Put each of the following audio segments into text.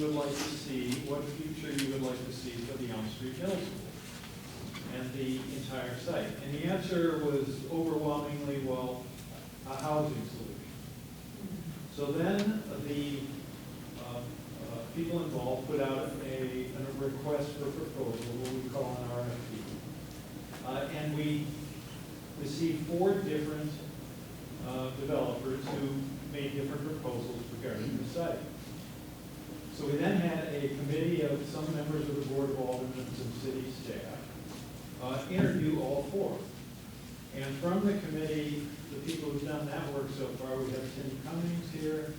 you would like to see, what future you would like to see for the Elm Street Middle School and the entire site. And the answer was overwhelmingly, well, a housing solution. So then the people involved put out a request for proposal, what we call an RFP. And we received 4 different developers who made different proposals regarding the site. So we then had a committee of some members of the Board of Aldermen and some city staff interview all 4. And from the committee, the people who've done that work so far, we have Tim Cummings here,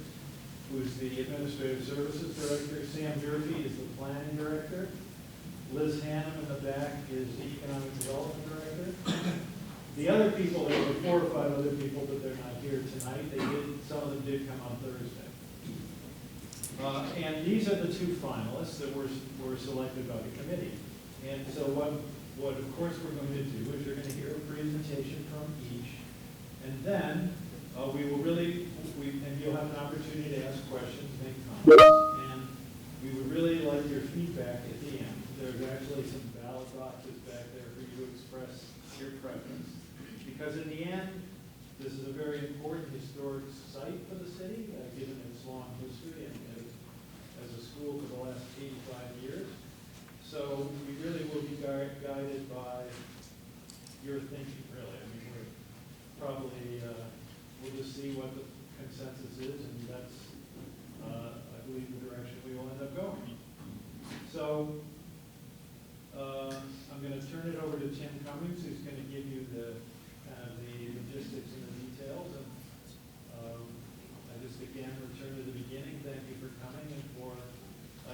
who's the Administrative Services Director. Sam Durfee is the Planning Director. Liz Hannum in the back is the Economic Development Director. The other people, there were 4 or 5 other people, but they're not here tonight. Some of them did come on Thursday. And these are the 2 finalists that were selected by the committee. And so what of course we're going to do is you're going to hear a presentation from each, and then we will and you'll have an opportunity to ask questions, make comments, and we would really like your feedback at the end. There's actually some ballot boxes back there for you to express your preference, because in the end, this is a very important historic site for the city, given its long history and as a school for the last 85 years. So we really will be guided by your thinking, really. I mean, we're probably, we'll just see what the consensus is, and that's, I believe, the direction we will end up going. So I'm going to turn it over to Tim Cummings, who's going to give you the logistics and the details. And I just again return to the beginning. Thank you for coming and for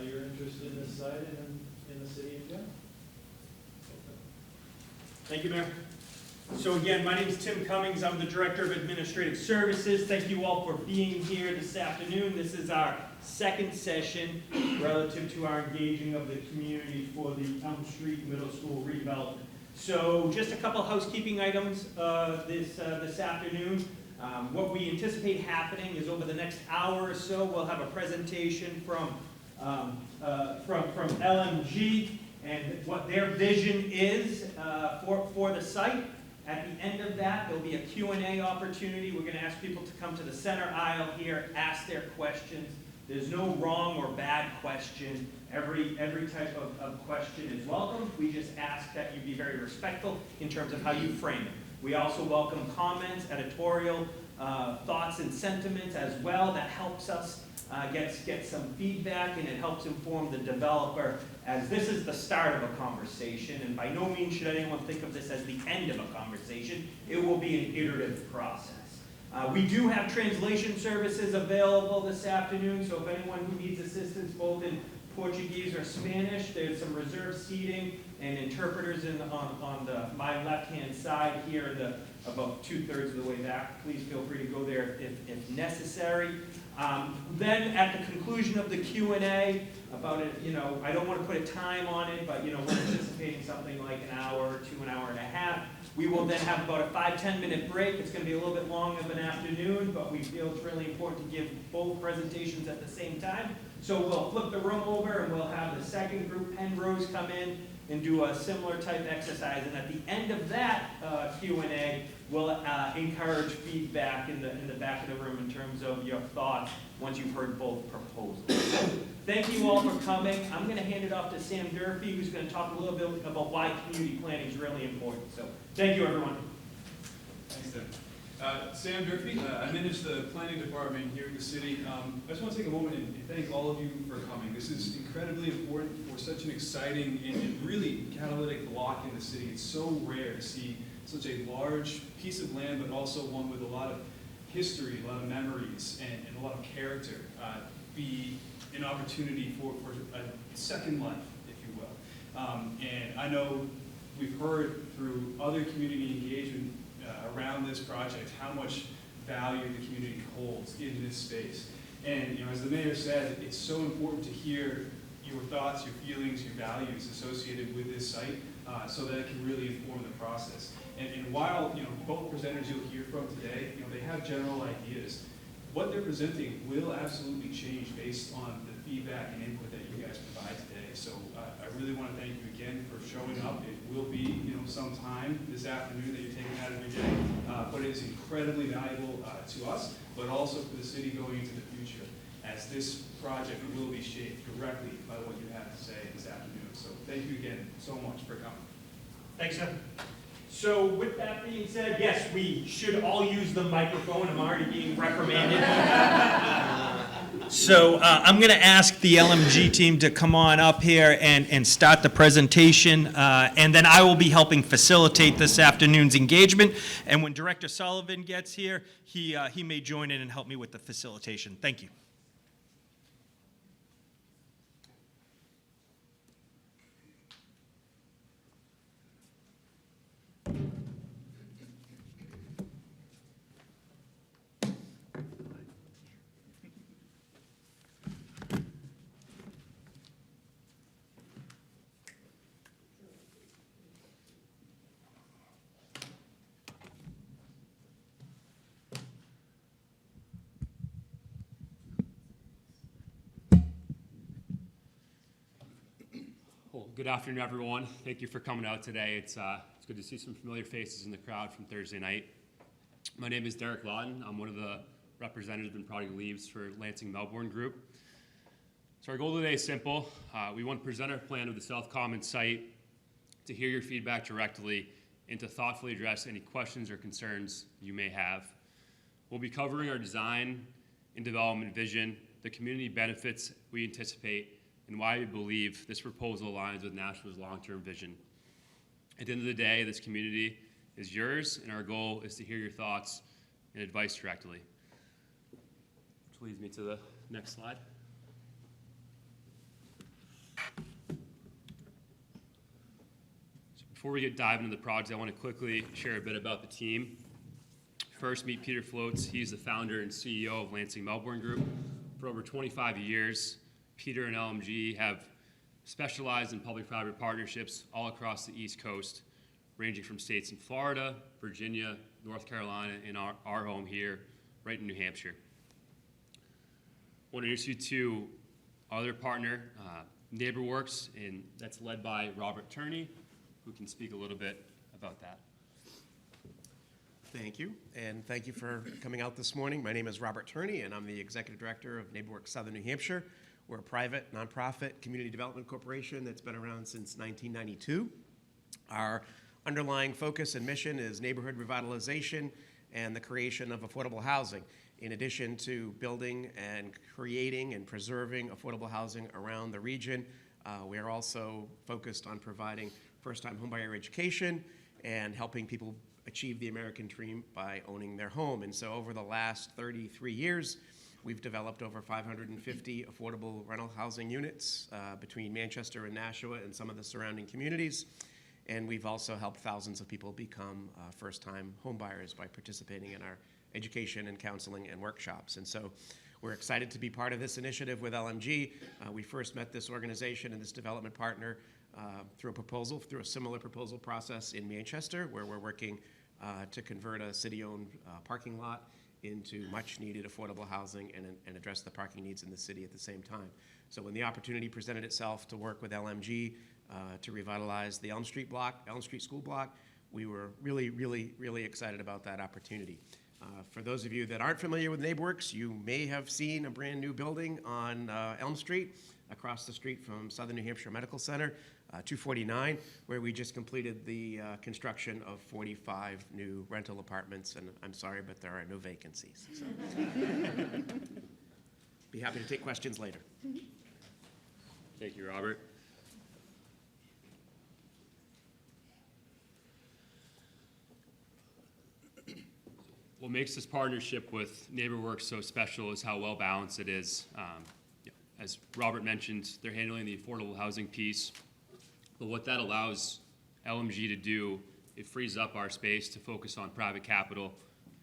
your interest in this site and in the city in general. Thank you, Mayor. So again, my name is Tim Cummings. I'm the Director of Administrative Services. Thank you all for being here this afternoon. This is our second session relative to our engaging of the community for the Elm Street Middle School redevelopment. So just a couple housekeeping items this afternoon. What we anticipate happening is over the next hour or so, we'll have a presentation from LMG and what their vision is for the site. At the end of that, there'll be a Q&A opportunity. We're going to ask people to come to the center aisle here, ask their questions. There's no wrong or bad question. Every type of question is welcome. We just ask that you be very respectful in terms of how you frame it. We also welcome comments, editorial thoughts and sentiments as well. That helps us get some feedback, and it helps inform the developer, as this is the start of a conversation, and by no means should anyone think of this as the end of a conversation. It will be an iterative process. We do have translation services available this afternoon, so if anyone who needs assistance both in Portuguese or Spanish, there's some reserved seating and interpreters on my left-hand side here, about 2/3 of the way back. Please feel free to go there if necessary. Then at the conclusion of the Q&A, about it, I don't want to put a time on it, but we're anticipating something like an hour to an hour and a half. We will then have about a 5-10 minute break. It's going to be a little bit long of an afternoon, but we feel it's really important to give both presentations at the same time. So we'll flip the room over and we'll have the second group, Penrose, come in and do a similar type exercise. And at the end of that Q&A, we'll encourage feedback in the back of the room in terms of your thoughts once you've heard both proposals. Thank you all for coming. I'm going to hand it off to Sam Durfee, who's going to talk a little bit about why community planning is really important. So thank you, everyone. Thanks, Tim. Sam Durfee, I manage the planning department here at the city. I just want to take a moment and thank all of you for coming. This is incredibly important for such an exciting and really catalytic block in the city. It's so rare to see such a large piece of land, but also one with a lot of history, a lot of memories, and a lot of character be an opportunity for a second life, if you will. And I know we've heard through other community engagement around this project how much value the community holds in this space. And as the mayor said, it's so important to hear your thoughts, your feelings, your values associated with this site so that it can really inform the process. And while both presenters you'll hear from today, they have general ideas, what they're presenting will absolutely change based on the feedback and input that you guys provide today. So I really want to thank you again for showing up. It will be, some time this afternoon that you're taking out of your day, but it is incredibly valuable to us, but also for the city going into the future, as this project will be shaped directly by what you have to say this afternoon. So thank you again so much for coming. Thanks, sir. So with that being said, yes, we should all use the microphone. I'm already being reprimanded. So I'm going to ask the LMG team to come on up here and start the presentation, and then I will be helping facilitate this afternoon's engagement. And when Director Sullivan gets here, he may join in and help me with the facilitation. Thank you. Well, good afternoon, everyone. Thank you for coming out today. It's good to see some familiar faces in the crowd from Thursday night. My name is Derek Lawton. I'm one of the representatives and Project Leads for Lansing Melbourne Group. So our goal today is simple. We want to present our plan of the South Common site, to hear your feedback directly, and to thoughtfully address any questions or concerns you may have. We'll be covering our design and development vision, the community benefits we anticipate, and why we believe this proposal aligns with Nashva's long-term vision. At the end of the day, this community is yours, and our goal is to hear your thoughts and advice directly. Which leads me to the next slide. So before we get diving into the project, I want to quickly share a bit about the team. First, meet Peter Floats. He's the founder and CEO of Lansing Melbourne Group. For over 25 years, Peter and LMG have specialized in public-private partnerships all across the East Coast, ranging from states in Florida, Virginia, North Carolina, and our home here, right in New Hampshire. I want to introduce you to our other partner, NeighborWorks, and that's led by Robert Turney, who can speak a little bit about that. Thank you, and thank you for coming out this morning. My name is Robert Turney, and I'm the Executive Director of NeighborWorks Southern New Hampshire. We're a private, nonprofit community development corporation that's been around since 1992. Our underlying focus and mission is neighborhood revitalization and the creation of affordable housing. In addition to building and creating and preserving affordable housing around the region, we are also focused on providing first-time homebuyer education and helping people achieve the American dream by owning their home. And so over the last 33 years, we've developed over 550 affordable rental housing units between Manchester and Nashua and some of the surrounding communities. And we've also helped thousands of people become first-time homebuyers by participating in our education and counseling and workshops. And so we're excited to be part of this initiative with LMG. We first met this organization and this development partner through a similar proposal process in Manchester, where we're working to convert a city-owned parking lot into much-needed affordable housing and address the parking needs in the city at the same time. So when the opportunity presented itself to work with LMG to revitalize the Elm Street School Block, we were really, really, really excited about that opportunity. For those of you that aren't familiar with NeighborWorks, you may have seen a brand new building on Elm Street, across the street from Southern New Hampshire Medical Center, 249, where we just completed the construction of 45 new rental apartments, and I'm sorry, but there are no vacancies. So. Be happy to take questions later. Thank you, Robert. What makes this partnership with NeighborWorks so special is how well balanced it is. As Robert mentioned, they're handling the affordable housing piece, but what that allows LMG to do, it frees up our space to focus on private capital,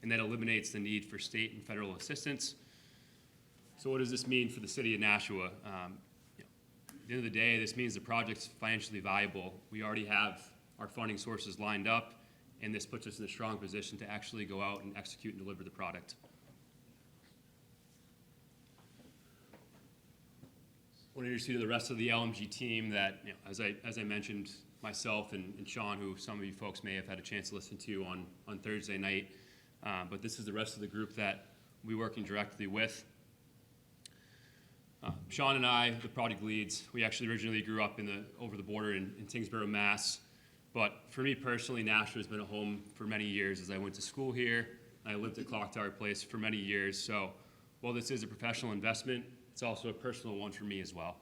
and that eliminates the need for state and federal assistance. So what does this mean for the city of Nashua? At the end of the day, this means the project's financially viable. We already have our funding sources lined up, and this puts us in a strong position to actually go out and execute and deliver the product. want to introduce you to the rest of the LMG team that, as I mentioned, myself and Sean, who some of you folks may have had a chance to listen to on Thursday night. But this is the rest of the group that we're working directly with. Sean and I, the project leads, we actually originally grew up over the border in Tingsboro, Mass. But for me personally, Nashua has been a home for many years as I went to school here. I lived at Clock Tower Place for many years. So while this is a professional investment, it's also a personal one for me as well.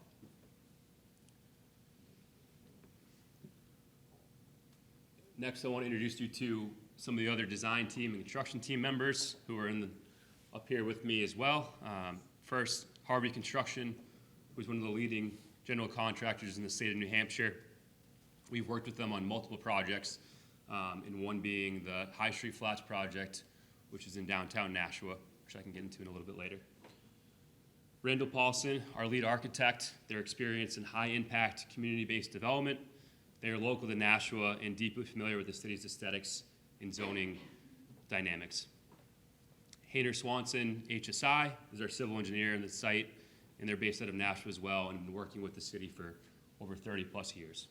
Next, I want to introduce you to some of the other design team and construction team members who are up here with me as well. First, Harvey Construction, who's one of the leading general contractors in the state of New Hampshire. We've worked with them on multiple projects, and one being the High Street Flats project, which is in downtown Nashua, which I can get into in a little bit later. Randall Paulson, our lead architect, their experience in high-impact community-based development. They are local to Nashua and deeply familiar with the city's aesthetics and zoning dynamics. Hayner Swanson, HSI, is our civil engineer on the site, and they're based out of Nashua as well and been working with the city for over 30 plus years.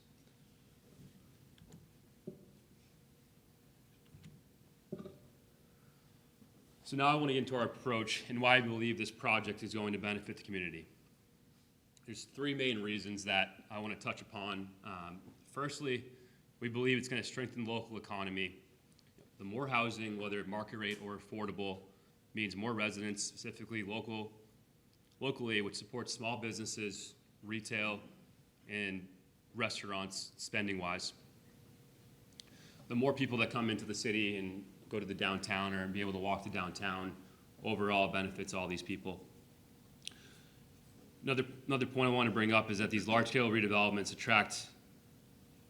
So now I want to get into our approach and why I believe this project is going to benefit the community. There's three main reasons that I want to touch upon. Firstly, we believe it's going to strengthen the local economy. The more housing, whether market rate or affordable, means more residents, specifically locally, which supports small businesses, retail, and restaurants spending-wise. The more people that come into the city and go to the downtown or be able to walk to downtown, overall benefits all these people. Another point I want to bring up is that these large-scale redevelopments attract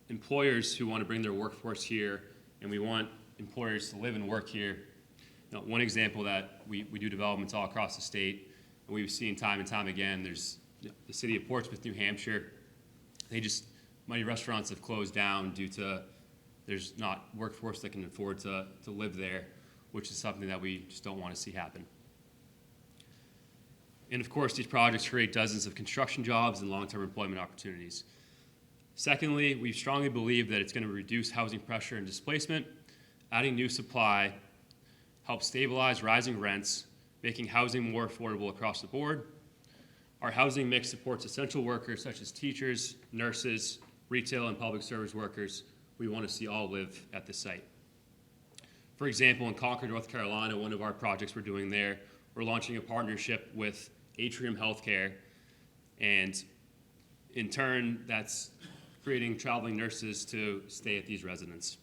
employers who want to bring their workforce here, and we want employers to live and work here. One example that we do developments all across the state, and we've seen time and time again, there's the city of Portsmouth, New Hampshire. Many restaurants have closed down due to there's not workforce that can afford to live there, which is something that we just don't want to see happen. And of course, these projects create dozens of construction jobs and long-term employment opportunities. Secondly, we strongly believe that it's going to reduce housing pressure and displacement. Adding new supply helps stabilize rising rents, making housing more affordable across the board. Our housing mix supports essential workers such as teachers, nurses, retail, and public service workers. We want to see all live at the site. For example, in Concord, North Carolina, one of our projects we're doing there, we're launching a partnership with Atrium Healthcare, and in turn, that's creating traveling nurses to stay at these residences.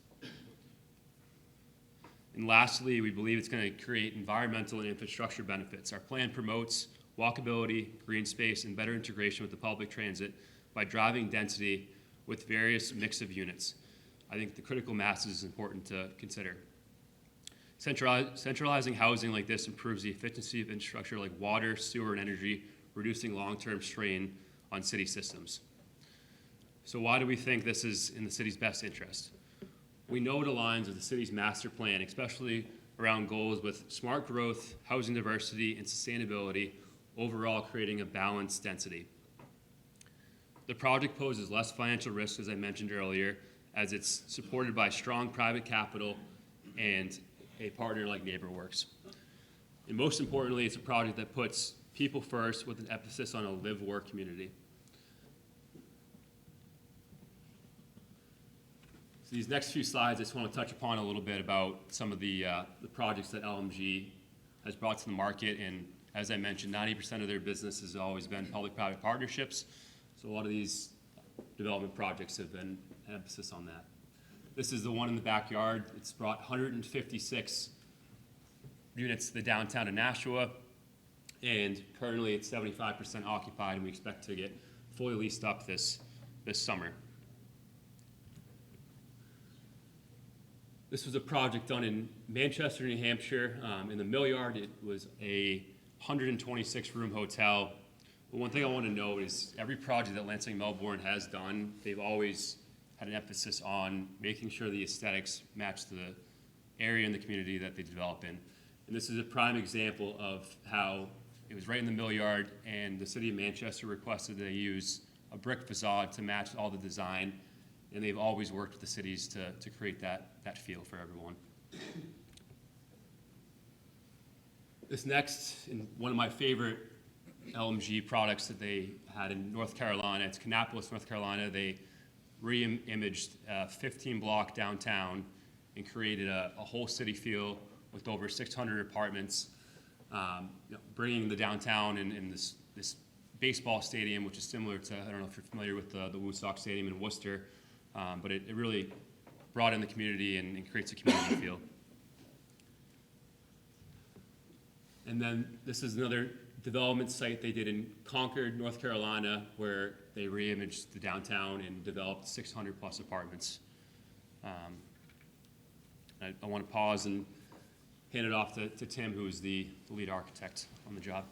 And lastly, we believe it's going to create environmental and infrastructure benefits. Our plan promotes walkability, green space, and better integration with the public transit by driving density with various mix of units. I think the critical mass is important to consider. Centralizing housing like this improves the efficiency of infrastructure like water, sewer, and energy, reducing long-term strain on city systems. So why do we think this is in the city's best interest? We know it aligns with the city's master plan, especially around goals with smart growth, housing diversity, and sustainability, overall creating a balanced density. The project poses less financial risk, as I mentioned earlier, as it's supported by strong private capital and a partner like NeighborWorks. And most importantly, it's a project that puts people first with an emphasis on a live-work community. So these next few slides, I just want to touch upon a little bit about some of the projects that LMG has brought to the market. And as I mentioned, 90% of their business has always been public-private partnerships. So a lot of these development projects have been an emphasis on that. This is the one in the backyard. It's brought 156 units to the downtown of Nashua, and currently it's 75% occupied, and we expect to get fully leased up this summer. This was a project done in Manchester, New Hampshire, in the Mill Yard. It was a 126-room hotel. But one thing I want to note is every project that Lansing Melbourne has done, they've always had an emphasis on making sure the aesthetics match the area and the community that they develop in. And this is a prime example of how it was right in the mill yard, and the city of Manchester requested they use a brick facade to match all the design, and they've always worked with the cities to create that feel for everyone. This next, and one of my favorite LMG products that they had in North Carolina, it's Kannapolis, North Carolina. They re-imaged a 15-block downtown and created a whole city feel with over 600 apartments, bringing the downtown in this baseball stadium, which is similar to, I don't know if you're familiar with the Woodstock Stadium in Worcester, but it really brought in the community and creates a community feel. And then this is another development site they did in Concord, North Carolina, where they re-imaged the downtown and developed 600 plus apartments. I want to pause and hand it off to Tim, who is the lead architect on the job.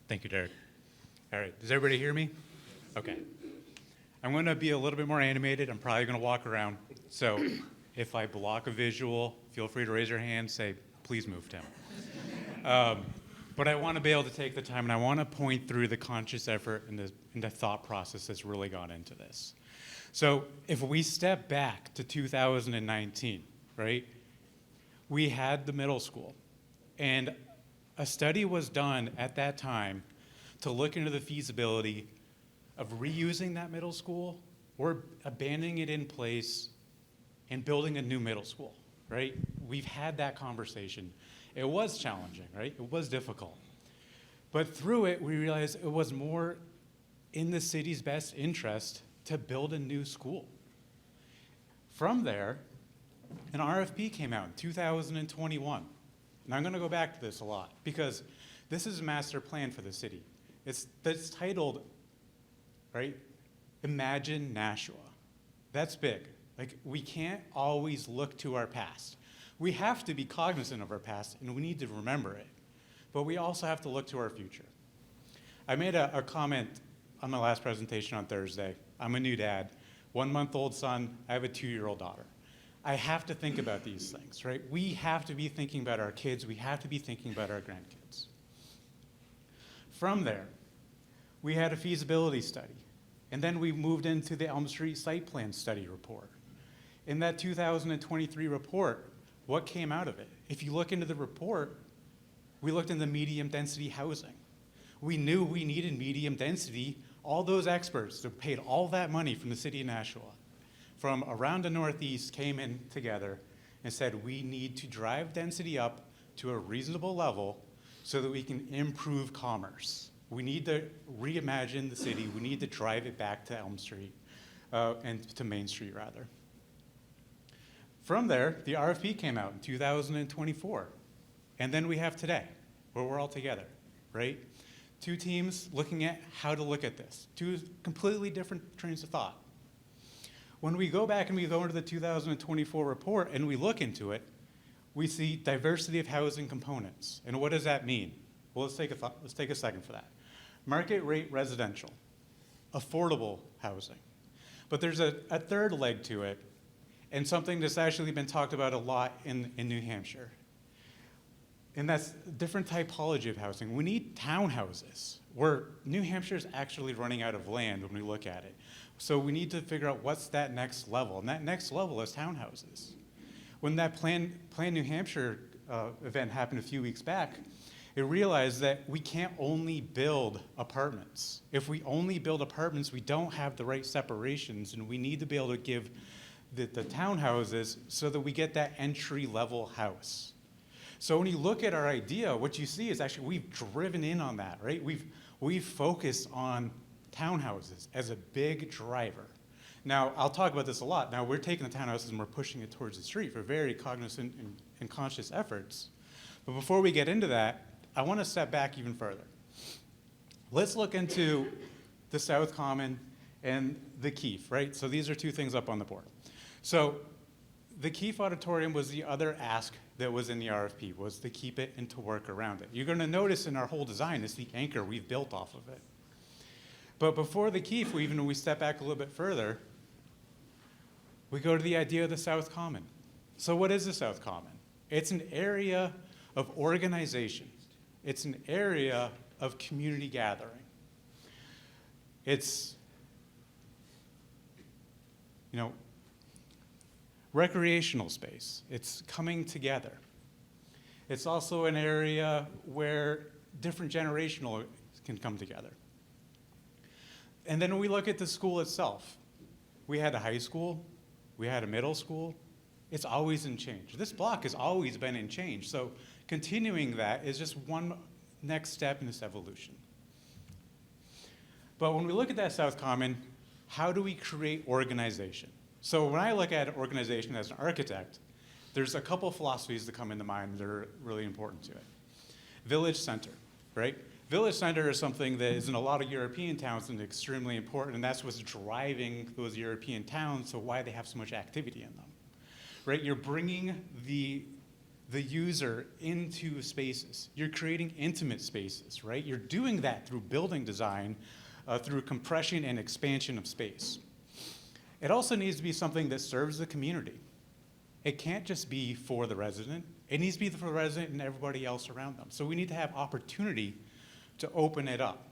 Thank you, Derek. All right, does everybody hear me? Okay. I'm going to be a little bit more animated. I'm probably going to walk around. So if I block a visual, feel free to raise your hand, say, please move, Tim. But I want to be able to take the time, and I want to point through the conscious effort and the thought process that's really gone into this. So if we step back to 2019, right, we had the middle school, and a study was done at that time to look into the feasibility of reusing that middle school or abandoning it in place and building a new middle school, right? We've had that conversation. It was challenging, right? It was difficult. But through it, we realized it was more in the city's best interest to build a new school. From there, an RFP came out in 2021. And I'm going to go back to this a lot because this is a master plan for the city. It's titled, right, Imagine Nashua. That's big. Like, we can't always look to our past. We have to be cognizant of our past, and we need to remember it. But we also have to look to our future. I made a comment on my last presentation on Thursday. I'm a new dad, 1-month-old son. I have a 2-year-old daughter. I have to think about these things, right? We have to be thinking about our kids. We have to be thinking about our grandkids. From there, we had a feasibility study. And then we moved into the Elm Street site plan study report. In that 2023 report, what came out of it? If you look into the report, we looked into medium density housing. We knew we needed medium density. All those experts that paid all that money from the city of Nashua, from around the Northeast, came in together and said, we need to drive density up to a reasonable level so that we can improve commerce. We need to reimagine the city. We need to drive it back to Elm Street, and to Main Street, rather. From there, the RFP came out in 2024. And then we have today, where we're all together, right? 2 teams looking at how to look at this. 2 completely different trains of thought. When we go back and we go into the 2024 report and we look into it, we see diversity of housing components. And what does that mean? Well, let's take a second for that. Market rate residential, affordable housing. But there's a third leg to it, and something that's actually been talked about a lot in New Hampshire. And that's different typology of housing. We need townhouses, where New Hampshire's actually running out of land when we look at it. So we need to figure out what's that next level, and that next level is townhouses. When that Plan New Hampshire event happened a few weeks back, it realized that we can't only build apartments. If we only build apartments, we don't have the right separations, and we need to be able to give the townhouses so that we get that entry-level house. So when you look at our idea, what you see is actually we've driven in on that, right? We've focused on townhouses as a big driver. Now, I'll talk about this a lot. Now, we're taking the townhouses and we're pushing it towards the street for very cognizant and conscious efforts. But before we get into that, I want to step back even further. Let's look into the South Common and the Keefe, right? So these are 2 things up on the board. So the Keefe Auditorium was the other ask that was in the RFP, was to keep it and to work around it. You're going to notice in our whole design is the anchor we've built off of it. But before the Keefe, even when we step back a little bit further, We go to the idea of the South Common. So what is the South Common? It's an area of organization. It's an area of community gathering. It's, recreational space. It's coming together. It's also an area where different generational can come together. And then when we look at the school itself, we had a high school, we had a middle school. It's always in change. This block has always been in change. So continuing that is just one next step in this evolution. But when we look at that South Common, how do we create organization? So when I look at organization as an architect, there's a couple of philosophies that come into mind that are really important to it. Village center, right? Village center is something that is in a lot of European towns and extremely important, and that's what's driving those European towns, so why they have so much activity in them, right? You're bringing the user into spaces. You're creating intimate spaces, right? You're doing that through building design, through compression and expansion of space. It also needs to be something that serves the community. It can't just be for the resident. It needs to be for the resident and everybody else around them. So we need to have opportunity to open it up.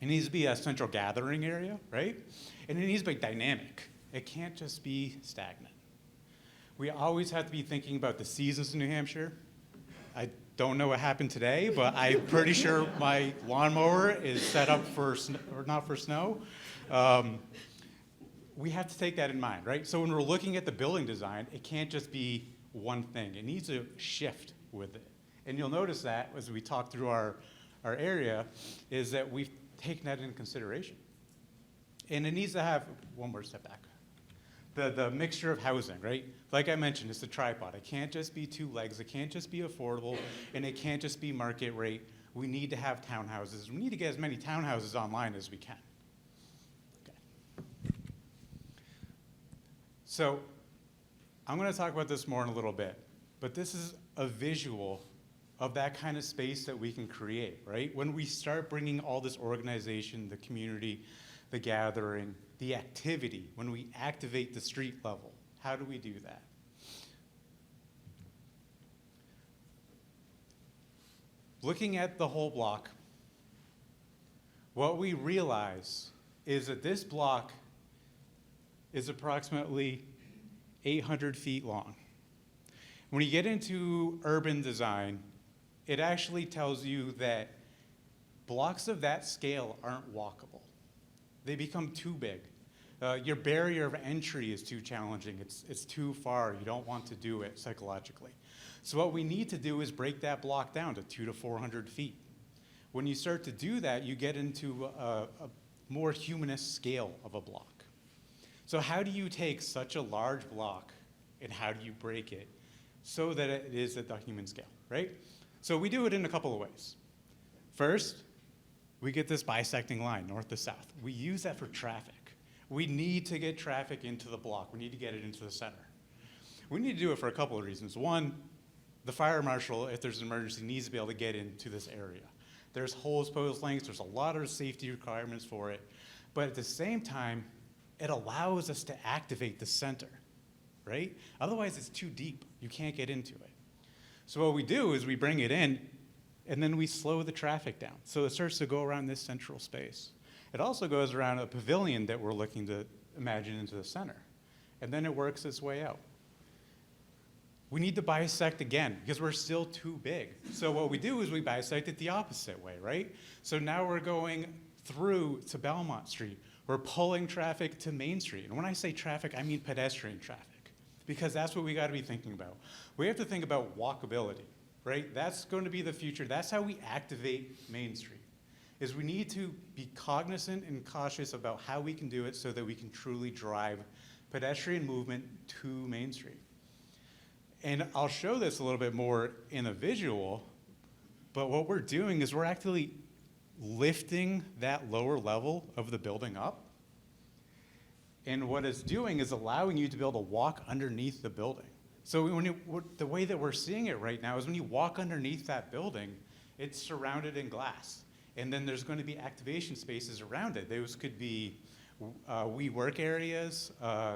It needs to be a central gathering area, right? And it needs to be dynamic. It can't just be stagnant. We always have to be thinking about the seasons in New Hampshire. I don't know what happened today, but I'm pretty sure my lawnmower is set up for, or not for snow. We have to take that in mind, right? So when we're looking at the building design, it can't just be one thing. It needs to shift with it. And you'll notice that as we talk through our area, is that we've taken that into consideration. And it needs to have, one more step back, the mixture of housing, right? Like I mentioned, it's the tripod. It can't just be two legs. It can't just be affordable, and it can't just be market rate. We need to have townhouses. We need to get as many townhouses online as we can. So I'm going to talk about this more in a little bit, but this is a visual of that kind of space that we can create, right? When we start bringing all this organization, the community, the gathering, the activity, when we activate the street level, how do we do that? Looking at the whole block, what we realize is that this block is approximately 800 feet long. When you get into urban design, it actually tells you that blocks of that scale aren't walkable. They become too big. Your barrier of entry is too challenging. It's too far. You don't want to do it psychologically. So what we need to do is break that block down to 200 to 400 feet. When you start to do that, you get into a more humanist scale of a block. So how do you take such a large block and how do you break it so that it is at the human scale, right? So we do it in a couple of ways. First, we get this bisecting line, north to south. We use that for traffic. We need to get traffic into the block. We need to get it into the center. We need to do it for a couple of reasons. One, the fire marshal, if there's an emergency, needs to be able to get into this area. There's hose post lengths, there's a lot of safety requirements for it. But at the same time, it allows us to activate the center, right? Otherwise, it's too deep. You can't get into it. So what we do is we bring it in, and then we slow the traffic down. So it starts to go around this central space. It also goes around a pavilion that we're looking to imagine into the center. And then it works its way out. We need to bisect again because we're still too big. So what we do is we bisect it the opposite way, right? So now we're going through to Belmont Street. We're pulling traffic to Main Street. And when I say traffic, I mean pedestrian traffic, because that's what we got to be thinking about. We have to think about walkability, right? That's going to be the future. That's how we activate Main Street, is we need to be cognizant and cautious about how we can do it so that we can truly drive pedestrian movement to Main Street. And I'll show this a little bit more in a visual, but what we're doing is we're actually lifting that lower level of the building up. And what it's doing is allowing you to be able to walk underneath the building. So the way that we're seeing it right now is when you walk underneath that building, it's surrounded in glass. And then there's going to be activation spaces around it. Those could be WeWork areas.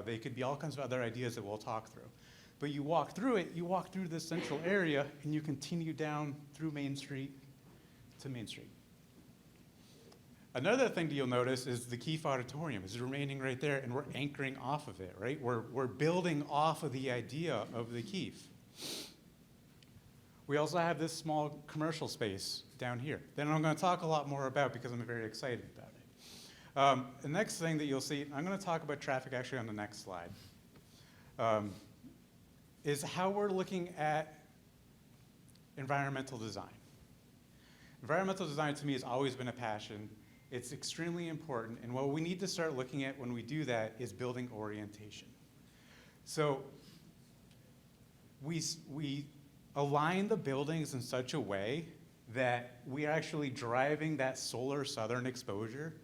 They could be all kinds of other ideas that we'll talk through. But you walk through it, you walk through this central area, and you continue down through Main Street to Main Street. Another thing that you'll notice is the Keefe Auditorium is remaining right there, and we're anchoring off of it, right? We're building off of the idea of the Keefe. We also have this small commercial space down here that I'm going to talk a lot more about because I'm very excited about it. The next thing that you'll see, I'm going to talk about traffic actually on the next slide, is how we're looking at environmental design. Environmental design to me has always been a passion. It's extremely important, and what we need to start looking at when we do that is building orientation. So we align the buildings in such a way that we're actually driving that solar southern exposure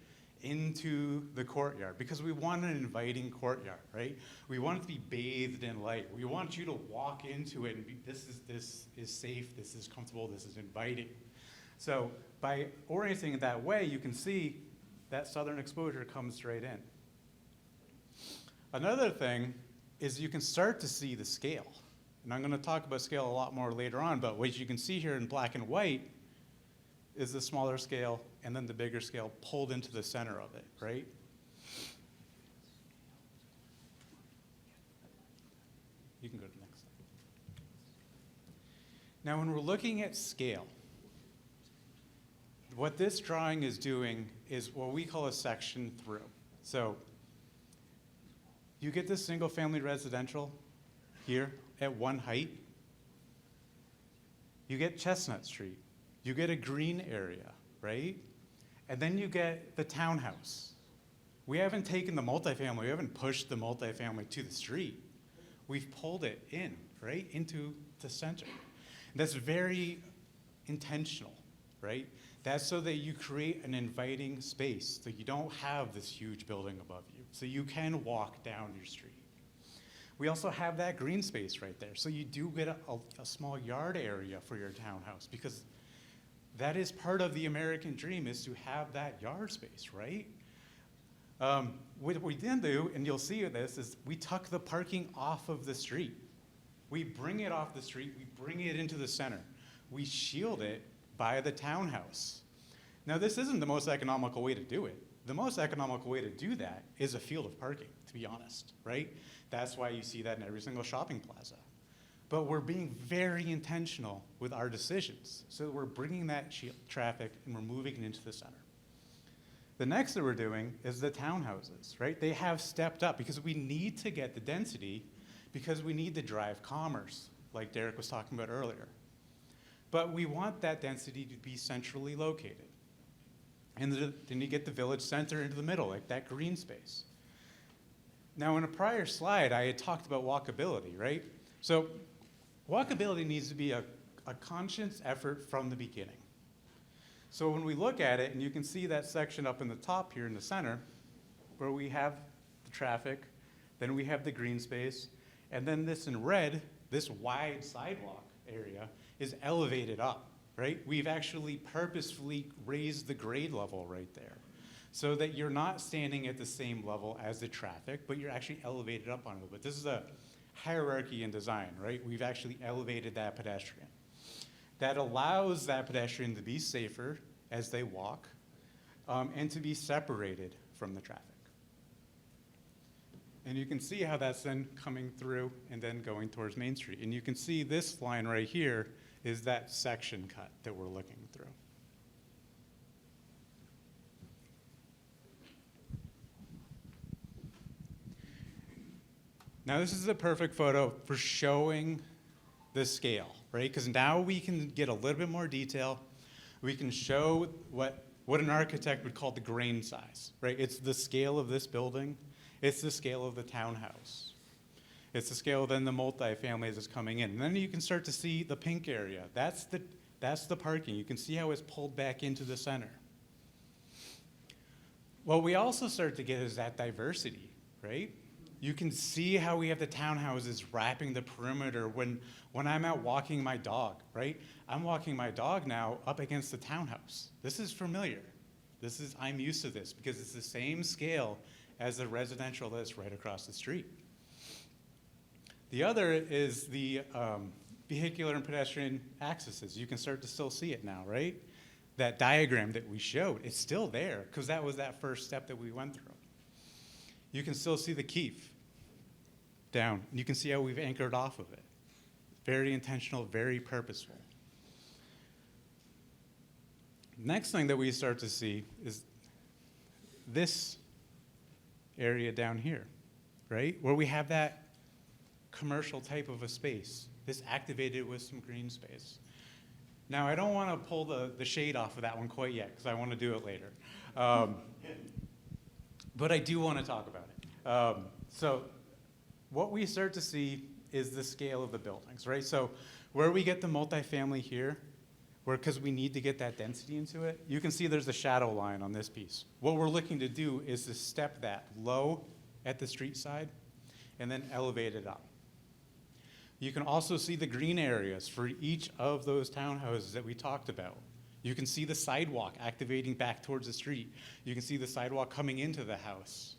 into the courtyard because we want an inviting courtyard, right? We want it to be bathed in light. We want you to walk into it and be, this is safe, this is comfortable, this is inviting. So by orienting it that way, you can see that southern exposure comes straight in. Another thing is you can start to see the scale. And I'm going to talk about scale a lot more later on, but what you can see here in black and white is the smaller scale and then the bigger scale pulled into the center of it, right? You can go to the next slide. Now, when we're looking at scale, what this drawing is doing is what we call a section through. So you get this single-family residential here at one height. You get Chestnut Street. You get a green area, right? And then you get the townhouse. We haven't taken the multifamily, we haven't pushed the multifamily to the street. We've pulled it in, right, into the center. And that's very intentional, right? That's so that you create an inviting space, so you don't have this huge building above you, so you can walk down your street. We also have that green space right there, so you do get a small yard area for your townhouse, because that is part of the American dream, is to have that yard space, right? What we then do, and you'll see this, is we tuck the parking off of the street. We bring it off the street, we bring it into the center. We shield it by the townhouse. Now, this isn't the most economical way to do it. The most economical way to do that is a field of parking, to be honest, right? That's why you see that in every single shopping plaza. But we're being very intentional with our decisions. So we're bringing that traffic and we're moving it into the center. The next that we're doing is the townhouses, right? They have stepped up because we need to get the density because we need to drive commerce, like Derek was talking about earlier. But we want that density to be centrally located. And then you get the village center into the middle, like that green space. Now, in a prior slide, I had talked about walkability, right? So walkability needs to be a conscious effort from the beginning. So when we look at it, and you can see that section up in the top here in the center, where we have the traffic, then we have the green space, and then this in red, this wide sidewalk area is elevated up, right? We've actually purposefully raised the grade level right there so that you're not standing at the same level as the traffic, but you're actually elevated up on it. But this is a hierarchy in design, right? We've actually elevated that pedestrian. That allows that pedestrian to be safer as they walk and to be separated from the traffic. And you can see how that's then coming through and then going towards Main Street. And you can see this line right here is that section cut that we're looking through. Now this is a perfect photo for showing the scale, right? Because now we can get a little bit more detail. We can show what an architect would call the grain size, right? It's the scale of this building. It's the scale of the townhouse. It's the scale then the multifamily that's coming in. And then you can start to see the pink area. That's the parking. You can see how it's pulled back into the center. What we also start to get is that diversity, right? You can see how we have the townhouses wrapping the perimeter when I'm out walking my dog, right? I'm walking my dog now up against the townhouse. This is familiar. I'm used to this because it's the same scale as the residential that's right across the street. The other is the vehicular and pedestrian accesses. You can start to still see it now, right? That diagram that we showed, it's still there because that was that first step that we went through. You can still see the keef down. You can see how we've anchored off of it. Very intentional, very purposeful. Next thing that we start to see is this area down here, right? Where we have that commercial type of a space, this activated with some green space. Now, I don't want to pull the shade off of that one quite yet, because I want to do it later. But I do want to talk about it. So what we start to see is the scale of the buildings, right? So where we get the multifamily here, because we need to get that density into it, you can see there's a shadow line on this piece. What we're looking to do is to step that low at the street side and then elevate it up. You can also see the green areas for each of those townhouses that we talked about. You can see the sidewalk activating back towards the street. You can see the sidewalk coming into the house.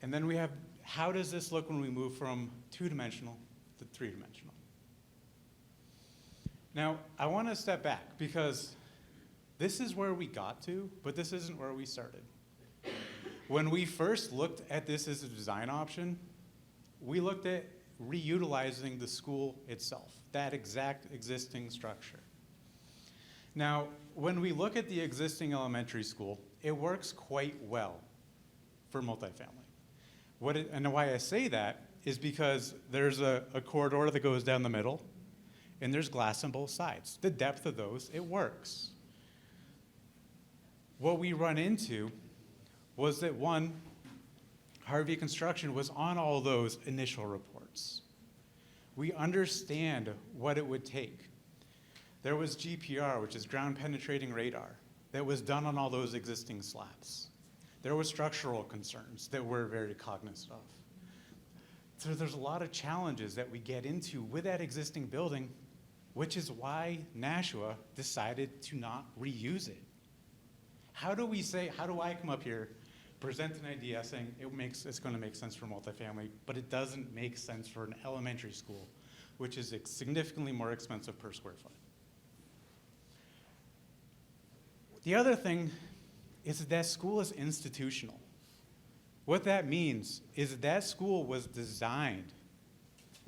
And then we have, how does this look when we move from two-dimensional to three-dimensional? Now, I want to step back because this is where we got to, but this isn't where we started. When we first looked at this as a design option, we looked at reutilizing the school itself, that exact existing structure. Now, when we look at the existing elementary school, it works quite well for multifamily. And why I say that is because there's a corridor that goes down the middle, and there's glass on both sides. The depth of those, it works. What we run into was that, one, Harvey Construction was on all those initial reports. We understand what it would take. There was GPR, which is ground penetrating radar, that was done on all those existing slabs. There were structural concerns that we're very cognizant of. So there's a lot of challenges that we get into with that existing building, which is why Nashua decided to not reuse it. How do I come up here, present an idea saying it's going to make sense for multifamily, but it doesn't make sense for an elementary school, which is significantly more expensive per square foot? The other thing is that school is institutional. What that means is that school was designed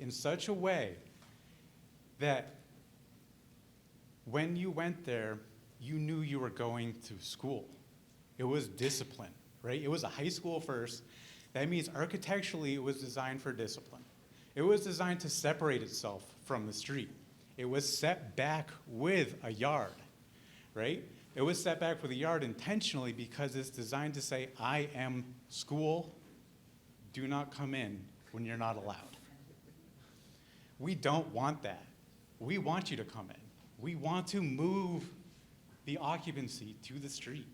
in such a way that when you went there, you knew you were going to school. It was discipline, right? It was a high school first. That means architecturally it was designed for discipline. It was designed to separate itself from the street. It was set back with a yard, right? It was set back with a yard intentionally because it's designed to say, I am school, do not come in when you're not allowed. We don't want that. We want you to come in. We want to move the occupancy to the street.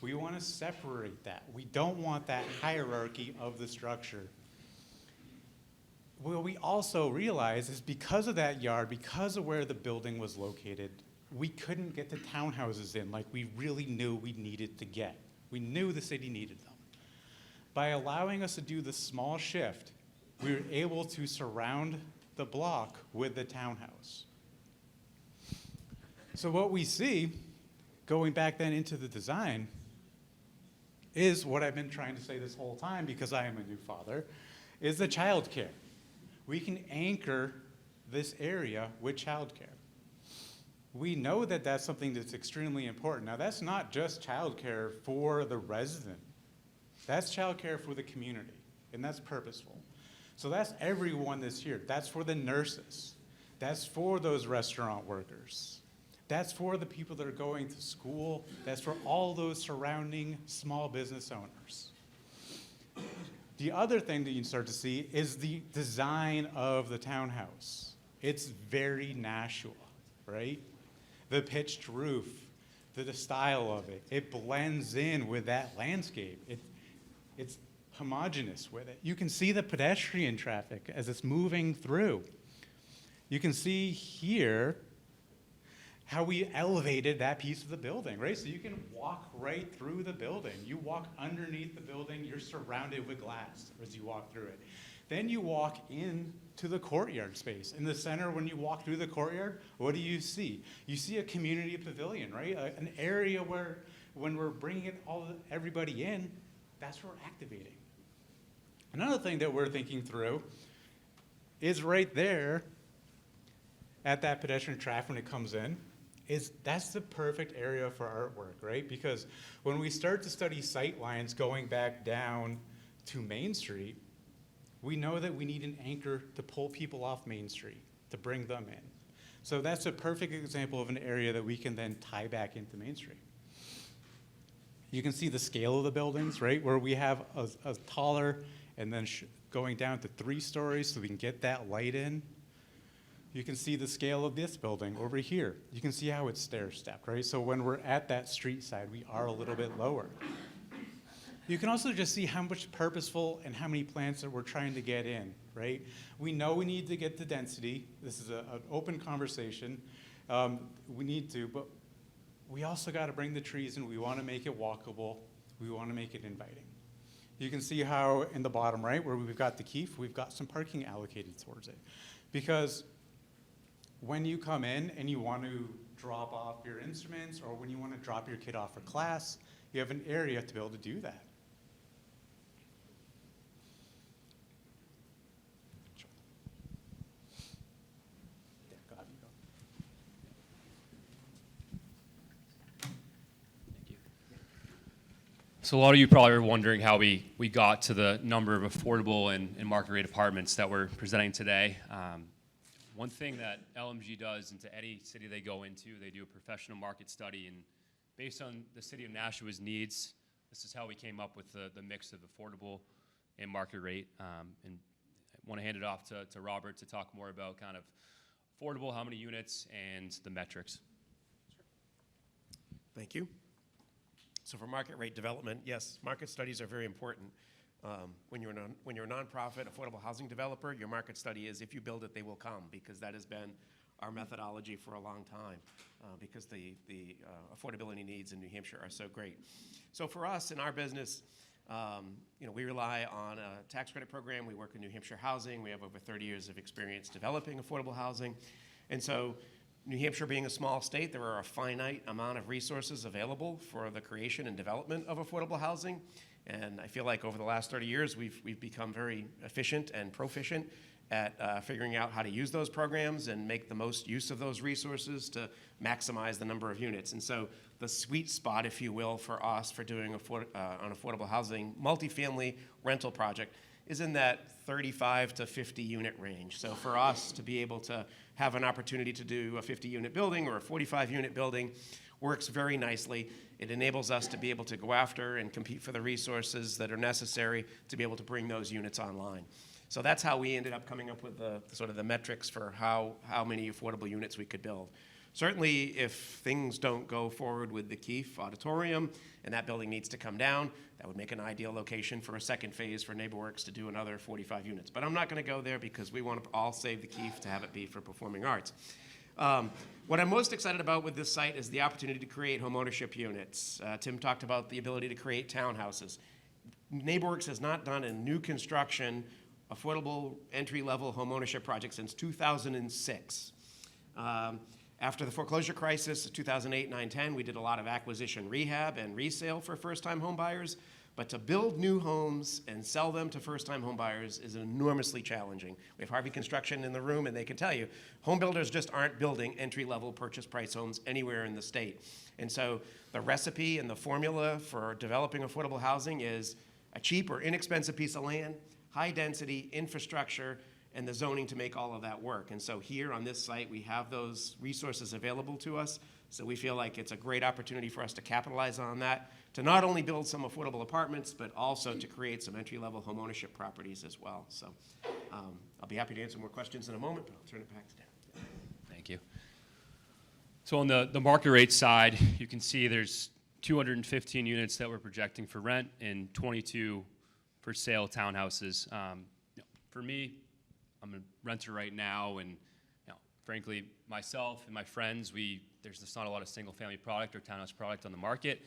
We want to separate that. We don't want that hierarchy of the structure. What we also realize is because of that yard, because of where the building was located, we couldn't get the townhouses in like we really knew we needed to get. We knew the city needed them. By allowing us to do the small shift, we were able to surround the block with the townhouse. So what we see, going back then into the design, is what I've been trying to say this whole time because I am a new father, is the childcare. We can anchor this area with childcare. We know that that's something that's extremely important. Now, that's not just childcare for the resident. That's childcare for the community, and that's purposeful. So that's everyone that's here. That's for the nurses. That's for those restaurant workers. That's for the people that are going to school. That's for all those surrounding small business owners. The other thing that you can start to see is the design of the townhouse. It's very Nashua, right? The pitched roof, the style of it, it blends in with that landscape. It's homogeneous with it. You can see the pedestrian traffic as it's moving through. You can see here how we elevated that piece of the building, right? So you can walk right through the building. You walk underneath the building, you're surrounded with glass as you walk through it. Then you walk into the courtyard space. In the center, when you walk through the courtyard, what do you see? You see a community pavilion, right? An area where when we're bringing everybody in, that's what we're activating. Another thing that we're thinking through is right there at that pedestrian traffic when it comes in, that's the perfect area for artwork, right? Because when we start to study sight lines going back down to Main Street, we know that we need an anchor to pull people off Main Street, to bring them in. So that's a perfect example of an area that we can then tie back into Main Street. You can see the scale of the buildings, right? Where we have a taller and then going down to 3 stories so we can get that light in. You can see the scale of this building over here. You can see how it's stair-stepped, right? So when we're at that street side, we are a little bit lower. You can also just see how much purposeful and how many plants that we're trying to get in, right? We know we need to get the density. This is an open conversation. We need to, but we also got to bring the trees in. We want to make it walkable. We want to make it inviting. You can see how in the bottom right, where we've got the keef, we've got some parking allocated towards it. Because when you come in and you want to drop off your instruments or when you want to drop your kid off for class, you have an area to be able to do that. Yeah, go ahead, you go. Thank you. So a lot of you probably are wondering how we got to the number of affordable and market rate apartments that we're presenting today. One thing that LMG does into any city they go into, they do a professional market study, and based on the city of Nashua's needs, this is how we came up with the mix of affordable and market rate. And I want to hand it off to Robert to talk more about kind of affordable, how many units, and the metrics. Thank you. So for market rate development, yes, market studies are very important. When you're a nonprofit affordable housing developer, your market study is if you build it, they will come, because that has been our methodology for a long time, because the affordability needs in New Hampshire are so great. So for us in our business, we rely on a tax credit program. We work in New Hampshire housing. We have over 30 years of experience developing affordable housing. And so New Hampshire being a small state, there are a finite amount of resources available for the creation and development of affordable housing. And I feel like over the last 30 years, we've become very efficient and proficient at figuring out how to use those programs and make the most use of those resources to maximize the number of units. And so the sweet spot, if you will, for us for doing an affordable housing multifamily rental project is in that 35 to 50 unit range. So for us to be able to have an opportunity to do a 50 unit building or a 45 unit building works very nicely. It enables us to be able to go after and compete for the resources that are necessary to be able to bring those units online. So that's how we ended up coming up with the sort of the metrics for how many affordable units we could build. Certainly, if things don't go forward with the Keefe Auditorium and that building needs to come down, that would make an ideal location for a second phase for NeighborWorks to do another 45 units. But I'm not going to go there because we want to all save the Keefe to have it be for performing arts. What I'm most excited about with this site is the opportunity to create homeownership units. Tim talked about the ability to create townhouses. NeighborWorks has not done a new construction affordable entry-level homeownership project since 2006. After the foreclosure crisis of 2008, 9, 10, we did a lot of acquisition rehab and resale for first-time home buyers. But to build new homes and sell them to first-time home buyers is enormously challenging. We have Harvey Construction in the room, and they can tell you, home builders just aren't building entry-level purchase price homes anywhere in the state. And so the recipe and the formula for developing affordable housing is a cheap or inexpensive piece of land, high-density infrastructure, and the zoning to make all of that work. And so here on this site, we have those resources available to us. So we feel like it's a great opportunity for us to capitalize on that, to not only build some affordable apartments, but also to create some entry-level homeownership properties as well. So I'll be happy to answer more questions in a moment, but I'll turn it back to Dan. Thank you. So on the market rate side, you can see there's 215 units that we're projecting for rent and 22 for sale townhouses. For me, I'm a renter right now, and frankly, myself and my friends, we There's just not a lot of single-family product or townhouse product on the market,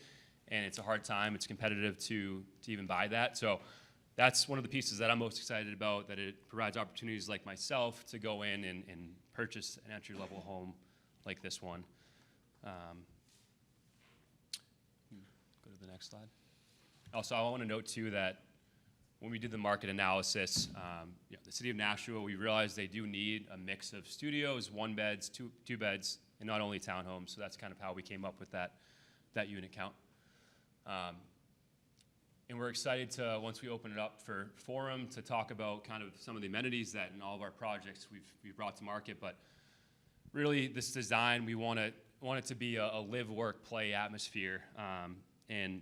and it's a hard time. It's competitive to even buy that. So that's one of the pieces that I'm most excited about, that it provides opportunities like myself to go in and purchase an entry-level home like this one. Go to the next slide. Also, I want to note too that when we did the market analysis, the city of Nashua, we realized they do need a mix of studios, 1 beds, two beds, and not only townhomes. So that's kind of how we came up with that unit count. And we're excited to, once we open it up for forum, to talk about kind of some of the amenities that in all of our projects we've brought to market. But really, this design, we want it to be a live, work, play atmosphere. And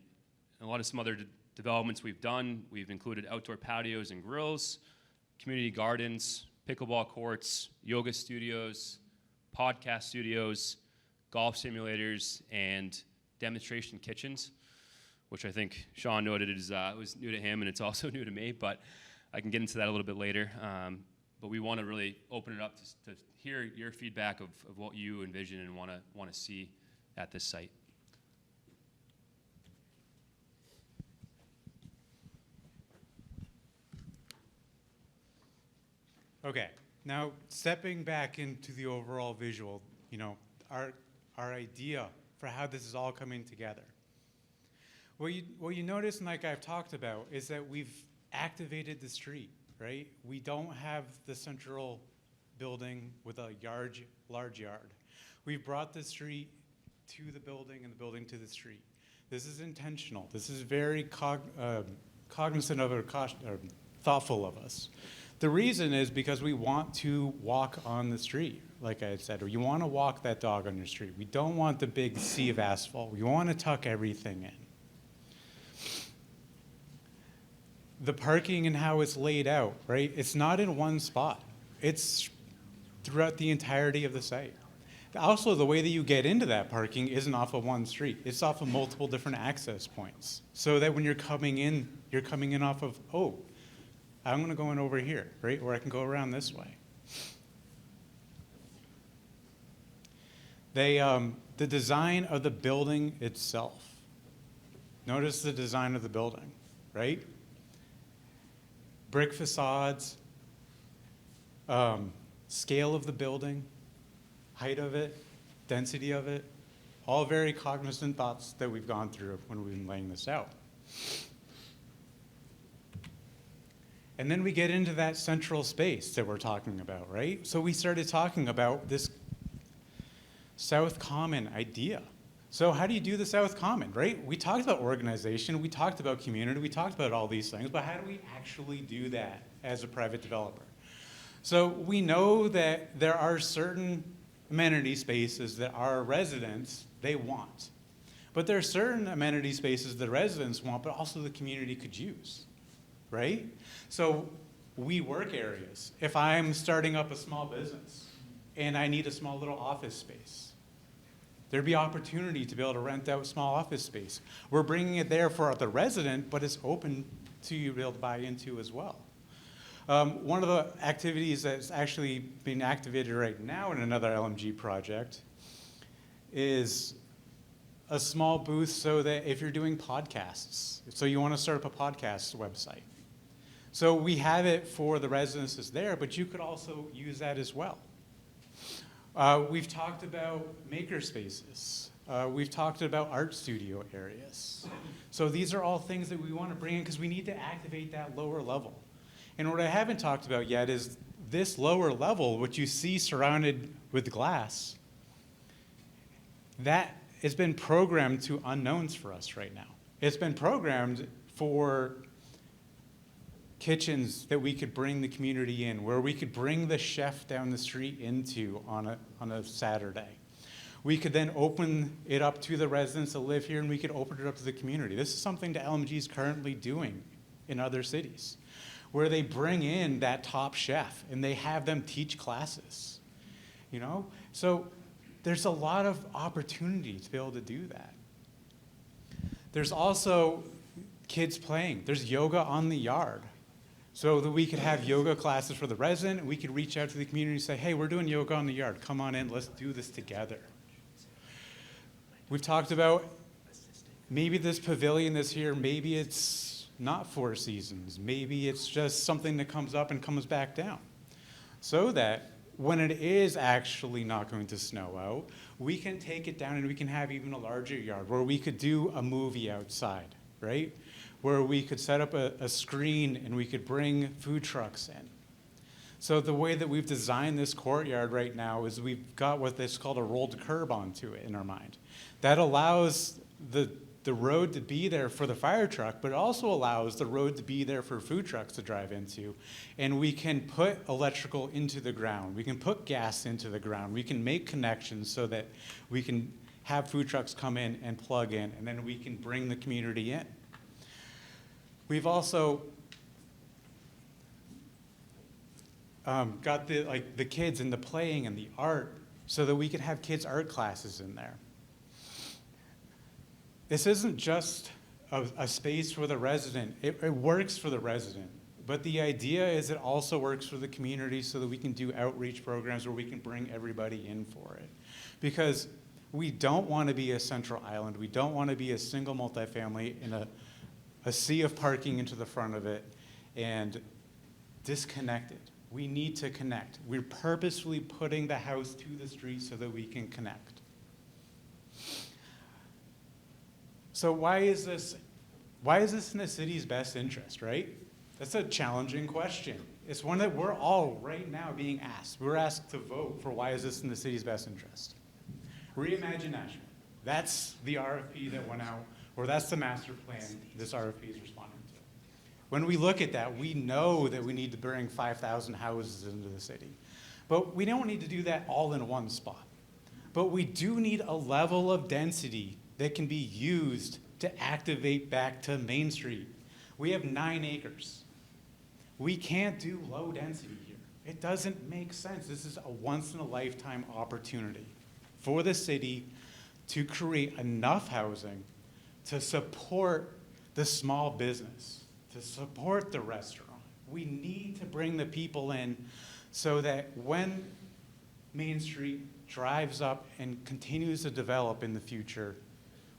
a lot of some other developments we've done, we've included outdoor patios and grills, community gardens, pickleball courts, yoga studios, podcast studios, golf simulators, and demonstration kitchens, which I think Sean noted was new to him, and it's also new to me, but I can get into that a little bit later. But we want to really open it up to hear your feedback of what you envision and want to see at this site. Okay, now stepping back into the overall visual, our idea for how this is all coming together. What you notice, and like I've talked about, is that we've activated the street, right? We don't have the central building with a large yard. We've brought the street to the building and the building to the street. This is intentional. This is very cognizant of or thoughtful of us. The reason is because we want to walk on the street, like I said, or you want to walk that dog on your street. We don't want the big sea of asphalt. We want to tuck everything in. The parking and how it's laid out, right? It's not in one spot. It's throughout the entirety of the site. Also, the way that you get into that parking isn't off of one street. It's off of multiple different access points. So that when you're coming in off of, oh, I'm going to go in over here, right? Or I can go around this way. The design of the building itself. Notice the design of the building, right? Brick facades, scale of the building, height of it, density of it, all very cognizant thoughts that we've gone through when we've been laying this out. And then we get into that central space that we're talking about, right? So we started talking about this South Common idea. So how do you do the South Common, right? We talked about organization, we talked about community, we talked about all these things, but how do we actually do that as a private developer? So we know that there are certain amenity spaces that our residents, they want. But there are certain amenity spaces that residents want, but also the community could use, right? So we work areas. If I'm starting up a small business and I need a small little office space, there'd be opportunity to be able to rent out small office space. We're bringing it there for the resident, but it's open to you to be able to buy into as well. One of the activities that's actually being activated right now in another LMG project is a small booth so that if you're doing podcasts, so you want to start up a podcast website. So we have it for the residences there, but you could also use that as well. We've talked about maker spaces. We've talked about art studio areas. So these are all things that we want to bring in because we need to activate that lower level. And what I haven't talked about yet is this lower level, which you see surrounded with glass, that has been programmed to unknowns for us right now. It's been programmed for kitchens that we could bring the community in, where we could bring the chef down the street into on a Saturday. We could then open it up to the residents that live here, and we could open it up to the community. This is something that LMG is currently doing in other cities, where they bring in that top chef and they have them teach classes, So there's a lot of opportunity to be able to do that. There's also kids playing. There's yoga on the yard. So that we could have yoga classes for the resident, and we could reach out to the community and say, hey, we're doing yoga on the yard. Come on in, let's do this together. We've talked about maybe this pavilion this year, maybe it's not 4 seasons. Maybe it's just something that comes up and comes back down. So that when it is actually not going to snow out, we can take it down and we can have even a larger yard where we could do a movie outside, right? Where we could set up a screen and we could bring food trucks in. So the way that we've designed this courtyard right now is we've got what is called a rolled curb onto it in our mind. That allows the road to be there for the fire truck, but it also allows the road to be there for food trucks to drive into. And we can put electrical into the ground. We can put gas into the ground. We can make connections so that we can have food trucks come in and plug in, and then we can bring the community in. We've also got the kids and the playing and the art so that we can have kids' art classes in there. This isn't just a space for the resident. It works for the resident. But the idea is it also works for the community so that we can do outreach programs where we can bring everybody in for it. Because we don't want to be a central island. We don't want to be a single multifamily in a sea of parking into the front of it and disconnected. We need to connect. We're purposefully putting the house to the street so that we can connect. So why is this in the city's best interest, right? That's a challenging question. It's one that we're all right now being asked. We're asked to vote for why is this in the city's best interest. Reimagine Nashville. That's the RFP that went out, or that's the master plan this RFP is responding to. When we look at that, we know that we need to bring 5,000 houses into the city. But we don't need to do that all in one spot. But we do need a level of density that can be used to activate back to Main Street. We have 9 acres. We can't do low density here. It doesn't make sense. This is a once in a lifetime opportunity for the city to create enough housing to support the small business, to support the restaurant. We need to bring the people in so that when Main Street drives up and continues to develop in the future,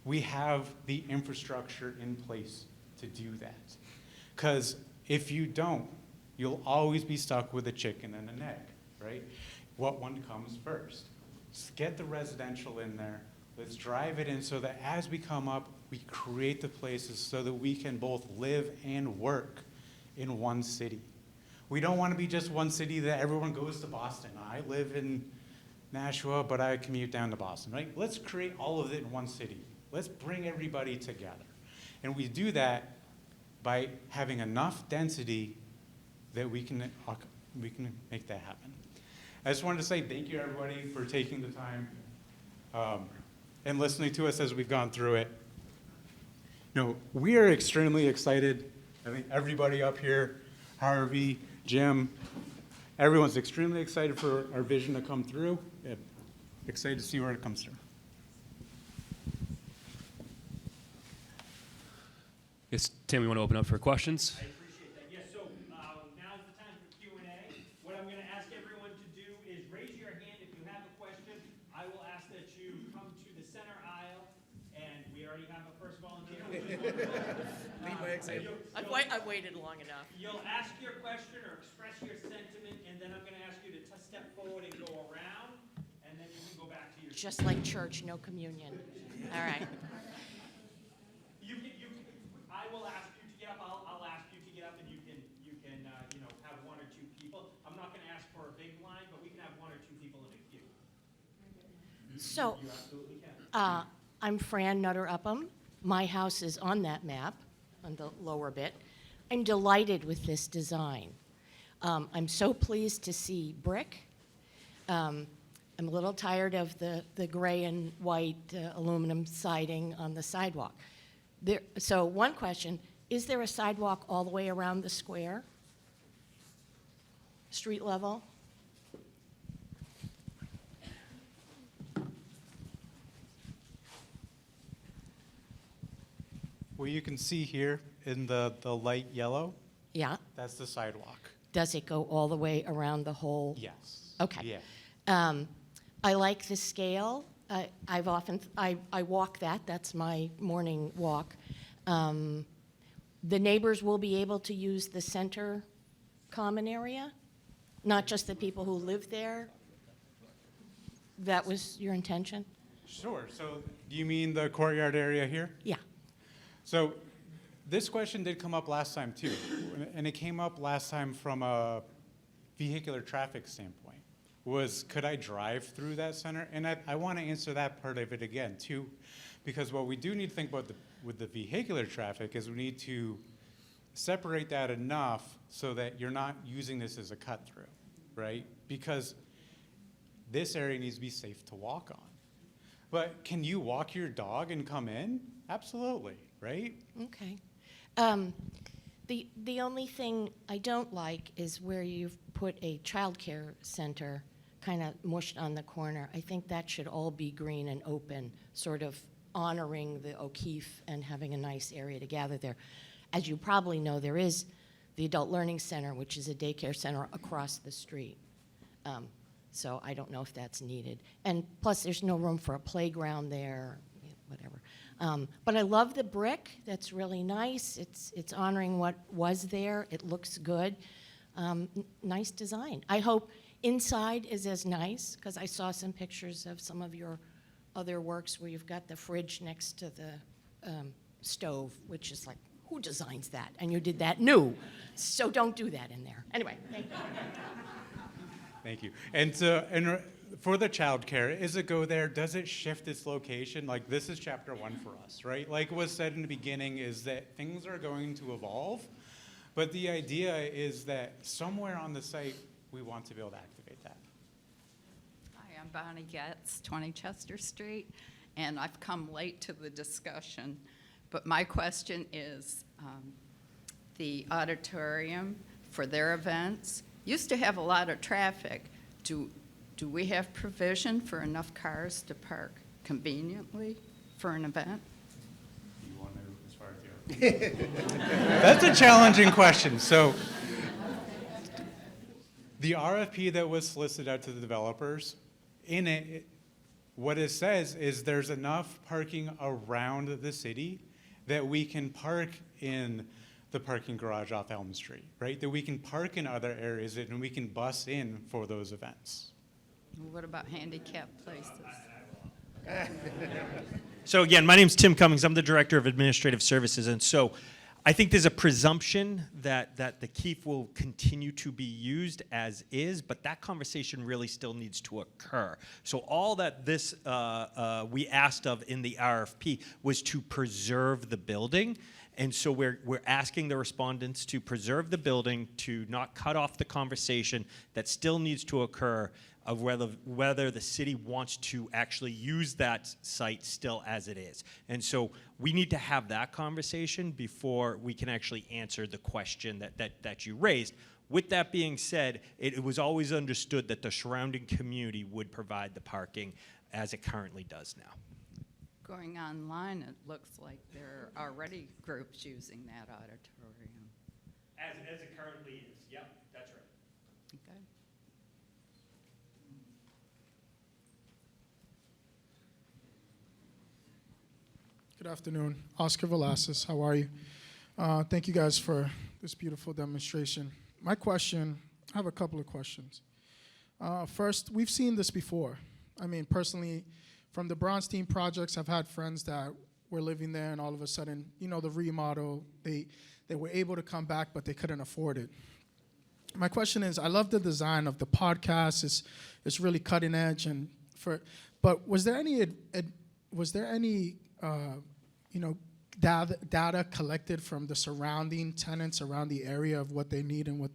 we have the infrastructure in place to do that. Because if you don't, you'll always be stuck with a chicken and an egg, right? What one comes first? Let's get the residential in there. Let's drive it in so that as we come up, we create the places so that we can both live and work in one city. We don't want to be just one city that everyone goes to Boston. I live in Nashua, but I commute down to Boston, right? Let's create all of it in one city. Let's bring everybody together. And we do that by having enough density that we can make that happen. I just wanted to say thank you, everybody, for taking the time and listening to us as we've gone through it. You know, we are extremely excited. I think everybody up here, Harvey, Jim, everyone's extremely excited for our vision to come through. Yeah, excited to see where it comes through. Yes, Tim, we want to open up for questions. I appreciate that. Yes, so now's the time for Q&A. What I'm going to ask everyone to do is raise your hand if you have a question. I will ask that you come to the center aisle, and we already have a first volunteer. Lead by example. I've waited long enough. You'll ask your question or express your sentiment, and then I'm going to ask you to step forward and go around, and then you can go back to your Just like church, no communion. All right. I will ask you to get up. I'll ask you to get up, and you can have 1 or 2 people. I'm not going to ask for a big line, but we can have 1 or 2 people in a queue. So, You absolutely can. I'm Fran Nutter Upham. My house is on that map, on the lower bit. I'm delighted with this design. I'm so pleased to see brick. I'm a little tired of the gray and white aluminum siding on the sidewalk. So one question, is there a sidewalk all the way around the square? Street level? What you can see here in the light yellow, Yeah. that's the sidewalk. Does it go all the way around the whole? Yes. Okay. Yeah. I like the scale. I've often, I walk that, that's my morning walk. The neighbors will be able to use the center common area, not just the people who live there? That was your intention? Sure. So do you mean the courtyard area here? Yeah. So this question did come up last time too, and it came up last time from a vehicular traffic standpoint. Was could I drive through that center? And I want to answer that part of it again too, because what we do need to think about with the vehicular traffic is we need to separate that enough so that you're not using this as a cut through, right? Because this area needs to be safe to walk on. But can you walk your dog and come in? Absolutely, right? Okay. The only thing I don't like is where you've put a childcare center kind of mushed on the corner. I think that should all be green and open, sort of honoring the O'Keefe and having a nice area to gather there. As you probably know, there is the Adult Learning Center, which is a daycare center across the street. So I don't know if that's needed. And plus, there's no room for a playground there, whatever. But I love the brick. That's really nice. It's honoring what was there. It looks good. Nice design. I hope inside is as nice, because I saw some pictures of some of your other works where you've got the fridge next to the stove, which is like, who designs that? And you did that new. So don't do that in there. Anyway, thank you. Thank you. And so, for the childcare, is it go there? Does it shift its location? Like, this is chapter 1 for us, right? Like was said in the beginning, is that things are going to evolve, but the idea is that somewhere on the site, we want to be able to activate that. Hi, I'm Bonnie Getz, 20 Chester Street, and I've come late to the discussion, but my question is, the auditorium for their events used to have a lot of traffic. Do we have provision for enough cars to park conveniently for an event? Do you want to, as far as the That's a challenging question. So the RFP that was solicited out to the developers, in it, what it says is there's enough parking around the city that we can park in the parking garage off Elm Street, right? That we can park in other areas and we can bus in for those events. What about handicapped places? So again, my name's Tim Cummings. I'm the Director of Administrative Services. And so I think there's a presumption that the Keefe will continue to be used as is, but that conversation really still needs to occur. So all that this we asked of in the RFP was to preserve the building. And so we're asking the respondents to preserve the building, to not cut off the conversation that still needs to occur of whether the city wants to actually use that site still as it is. And so we need to have that conversation before we can actually answer the question that you raised. With that being said, it was always understood that the surrounding community would provide the parking as it currently does now. Going online, it looks like there are already groups using that auditorium. As it currently is, yep, that's right. Okay. Good afternoon. Oscar Velasquez, how are you? Thank you guys for this beautiful demonstration. My question, I have a couple of questions. First, we've seen this before. I mean, personally, from the Bronstein projects, I've had friends that were living there and all of a sudden, you know, the remodel, they were able to come back, but they couldn't afford it. My question is, I love the design of the podcast. It's really cutting edge, but was there any data collected from the surrounding tenants around the area of what they need and what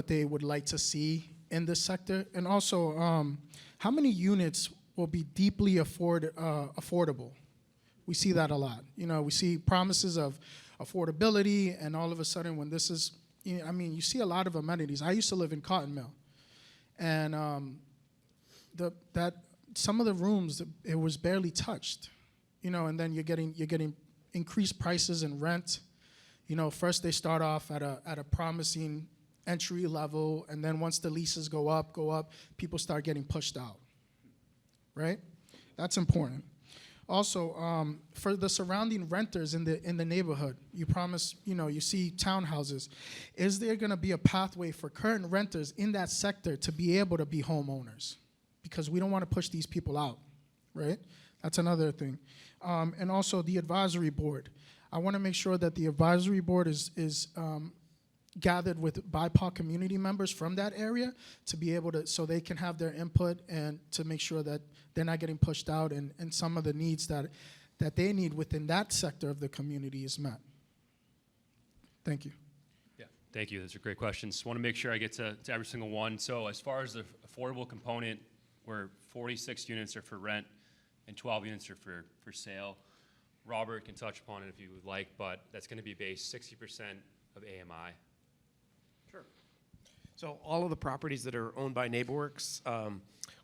they would like to see in this sector? And also, how many units will be deeply affordable? We see that a lot. You know, we see promises of affordability, and all of a sudden when this is, I mean, you see a lot of amenities. I used to live in Cotton Mill, and some of the rooms, it was barely touched. You know, and then you're getting increased prices in rent. You know, first they start off at a promising entry level, and then once the leases go up, people start getting pushed out. Right? That's important. Also, for the surrounding renters in the neighborhood, you promise, you see townhouses. Is there going to be a pathway for current renters in that sector to be able to be homeowners? Because we don't want to push these people out, right? That's another thing. And also the advisory board. I want to make sure that the advisory board is gathered with BIPOC community members from that area to be able to, so they can have their input and to make sure that they're not getting pushed out and some of the needs that they need within that sector of the community is met. Thank you. Yeah, thank you. Those are great questions. Want to make sure I get to every single one. So as far as the affordable component, where 46 units are for rent and 12 units are for sale, Robert can touch upon it if you would like, but that's going to be based 60% of AMI. Sure. So all of the properties that are owned by NeighborWorks,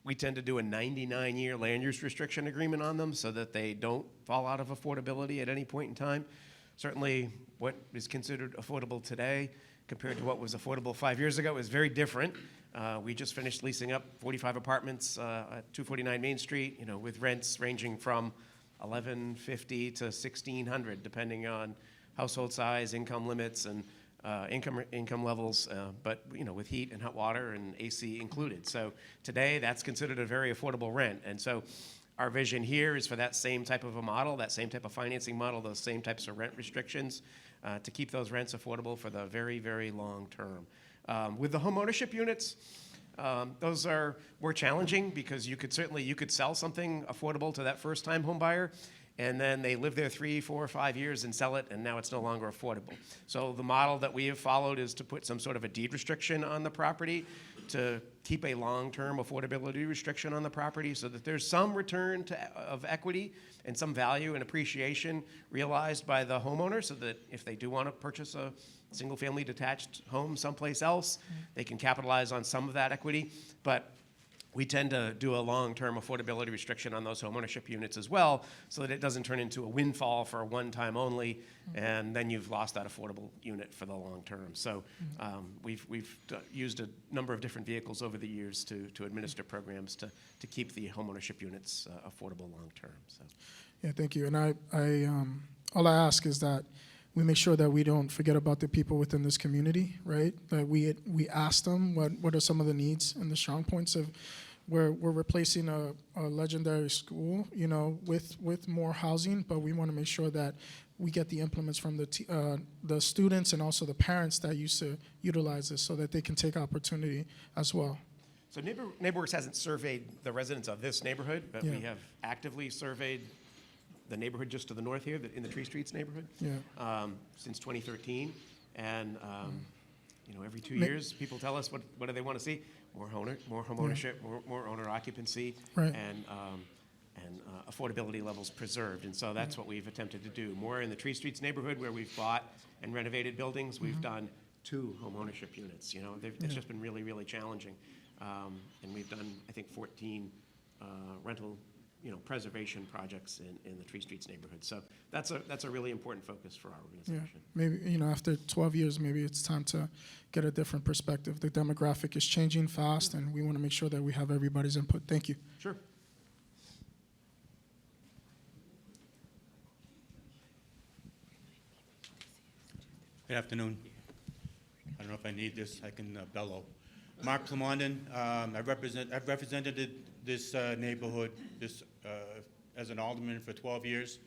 we tend to do a 99-year land use restriction agreement on them so that they don't fall out of affordability at any point in time. Certainly what is considered affordable today compared to what was affordable 5 years ago is very different. We just finished leasing up 45 apartments at 249 Main Street, with rents ranging from $1,150 to $1,600, depending on household size, income limits, and income levels, but with heat and hot water and AC included. So today, that's considered a very affordable rent. And so our vision here is for that same type of a model, that same type of financing model, those same types of rent restrictions, to keep those rents affordable for the very, very long term. With the homeownership units, those are more challenging because you could sell something affordable to that first-time home buyer, and then they live there 3, 4, 5 years and sell it, and now it's no longer affordable. So the model that we have followed is to put some sort of a deed restriction on the property to keep a long-term affordability restriction on the property so that there's some return of equity and some value and appreciation realized by the homeowner so that if they do want to purchase a single-family detached home someplace else, they can capitalize on some of that equity. But we tend to do a long-term affordability restriction on those homeownership units as well so that it doesn't turn into a windfall for a one-time only, and then you've lost that affordable unit for the long term. So we've used a number of different vehicles over the years to administer programs to keep the homeownership units affordable long term. So. Yeah, thank you. And I all I ask is that we make sure that we don't forget about the people within this community, right? That we ask them what are some of the needs and the strong points of where we're replacing a legendary school, with more housing, but we want to make sure that we get the implements from the students and also the parents that used to utilize this so that they can take opportunity as well. So NeighborWorks hasn't surveyed the residents of this neighborhood, but we have actively surveyed the neighborhood just to the north here, in the Tree Streets neighborhood, since 2013. And every 2 years, people tell us what do they want to see? More homeownership, more owner occupancy, right. and affordability levels preserved. And so that's what we've attempted to do. More in the Tree Streets neighborhood where we've bought and renovated buildings, we've done 2 homeownership units. It's just been really, really challenging. And we've done, I think, 14 rental preservation projects in the Tree Streets neighborhood. So that's a really important focus for our organization. Yeah, maybe, after 12 years, maybe it's time to get a different perspective. The demographic is changing fast, and we want to make sure that we have everybody's input. Thank you. Sure. Good afternoon. I don't know if I need this. I can bellow. Mark Plamondon. I've represented this neighborhood as an alderman for 12 years,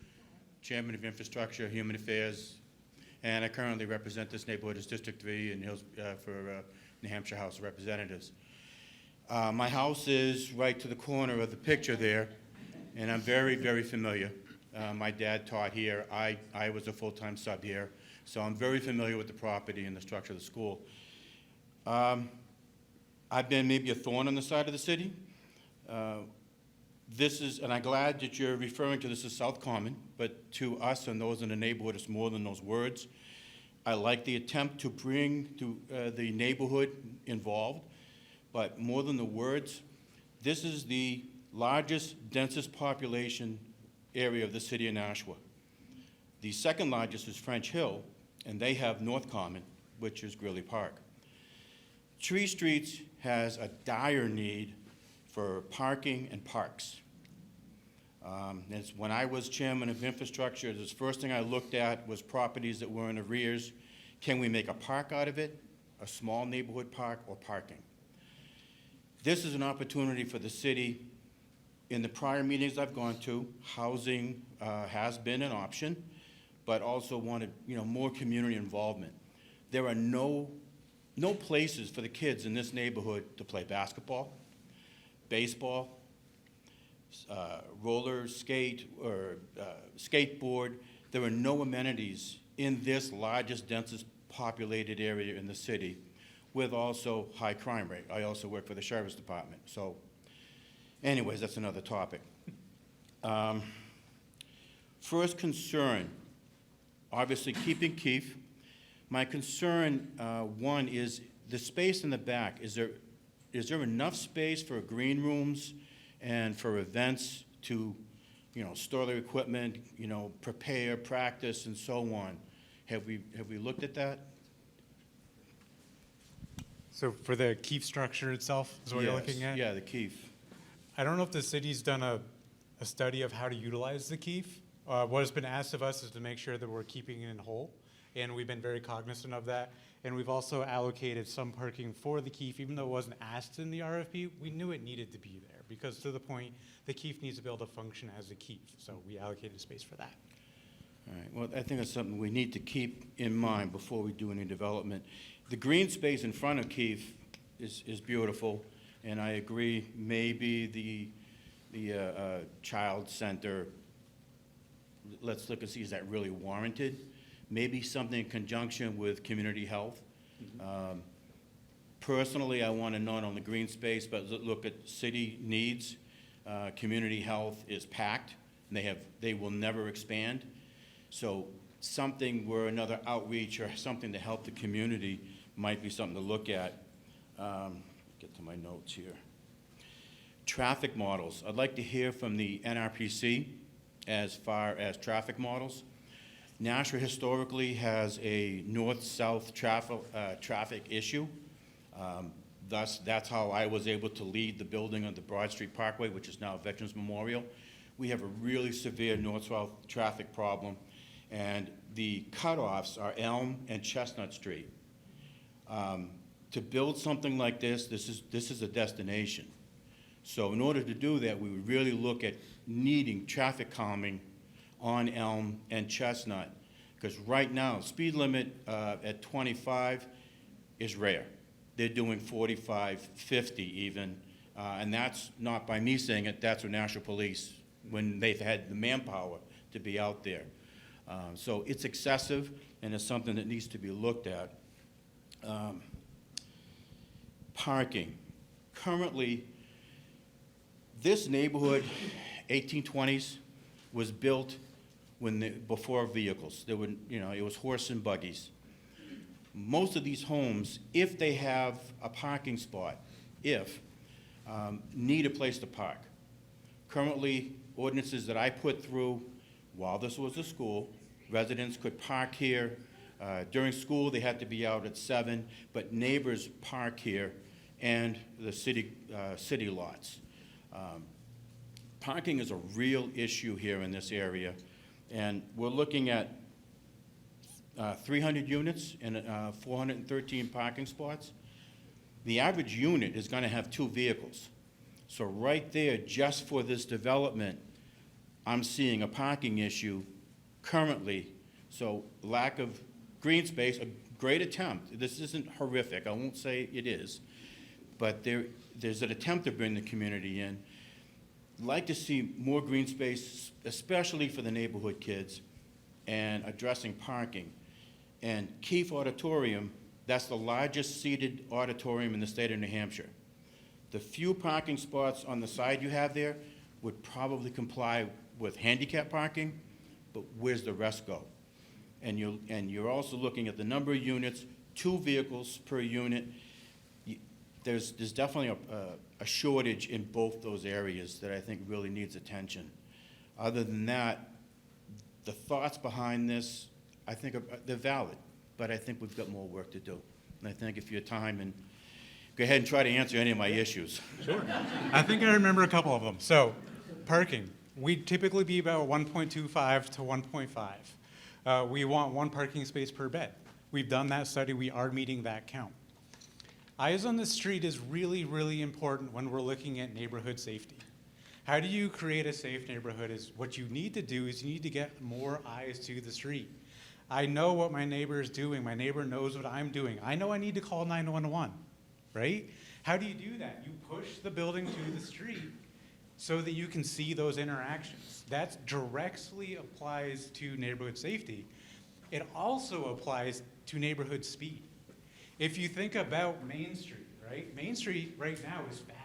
chairman of infrastructure, human affairs, and I currently represent this neighborhood as District 3 in Hills for New Hampshire House of Representatives. My house is right to the corner of the picture there, and I'm very, very familiar. My dad taught here. I was a full-time sub here, so I'm very familiar with the property and the structure of the school. I've been maybe a thorn on the side of the city. And I'm glad that you're referring to this as South Common, but to us and those in the neighborhood, it's more than those words. I like the attempt to bring the neighborhood involved, but more than the words, this is the largest, densest population area of the city of Nashua. The second largest is French Hill, and they have North Common, which is Greeley Park. Tree Streets has a dire need for parking and parks. When I was chairman of infrastructure, the first thing I looked at was properties that were in arrears. Can we make a park out of it, a small neighborhood park, or parking? This is an opportunity for the city. In the prior meetings I've gone to, housing has been an option, but also wanted, more community involvement. There are no places for the kids in this neighborhood to play basketball, baseball, roller skate, or skateboard. There are no amenities in this largest, densest populated area in the city, with also high crime rate. I also work for the sheriff's department. So anyways, that's another topic. First concern, obviously keeping Keefe. My concern, one, is the space in the back. Is there enough space for green rooms and for events to, store their equipment, prepare, practice, and so on? Have we looked at that? So for the Keefe structure itself is what you're looking at? Yeah, the Keefe. I don't know if the city's done a study of how to utilize the Keefe. What has been asked of us is to make sure that we're keeping it in whole, and we've been very cognizant of that. And we've also allocated some parking for the Keefe, even though it wasn't asked in the RFP. We knew it needed to be there because, to the point, the Keefe needs to be able to function as a Keefe. So we allocated space for that. All right, well, I think that's something we need to keep in mind before we do any development. The green space in front of Keefe is beautiful, and I agree, maybe the child center, let's look and see, is that really warranted? Maybe something in conjunction with community health. Personally, I want to not only green space, but look at city needs. Community health is packed, and they will never expand. So something where another outreach or something to help the community might be something to look at. Get to my notes here. Traffic models. I'd like to hear from the NRPC as far as traffic models. Nashua historically has a north-south traffic issue. Thus, that's how I was able to lead the building on the Broad Street Parkway, which is now Veterans Memorial. We have a really severe north-south traffic problem, and the cutoffs are Elm and Chestnut Street. To build something like this is a destination. So in order to do that, we would really look at needing traffic calming on Elm and Chestnut, because right now, speed limit at 25 is rare. They're doing 45, 50 even, and that's not by me saying it, that's what National Police, when they've had the manpower to be out there. So it's excessive, and it's something that needs to be looked at. Parking. Currently, this neighborhood, 1820s, was built before vehicles. There were, it was horse and buggies. Most of these homes, if they have a parking spot, need a place to park. Currently, ordinances that I put through while this was a school, residents could park here. During school, they had to be out at 7, but neighbors park here and the city lots. Parking is a real issue here in this area, and we're looking at 300 units and 413 parking spots. The average unit is going to have 2 vehicles. So right there, just for this development, I'm seeing a parking issue currently. So lack of green space, a great attempt. This isn't horrific. I won't say it is. But there's an attempt to bring the community in. I'd like to see more green space, especially for the neighborhood kids, and addressing parking. And Keefe Auditorium, that's the largest seated auditorium in the state of New Hampshire. The few parking spots on the side you have there would probably comply with handicap parking, but where's the rest go? And you're also looking at the number of units, 2 vehicles per unit. There's definitely a shortage in both those areas that I think really needs attention. Other than that, the thoughts behind this, I think they're valid, but I think we've got more work to do. And I thank you for your time, and go ahead and try to answer any of my issues. Sure. I think I remember a couple of them. So, parking. we'd typically be about 1.25 to 1.5. We want 1 parking space per bed. We've done that study, we are meeting that count. Eyes on the street is really, really important when we're looking at neighborhood safety. How do you create a safe neighborhood is what you need to do is you need to get more eyes to the street. I know what my neighbor is doing. My neighbor knows what I'm doing. I know I need to call 911, right? How do you do that? You push the building to the street so that you can see those interactions. That directly applies to neighborhood safety. It also applies to neighborhood speed. If you think about Main Street, right? Main Street right now is fast.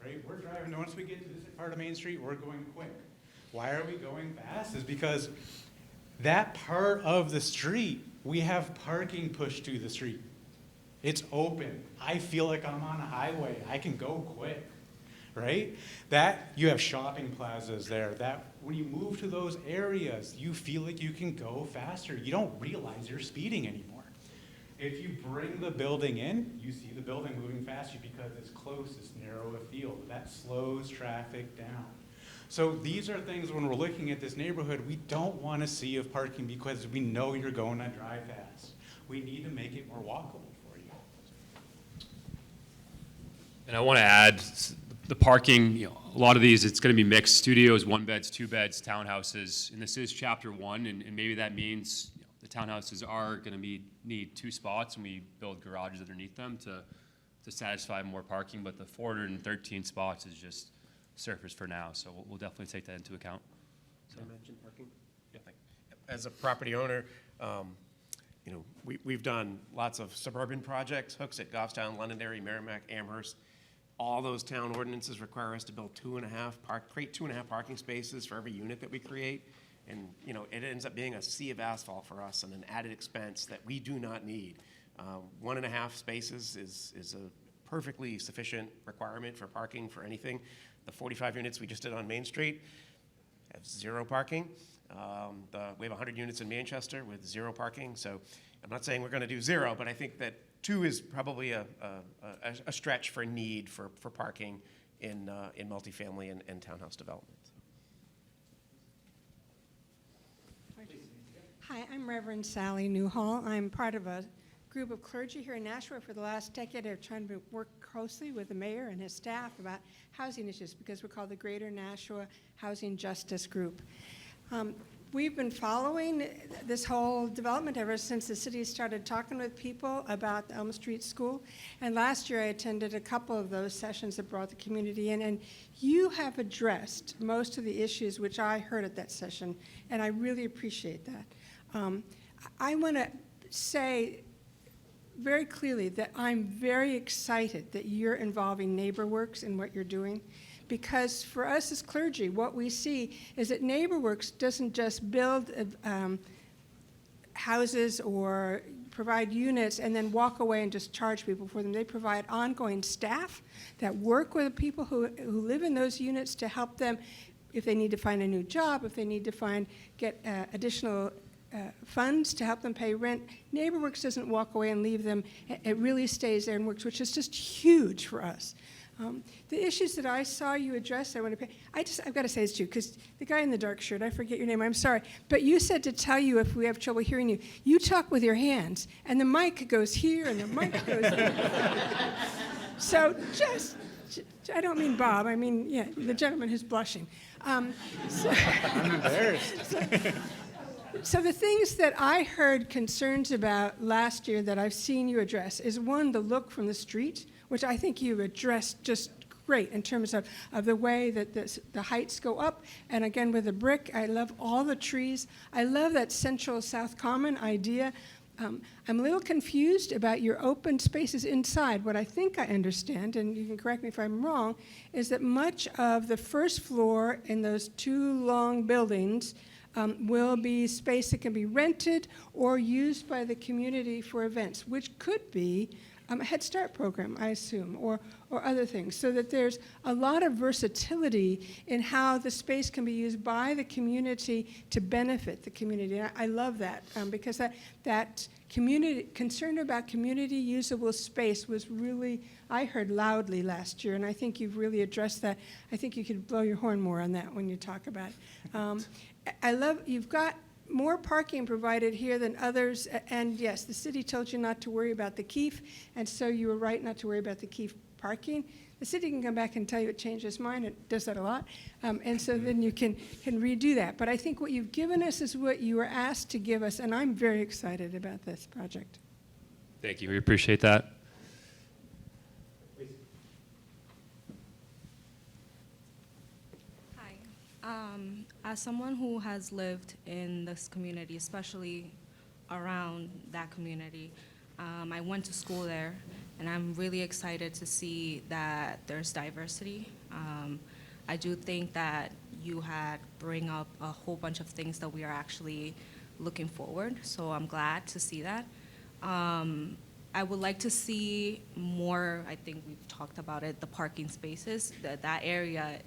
Right? We're driving, once we get to this part of Main Street, we're going quick. Why are we going fast? Is because that part of the street, we have parking pushed to the street. It's open. I feel like I'm on a highway. I can go quick, right? That, you have shopping plazas there. That, when you move to those areas, you feel like you can go faster. You don't realize you're speeding anymore. If you bring the building in, you see the building moving faster because it's close, it's narrow a field. That slows traffic down. So these are things when we're looking at this neighborhood, we don't want a sea of parking because we know you're going to drive fast. We need to make it more walkable for you. And I want to add the parking, a lot of these, it's going to be mixed studios, 1 beds, 2 beds, townhouses. And this is chapter 1, and maybe that means the townhouses are going to need 2 spots, and we build garages underneath them to satisfy more parking. But the 413 spots is just surface for now, so we'll definitely take that into account. So. Can I mention parking? Yeah. As a property owner, we've done lots of suburban projects, hooks at Goffstown, Londonderry, Merrimack, Amherst. All those town ordinances require us to build create 2.5 parking spaces for every unit that we create. And, it ends up being a sea of asphalt for us and an added expense that we do not need. 1.5 spaces is a perfectly sufficient requirement for parking for anything. The 45 units we just did on Main Street have 0 parking. We have 100 units in Manchester with 0 parking. So I'm not saying we're going to do 0, but I think that 2 is probably a stretch for need for parking in multifamily and townhouse development. Hi, I'm Reverend Sally Newhall. I'm part of a group of clergy here in Nashua for the last decade. I've tried to work closely with the mayor and his staff about housing issues because we're called the Greater Nashua Housing Justice Group. We've been following this whole development ever since the city started talking with people about the Elm Street School. And last year I attended a couple of those sessions that brought the community in, and you have addressed most of the issues which I heard at that session, and I really appreciate that. I want to say very clearly that I'm very excited that you're involving NeighborWorks in what you're doing, because for us as clergy, what we see is that NeighborWorks doesn't just build houses or provide units and then walk away and just charge people for them. They provide ongoing staff that work with the people who live in those units to help them if they need to find a new job, if they need to get additional funds to help them pay rent. NeighborWorks doesn't walk away and leave them. It really stays there and works, which is just huge for us. The issues that I saw you address, I've got to say this too, because the guy in the dark shirt, I forget your name, I'm sorry, but you said to tell you if we have trouble hearing you, you talk with your hands, and the mic goes here, and the mic goes there. So I don't mean Bob, I mean, yeah, the gentleman who's blushing. I'm embarrassed. So the things that I heard concerns about last year that I've seen you address is, one, the look from the street, which I think you addressed just great in terms of the way that the heights go up. And again, with the brick, I love all the trees. I love that central South Common idea. I'm a little confused about your open spaces inside. What I think I understand, and you can correct me if I'm wrong, is that much of the first floor in those 2 long buildings will be space that can be rented or used by the community for events, which could be a Head Start program, I assume, or other things, so that there's a lot of versatility in how the space can be used by the community to benefit the community. And I love that, because that community, concern about community usable space was really, I heard loudly last year, and I think you've really addressed that. I think you could blow your horn more on that when you talk about it. I love, you've got more parking provided here than others, and yes, the city told you not to worry about the Keefe, and so you were right not to worry about the Keefe parking. The city can come back and tell you it changed its mind. It does that a lot, and so then you can redo that. But I think what you've given us is what you were asked to give us, and I'm very excited about this project. Thank you. We appreciate that. As someone who has lived in this community, especially around that community, I went to school there, and I'm really excited to see that there's diversity. I do think that you had bring up a whole bunch of things that we are actually looking forward, so I'm glad to see that. I would like to see more, I think we've talked about it, the parking spaces. That area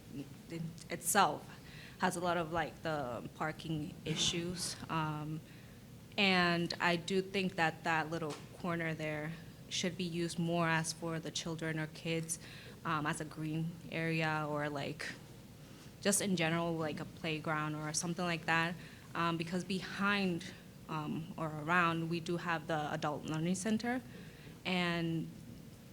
itself has a lot of like the parking issues. And I do think that that little corner there should be used more as for the children or kids, as a green area, or like just in general, like a playground or something like that. Because behind or around, we do have the Adult Learning Center, and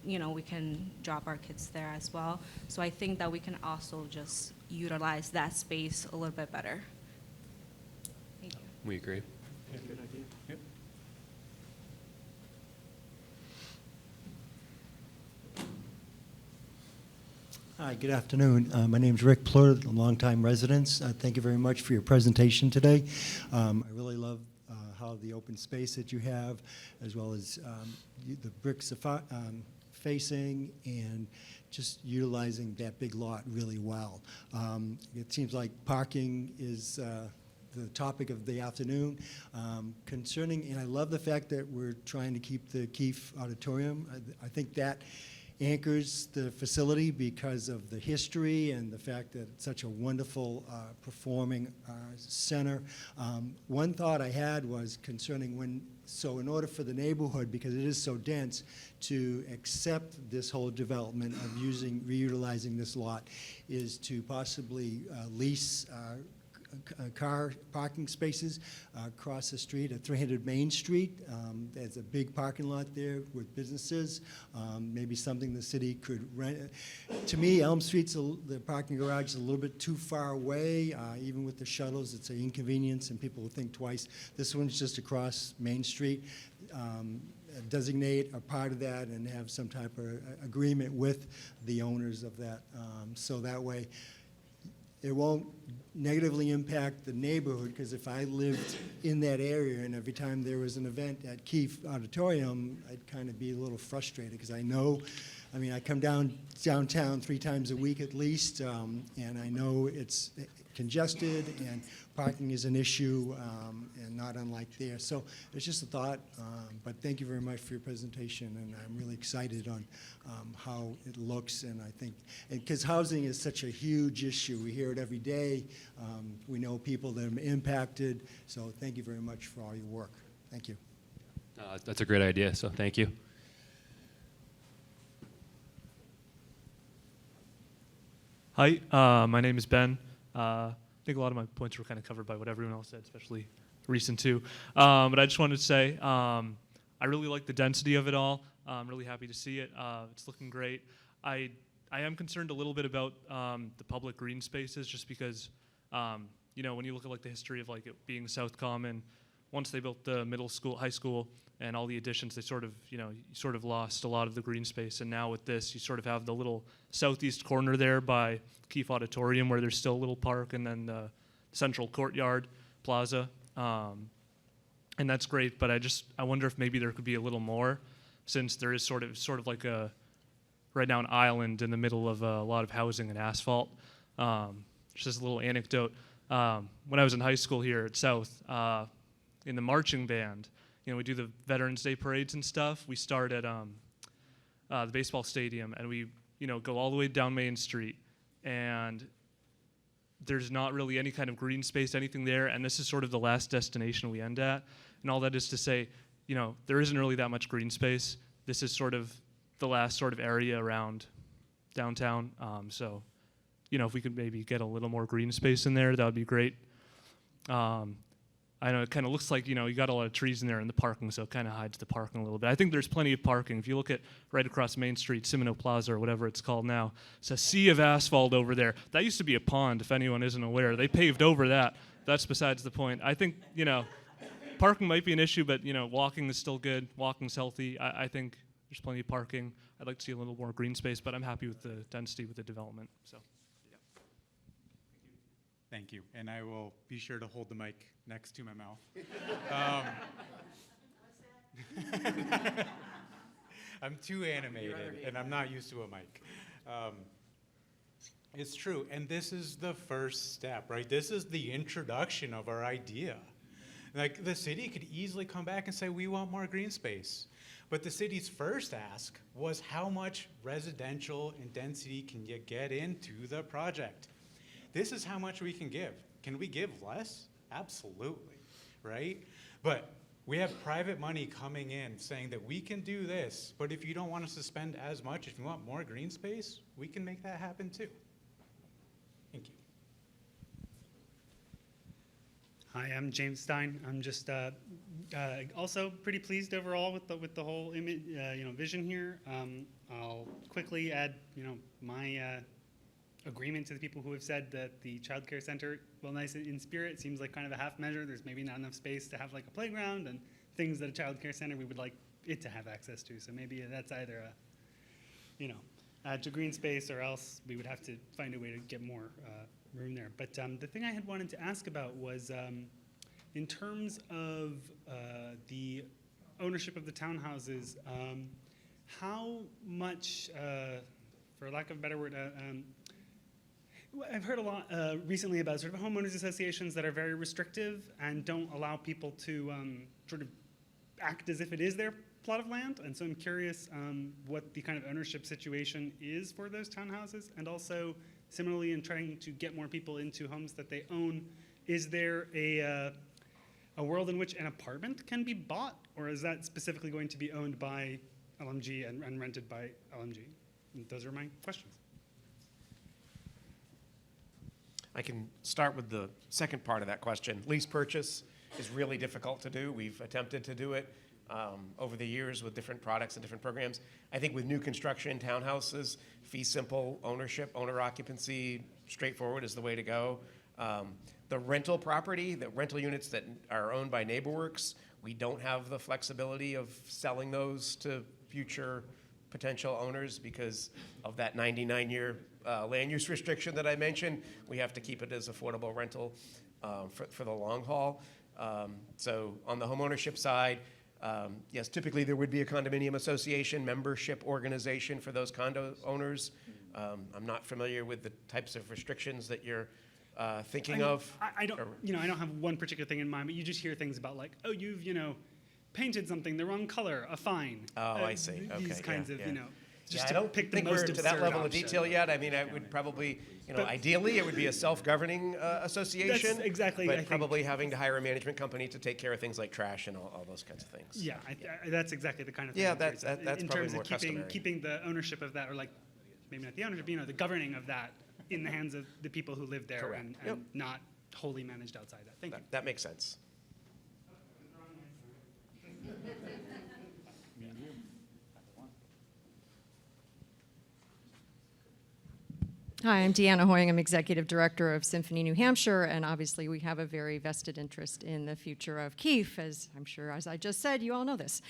you know, we can drop our kids there as well. So I think that we can also just utilize that space a little bit better. Thank you. We agree. Yeah, good idea. Yep. Hi, good afternoon. My name is Rick Plur, a longtime resident. Thank you very much for your presentation today. I really love how the open space that you have, as well as the bricks facing and just utilizing that big lot really well. It seems like parking is the topic of the afternoon. Concerning, and I love the fact that we're trying to keep the Keefe Auditorium. I think that anchors the facility because of the history and the fact that it's such a wonderful performing center. One thought I had was concerning so in order for the neighborhood, because it is so dense, to accept this whole development of reutilizing this lot, is to possibly lease car parking spaces across the street at 300 Main Street. There's a big parking lot there with businesses. Maybe something the city could rent. To me, Elm Street's the parking garage is a little bit too far away. Even with the shuttles, it's an inconvenience, and people will think twice. This one's just across Main Street. Designate a part of that and have some type of agreement with the owners of that, so that way it won't negatively impact the neighborhood, because if I lived in that area and every time there was an event at Keefe Auditorium, I'd kind of be a little frustrated, because I know, I mean, I come downtown 3 times a week at least, and I know it's congested and parking is an issue, and not unlike there. So it's just a thought, but thank you very much for your presentation, and I'm really excited on how it looks, and I think, because housing is such a huge issue. We hear it every day. We know people that are impacted, so thank you very much for all your work. Thank you. That's a great idea, so thank you. Hi, my name is Ben. I think a lot of my points were kind of covered by what everyone else said, especially recent too. But I just wanted to say I really like the density of it all. I'm really happy to see it. It's looking great. I am concerned a little bit about the public green spaces, just because you know, when you look at like the history of like it being South Common, once they built the middle school, high school, and all the additions, they sort of, you know, you sort of lost a lot of the green space. And now with this, you sort of have the little southeast corner there by Keefe Auditorium, where there's still a little park, and then the central courtyard plaza. And that's great, but I wonder if maybe there could be a little more, since there is sort of like right now an island in the middle of a lot of housing and asphalt. Just a little anecdote. When I was in high school here at South, in the marching band, you know, we do the Veterans Day parades and stuff. We start at the baseball stadium, and we, go all the way down Main Street, and there's not really any kind of green space, anything there, and this is sort of the last destination we end at. And all that is to say, there isn't really that much green space. This is sort of the last sort of area around downtown. So, if we could maybe get a little more green space in there, that would be great. I know it kind of looks like, you got a lot of trees in there in the parking, so it kind of hides the parking a little bit. I think there's plenty of parking. If you look at right across Main Street, Semino Plaza or whatever it's called now, it's a sea of asphalt over there. That used to be a pond, if anyone isn't aware. They paved over that. That's besides the point. I think, parking might be an issue, but, walking is still good. Walking's healthy. I think there's plenty of parking. I'd like to see a little more green space, but I'm happy with the density with the development, so. Thank you, and I will be sure to hold the mic next to my mouth. I'm too animated, and I'm not used to a mic. It's true, and this is the first step, right? This is the introduction of our idea. Like, the city could easily come back and say, we want more green space. But the city's first ask was, how much residential and density can you get into the project? This is how much we can give. Can we give less? Absolutely, right? But we have private money coming in saying that we can do this, but if you don't want us to spend as much, if you want more green space, we can make that happen too. Thank you. Hi, I'm James Stein. I'm just also pretty pleased overall with the whole image, vision here. I'll quickly add, my agreement to the people who have said that the child care center, while nice in spirit, seems like kind of a half measure. There's maybe not enough space to have like a playground and things that a child care center we would like it to have access to. So maybe that's either add to green space, or else we would have to find a way to get more room there. But the thing I had wanted to ask about was in terms of the ownership of the townhouses, how much, for lack of a better word, I've heard a lot recently about sort of homeowners associations that are very restrictive and don't allow people to sort of act as if it is their plot of land. And so I'm curious what the kind of ownership situation is for those townhouses. And also, similarly, in trying to get more people into homes that they own, is there a world in which an apartment can be bought? Or is that specifically going to be owned by LMG and rented by LMG? And those are my questions. I can start with the second part of that question. Lease purchase is really difficult to do. We've attempted to do it over the years with different products and different programs. I think with new construction, townhouses, fee simple ownership, owner occupancy, straightforward is the way to go. The rental property, the rental units that are owned by NeighborWorks, we don't have the flexibility of selling those to future potential owners because of that 99-year land use restriction that I mentioned. We have to keep it as affordable rental for the long haul. So on the homeownership side, yes, typically there would be a condominium association membership organization for those condo owners. I'm not familiar with the types of restrictions that you're thinking of. I don't have one particular thing in mind, but you just hear things about like, oh, you've, painted something the wrong color, a fine. Oh, I see. Okay. These kinds of, just I to don't pick the think most we're to that absurd level of option. detail yet. I mean, I would probably, ideally, it would be a self-governing association. That's exactly, But I think. probably having to hire a management company to take care of things like trash and all those kinds of things. Yeah, that's exactly the kind of thing. Yeah, I'm that's curious about. that's in probably terms more of customary. keeping the ownership of that, or like maybe not the ownership, the governing of that in the hands of the people who live there, Correct. and Yep. not wholly managed outside that. Thank you. That makes sense. Hi, I'm Deanna Hoying. I'm Executive Director of Symphony New Hampshire, and obviously we have a very vested interest in the future of Keefe, as I'm sure, as I just said, you all know this.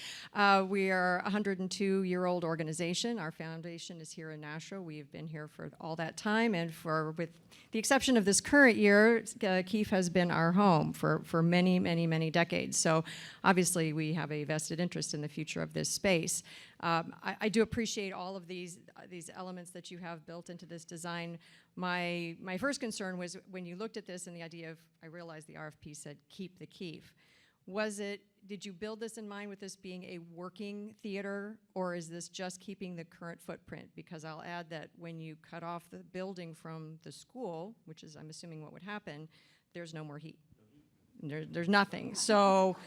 We are a 102-year-old organization. Our foundation is here in Nashua. We've been here for all that time, and with the exception of this current year, Keefe has been our home for many, many, many decades. So obviously we have a vested interest in the future of this space. I do appreciate all of these elements that you have built into this design. My first concern was when you looked at this and the idea of, I realized the RFP said keep the Keefe. Did you build this in mind with this being a working theater, or is this just keeping the current footprint? Because I'll add that when you cut off the building from the school, which is, I'm assuming, what would happen, there's no more heat. There's nothing. So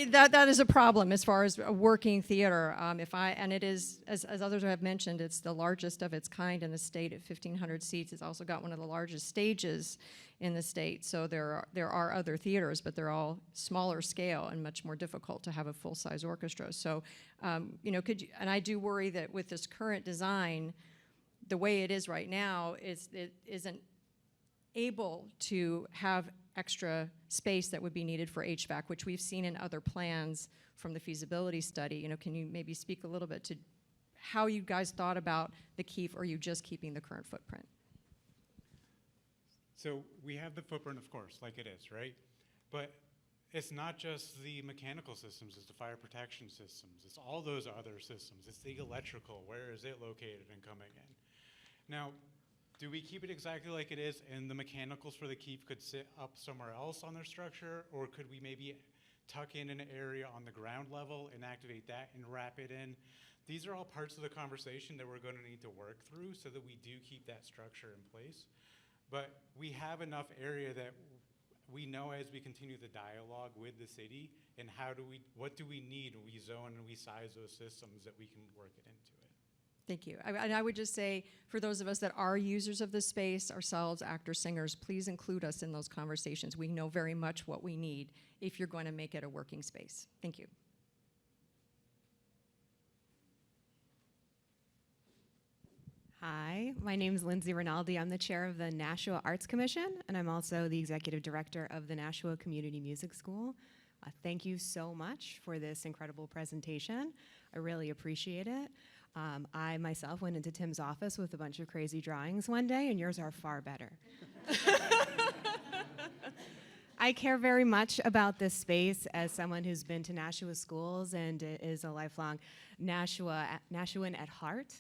that is a problem as far as a working theater. And it is, as others have mentioned, it's the largest of its kind in the state at 1,500 seats. It's also got one of the largest stages in the state. So there are other theaters, but they're all smaller scale and much more difficult to have a full-size orchestra. So, and I do worry that with this current design, the way it is right now, it isn't able to have extra space that would be needed for HVAC, which we've seen in other plans from the feasibility study. Can you maybe speak a little bit to how you guys thought about the Keefe, or are you just keeping the current footprint? So we have the footprint, of course, like it is, right? But it's not just the mechanical systems, it's the fire protection systems, it's all those other systems, it's the electrical, where is it located and coming in? Now, do we keep it exactly like it is, and the mechanicals for the Keefe could sit up somewhere else on their structure, or could we maybe tuck in an area on the ground level and activate that and wrap it in? These are all parts of the conversation that we're going to need to work through so that we do keep that structure in place. But we have enough area that we know as we continue the dialogue with the city, and what do we need when we zone and we size those systems that we can work it into it. Thank you. And I would just say, for those of us that are users of this space, ourselves, actors, singers, please include us in those conversations. We know very much what we need if you're going to make it a working space. Thank you. Hi, my name is Lindsay Rinaldi. I'm the chair of the Nashua Arts Commission, and I'm also the executive director of the Nashua Community Music School. Thank you so much for this incredible presentation. I really appreciate it. I myself went into Tim's office with a bunch of crazy drawings one day, and yours are far better. I care very much about this space as someone who's been to Nashua schools and is a lifelong Nashuan at heart.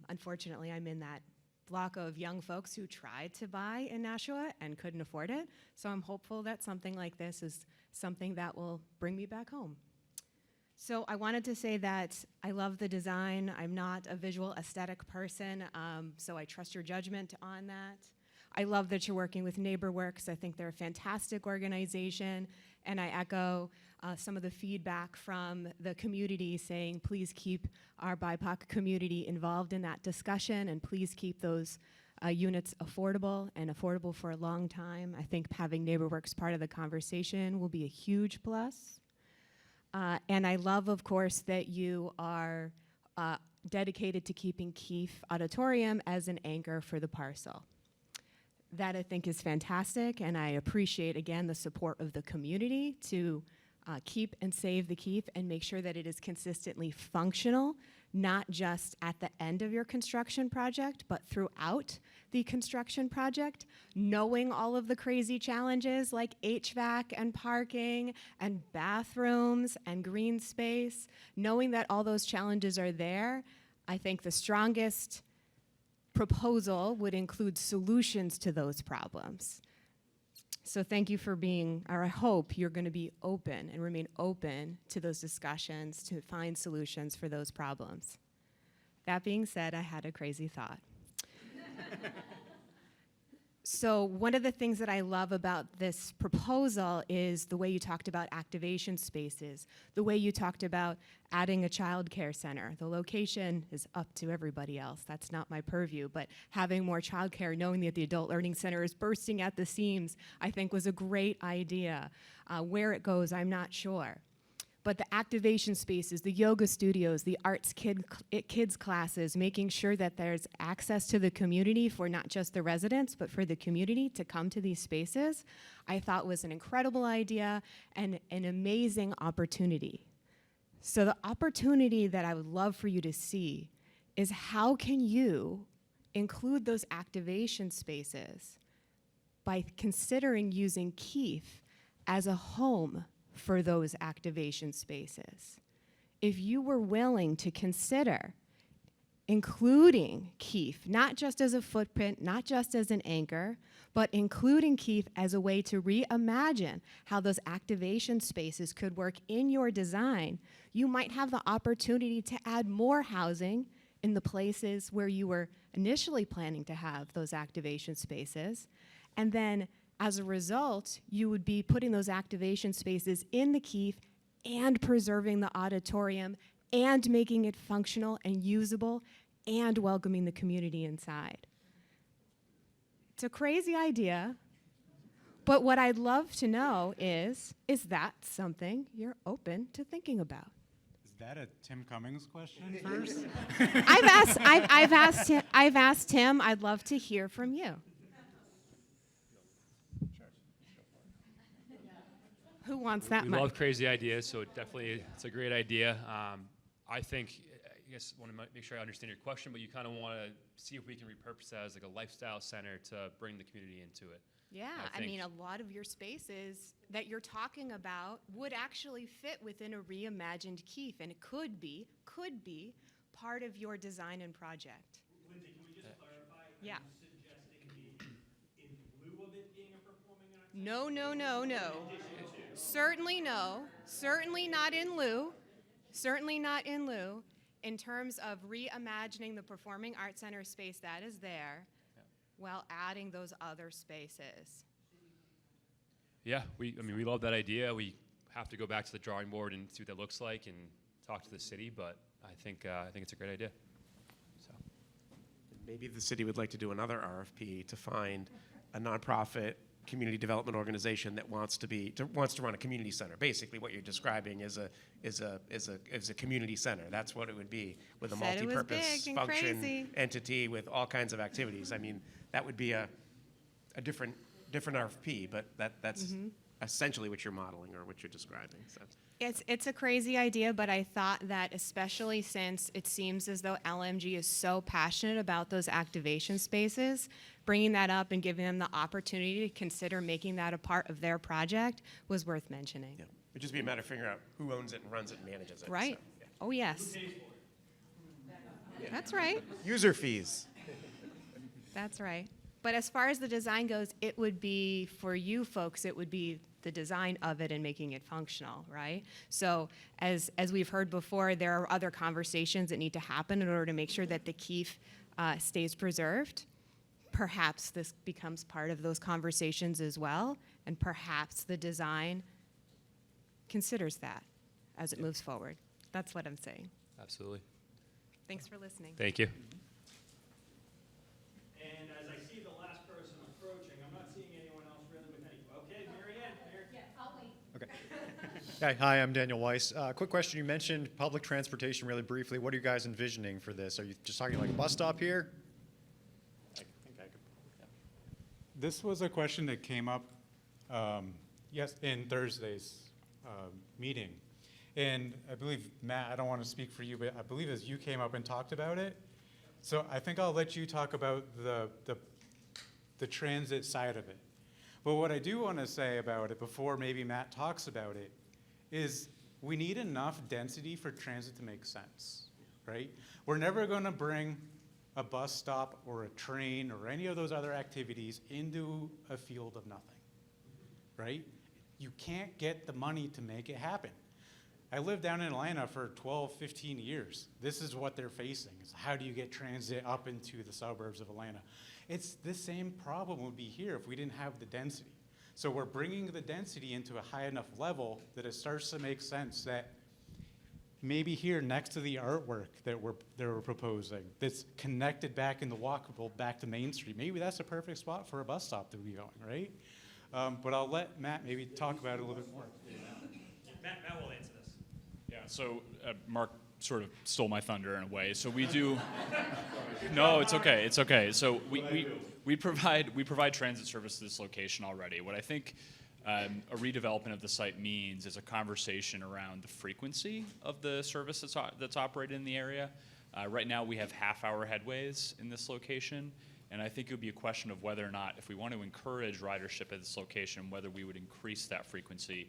Unfortunately, I'm in that block of young folks who tried to buy in Nashua and couldn't afford it. So I'm hopeful that something like this is something that will bring me back home. So I wanted to say that I love the design. I'm not a visual aesthetic person, so I trust your judgment on that. I love that you're working with NeighborWorks. I think they're a fantastic organization, and I echo some of the feedback from the community saying, please keep our BIPOC community involved in that discussion, and please keep those units affordable and affordable for a long time. I think having NeighborWorks part of the conversation will be a huge plus. And I love, of course, that you are dedicated to keeping Keefe Auditorium as an anchor for the parcel. That, I think, is fantastic, and I appreciate, again, the support of the community to keep and save the Keefe and make sure that it is consistently functional, not just at the end of your construction project, but throughout the construction project, knowing all of the crazy challenges like HVAC and parking and bathrooms and green space, knowing that all those challenges are there. I think the strongest proposal would include solutions to those problems. So thank you for being, or I hope you're going to be open and remain open to those discussions to find solutions for those problems. That being said, I had a crazy thought. So one of the things that I love about this proposal is the way you talked about activation spaces, the way you talked about adding a child care center. The location is up to everybody else. That's not my purview, but having more child care, knowing that the Adult Learning Center is bursting at the seams, I think was a great idea. Where it goes, I'm not sure. But the activation spaces, the yoga studios, the arts kids classes, making sure that there's access to the community for not just the residents, but for the community to come to these spaces, I thought was an incredible idea and an amazing opportunity. So the opportunity that I would love for you to see is how can you include those activation spaces by considering using Keefe as a home for those activation spaces. If you were willing to consider including Keefe, not just as a footprint, not just as an anchor, but including Keefe as a way to reimagine how those activation spaces could work in your design, you might have the opportunity to add more housing in the places where you were initially planning to have those activation spaces. And then as a result, you would be putting those activation spaces in the Keefe and preserving the auditorium and making it functional and usable and welcoming the community inside. It's a crazy idea, but what I'd love to know is that something you're open to thinking about? Is that a Tim Cummings question first? I've asked him. I'd love to hear from you. Who wants that We mic? love crazy ideas, so definitely it's a great idea. I guess want to make sure I understand your question, but you kind of want to see if we can repurpose that as like a lifestyle center to bring the community into it. Yeah, I mean, a lot of your spaces that you're talking about would actually fit within a reimagined Keefe, and it could be part of your design and project. Lindsay, can we just clarify? Yeah. Are you suggesting in lieu of it being a performing arts? No. Certainly no. Certainly not in lieu. Certainly not in lieu. In terms of reimagining the Performing Arts Center space that is there, while adding those other spaces. Yeah, we love that idea. We have to go back to the drawing board and see what that looks like and talk to the city, but I think it's a great idea. So Maybe the city would like to do another RFP to find a nonprofit community development organization that wants to run a community center. Basically, what you're describing is a community center. That's what it would be, with a multi-purpose function entity with all kinds of activities. I mean, that would be a different RFP, but that's essentially what you're modeling or what you're describing. So. It's a crazy idea, but I thought that especially since it seems as though LMG is so passionate about those activation spaces, bringing that up and giving them the opportunity to consider making that a part of their project was worth mentioning. Yeah. It'd just be a matter of figuring out who owns it and runs it and manages it. Right. So, yeah. Oh, yes. That's right. User fees. That's right. But as far as the design goes, it would be, for you folks, it would be the design of it and making it functional, right? So as we've heard before, there are other conversations that need to happen in order to make sure that the Keefe stays preserved. Perhaps this becomes part of those conversations as well, and perhaps the design considers that as it moves forward. That's what I'm saying. absolutely. Thanks for listening. Thank you. And as I see the last person approaching, I'm not seeing anyone else really with any. Okay, Mary Ann. Yeah, I'll wait. Okay. Hi, I'm Daniel Weiss. Quick question. You mentioned public transportation really briefly. What are you guys envisioning for this? Are you just talking like a bus stop here? This was a question that came up in Thursday's meeting. And I believe, Matt, I don't want to speak for you, but I believe as you came up and talked about it, so I think I'll let you talk about the transit side of it. But what I do want to say about it before maybe Matt talks about it is we need enough density for transit to make sense, right? We're never going to bring a bus stop or a train or any of those other activities into a field of nothing, right? You can't get the money to make it happen. I lived down in Atlanta for 12, 15 years. This is what they're facing, is how do you get transit up into the suburbs of Atlanta? It's the same problem would be here if we didn't have the density. So we're bringing the density into a high enough level that it starts to make sense that maybe here next to the artwork that we're proposing, that's connected back in the walkable back to Main Street, maybe that's a perfect spot for a bus stop to be going, right? But I'll let Matt maybe talk about it a little bit more. Matt will answer this. Yeah, so Mark sort of stole my thunder in a way. So we do. No, it's okay. It's okay. So we provide transit service to this location already. What I think a redevelopment of the site means is a conversation around the frequency of the service that's operated in the area. Right now we have half-hour headways in this location, and I think it would be a question of whether or not, if we want to encourage ridership at this location, whether we would increase that frequency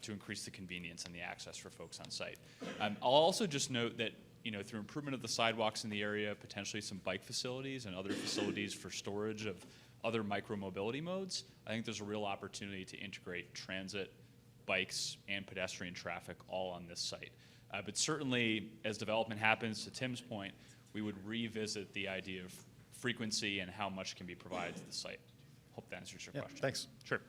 to increase the convenience and the access for folks on site. I'll also just note that through improvement of the sidewalks in the area, potentially some bike facilities and other facilities for storage of other micro-mobility modes, I think there's a real opportunity to integrate transit, bikes, and pedestrian traffic all on this site. But certainly, as development happens, to Tim's point, we would revisit the idea of frequency and how much can be provided to the site. Hope that answers your question. Thanks. Sure.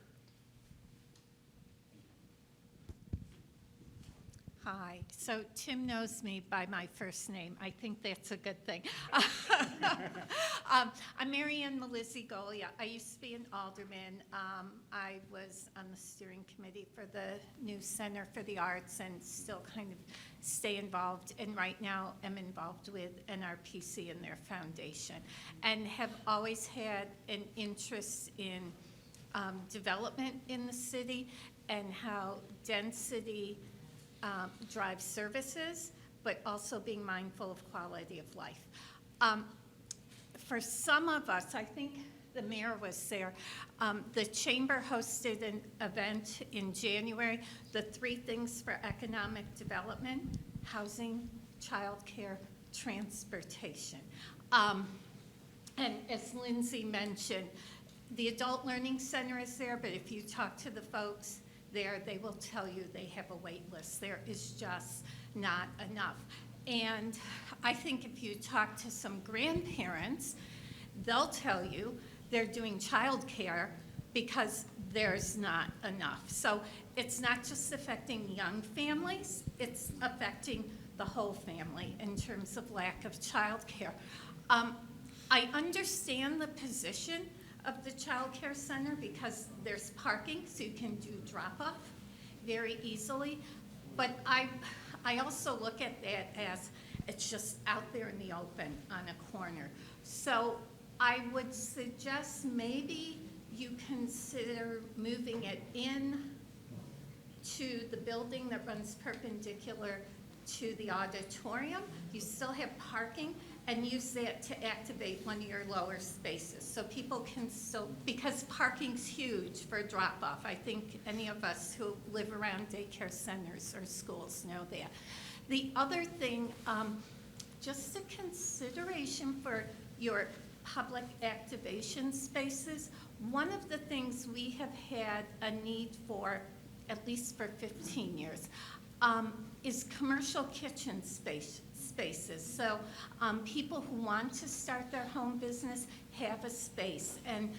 Hi. So Tim knows me by my first name. I think that's a good thing. I'm Marianne Malizzi-Golia. I used to be an alderman. I was on the steering committee for the new Center for the Arts and still kind of stay involved. And right now I'm involved with NRPC and their foundation and have always had an interest in development in the city and how density drive services, but also being mindful of quality of life. For some of us, I think the mayor was there, the chamber hosted an event in January, the 3 things for economic development: housing, childcare, transportation. And as Lindsay mentioned, the Adult Learning Center is there, but if you talk to the folks there, they will tell you they have a wait list. There is just not enough. And I think if you talk to some grandparents, they'll tell you they're doing childcare because there's not enough. So it's not just affecting young families, it's affecting the whole family in terms of lack of childcare. I understand the position of the child care center because there's parking, so you can do drop-off very easily. But I also look at that as it's just out there in the open on a corner. So I would suggest maybe you consider moving it in to the building that runs perpendicular to the auditorium. You still have parking, and use that to activate one of your lower spaces. So people can still, because parking's huge for drop-off. I think any of us who live around daycare centers or schools know that. The other thing, just a consideration for your public activation spaces, one of the things we have had a need for, at least for 15 years, is commercial kitchen spaces. So people who want to start their home business have a space. And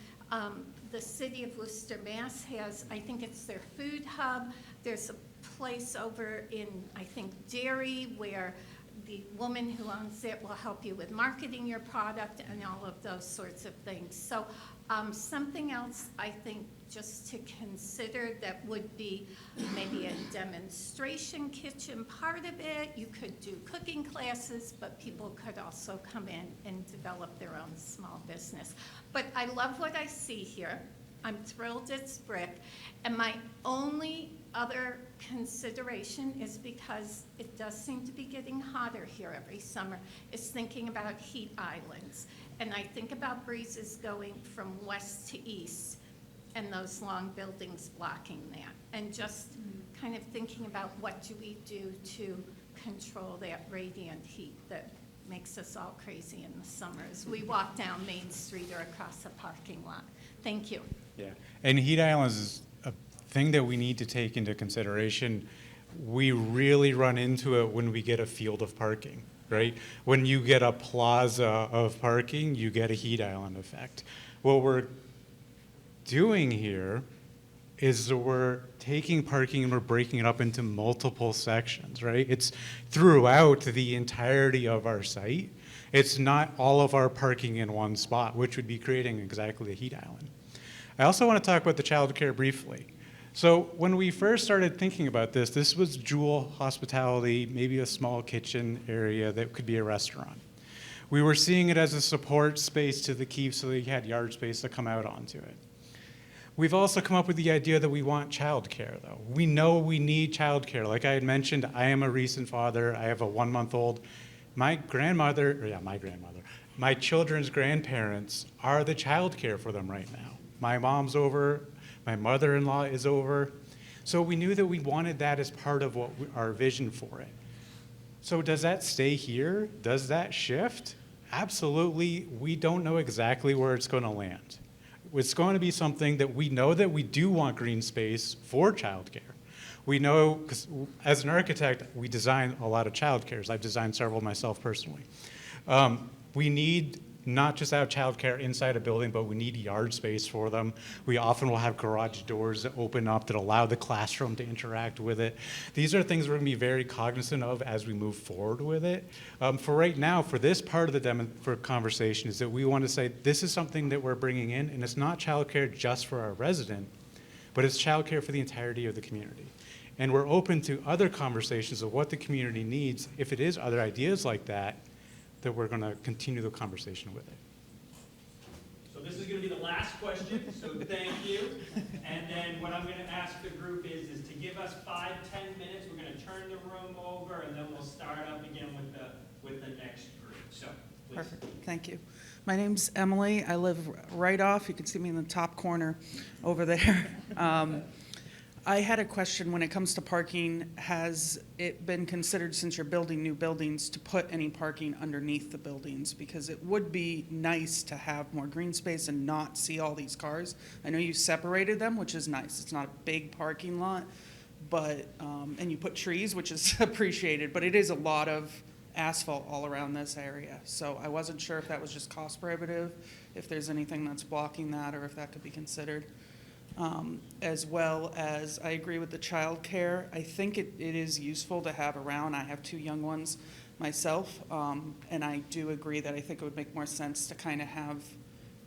the city of Worcester, Mass has, I think it's their food hub. There's a place over in, I think, Derry, where the woman who owns it will help you with marketing your product and all of those sorts of things. So something else I think just to consider that would be maybe a demonstration kitchen part of it. You could do cooking classes, but people could also come in and develop their own small business. But I love what I see here. I'm thrilled it's brick. And my only other consideration is because it does seem to be getting hotter here every summer, is thinking about heat islands. And I think about breezes going from west to east and those long buildings blocking that. And just kind of thinking about what do we do to control that radiant heat that makes us all crazy in the summers. We walk down Main Street or across a parking lot. Thank you. Yeah, and heat islands is a thing that we need to take into consideration. We really run into it when we get a field of parking, right? When you get a plaza of parking, you get a heat island effect. What we're doing here is that we're taking parking and we're breaking it up into multiple sections, right? It's throughout the entirety of our site. It's not all of our parking in one spot, which would be creating exactly a heat island. I also want to talk about the childcare briefly. So when we first started thinking about this, this was Jewel hospitality, maybe a small kitchen area that could be a restaurant. We were seeing it as a support space to the Keefe so they had yard space to come out onto it. We've also come up with the idea that we want childcare, though. We know we need childcare. Like I had mentioned, I am a recent father. I have a 1-month-old. My children's grandparents are the childcare for them right now. My mom's over, my mother-in-law is over. So we knew that we wanted that as part of what our vision for it. So does that stay here? Does that shift? Absolutely, we don't know exactly where it's going to land. It's going to be something that we know that we do want green space for childcare. We know, because as an architect, we design a lot of childcares. I've designed several myself personally. We need not just have childcare inside a building, but we need yard space for them. We often will have garage doors that open up that allow the classroom to interact with it. These are things we're going to be very cognizant of as we move forward with it. For right now, for this part of the conversation is that we want to say this is something that we're bringing in, and it's not childcare just for our resident, but it's childcare for the entirety of the community. And we're open to other conversations of what the community needs. If it is other ideas like that, that we're going to continue the conversation with it. So this is going to be the last question, so thank you. And then what I'm going to ask the group is to give us 5-10 minutes. We're going to turn the room over, and then we'll start up again with the next group. So, please. Perfect, thank you. My name's Emily. I live right off, you can see me in the top corner over there. I had a question when it comes to parking. Has it been considered, since you're building new buildings, to put any parking underneath the buildings? Because it would be nice to have more green space and not see all these cars. I know you separated them, which is nice. It's not a big parking lot, but, and you put trees, which is appreciated, but it is a lot of asphalt all around this area. So I wasn't sure if that was just cost prohibitive, if there's anything that's blocking that, or if that could be considered. As well as, I agree with the child care. I think it is useful to have around. I have 2 young ones myself, and I do agree that I think it would make more sense to kind of have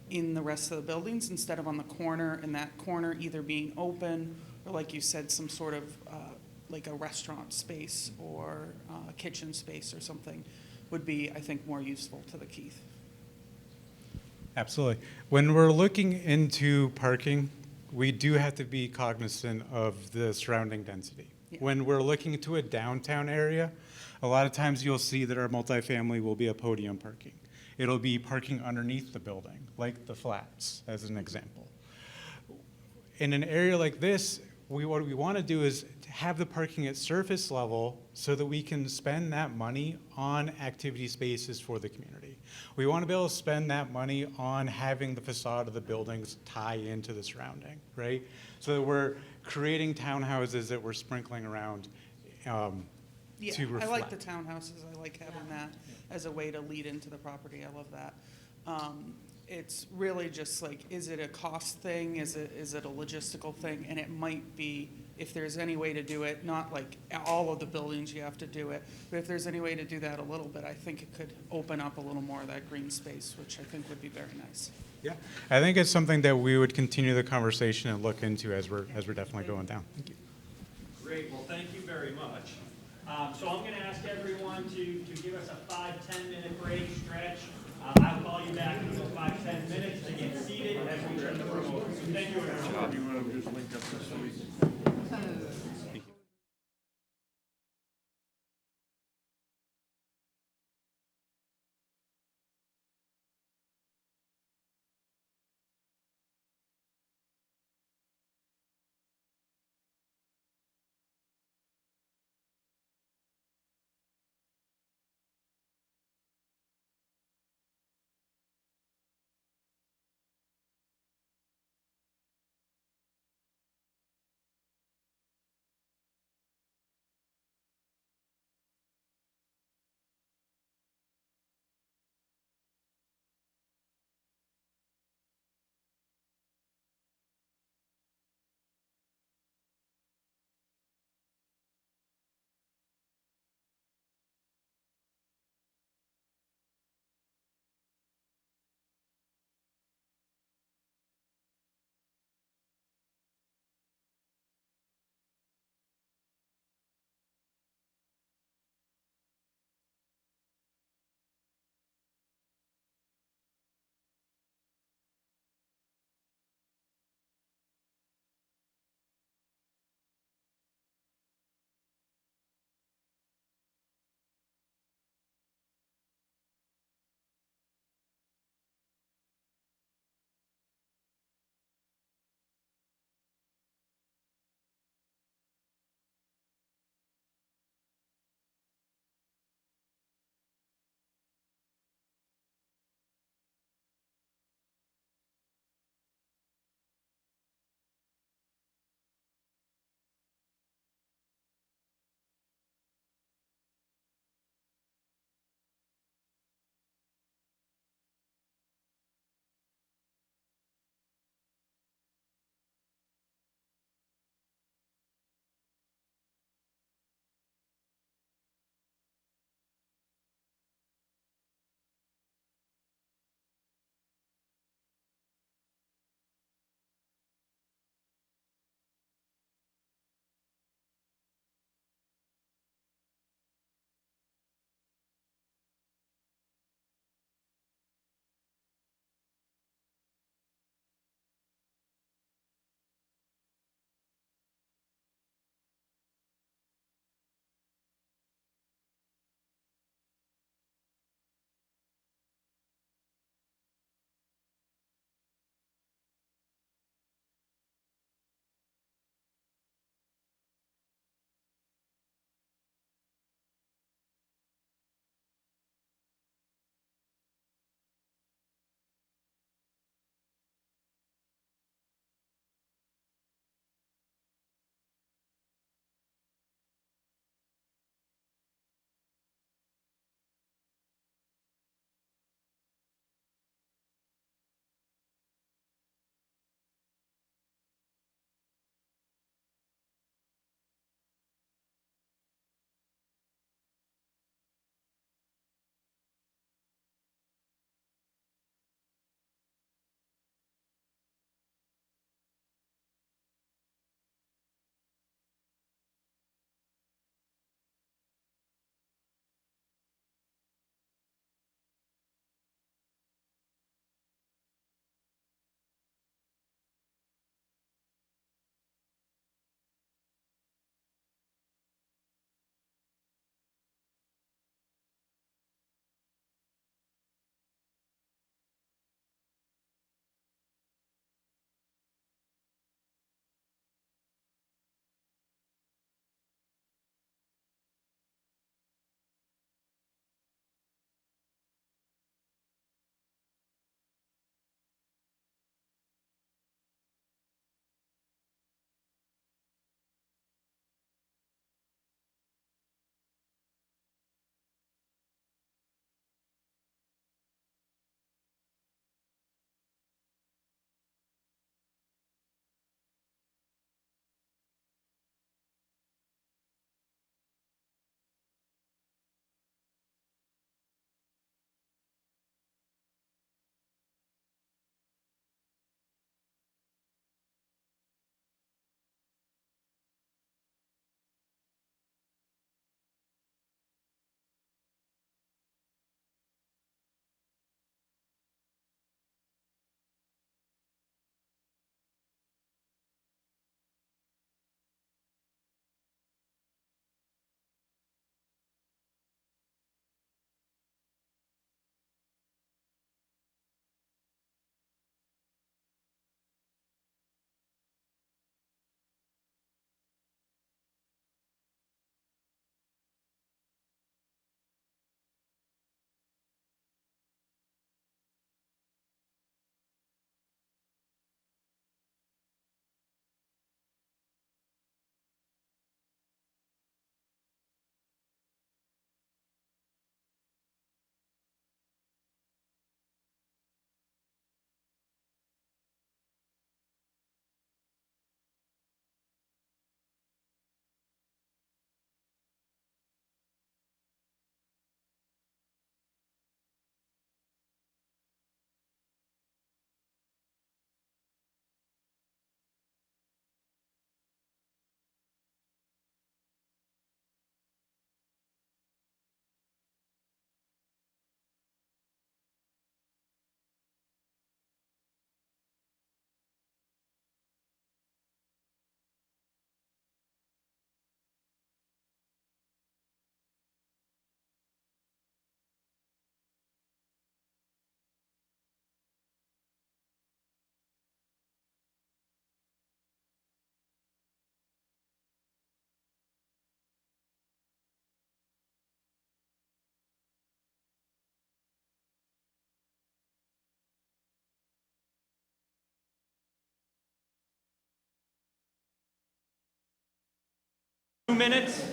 in the rest of the buildings instead of on the corner, and that corner either being open or, like you said, some sort of like a restaurant space or a kitchen space or something would be, I think, more useful to the Keith. Absolutely. When we're looking into parking, we do have to be cognizant of the surrounding density. Yeah. When we're looking into a downtown area, a lot of times you'll see that our multifamily will be a podium parking. It'll be parking underneath the building, like the flats, as an example. In an area like this, what we want to do is have the parking at surface level so that we can spend that money on activity spaces for the community. We want to be able to spend that money on having the facade of the buildings tie into the surrounding, right? So that we're creating townhouses that we're sprinkling around Yeah, to reflect. I like the townhouses. I like having that as a way to lead into the property. I love that. It's really just like, is it a cost thing? Is it a logistical thing? And it might be, if there's any way to do it, not like all of the buildings you have to do it, but if there's any way to do that a little bit, I think it could open up a little more of that green space, which I think would be very nice. Yeah, I think it's something that we would continue the conversation and look into as we're definitely going down. Thank you. Great, well, thank you very much. So I'm going to ask everyone to give us a 5-10 minute break, stretch. I'll call you back in about 5-10 minutes to get seated as we turn the room over. So thank you, everyone. You want to just link up this week? 2 minutes.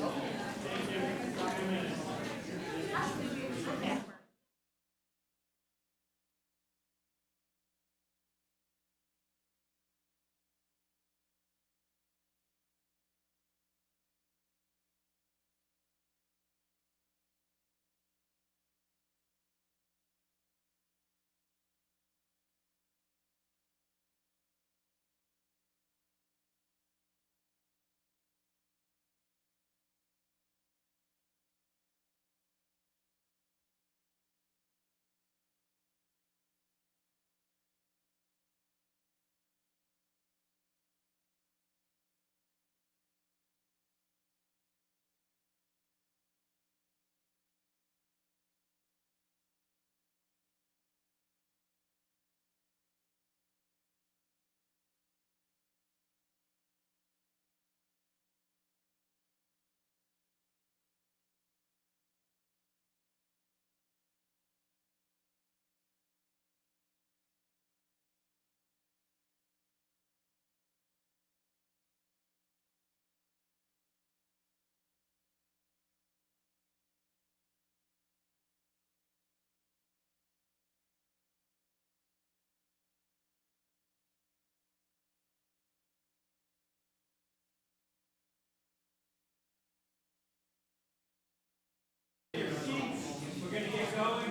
We're going to get going.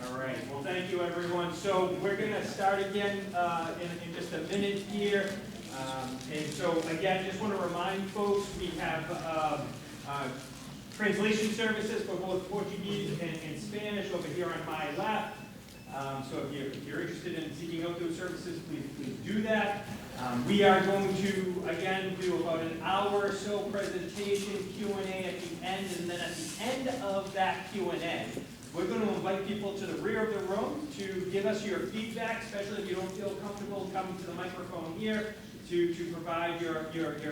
All right, well, thank you, everyone. So we're going to start again in just a minute here. And so, again, just want to remind folks, we have translation services for both Portuguese and Spanish over here on my left. So if you're interested in seeking out those services, please do that. We are going to, again, do about an hour or so presentation, Q&A at the end, and then at the end of that Q&A, we're going to invite people to the rear of the room to give us your feedback, especially if you don't feel comfortable coming to the microphone here, to provide your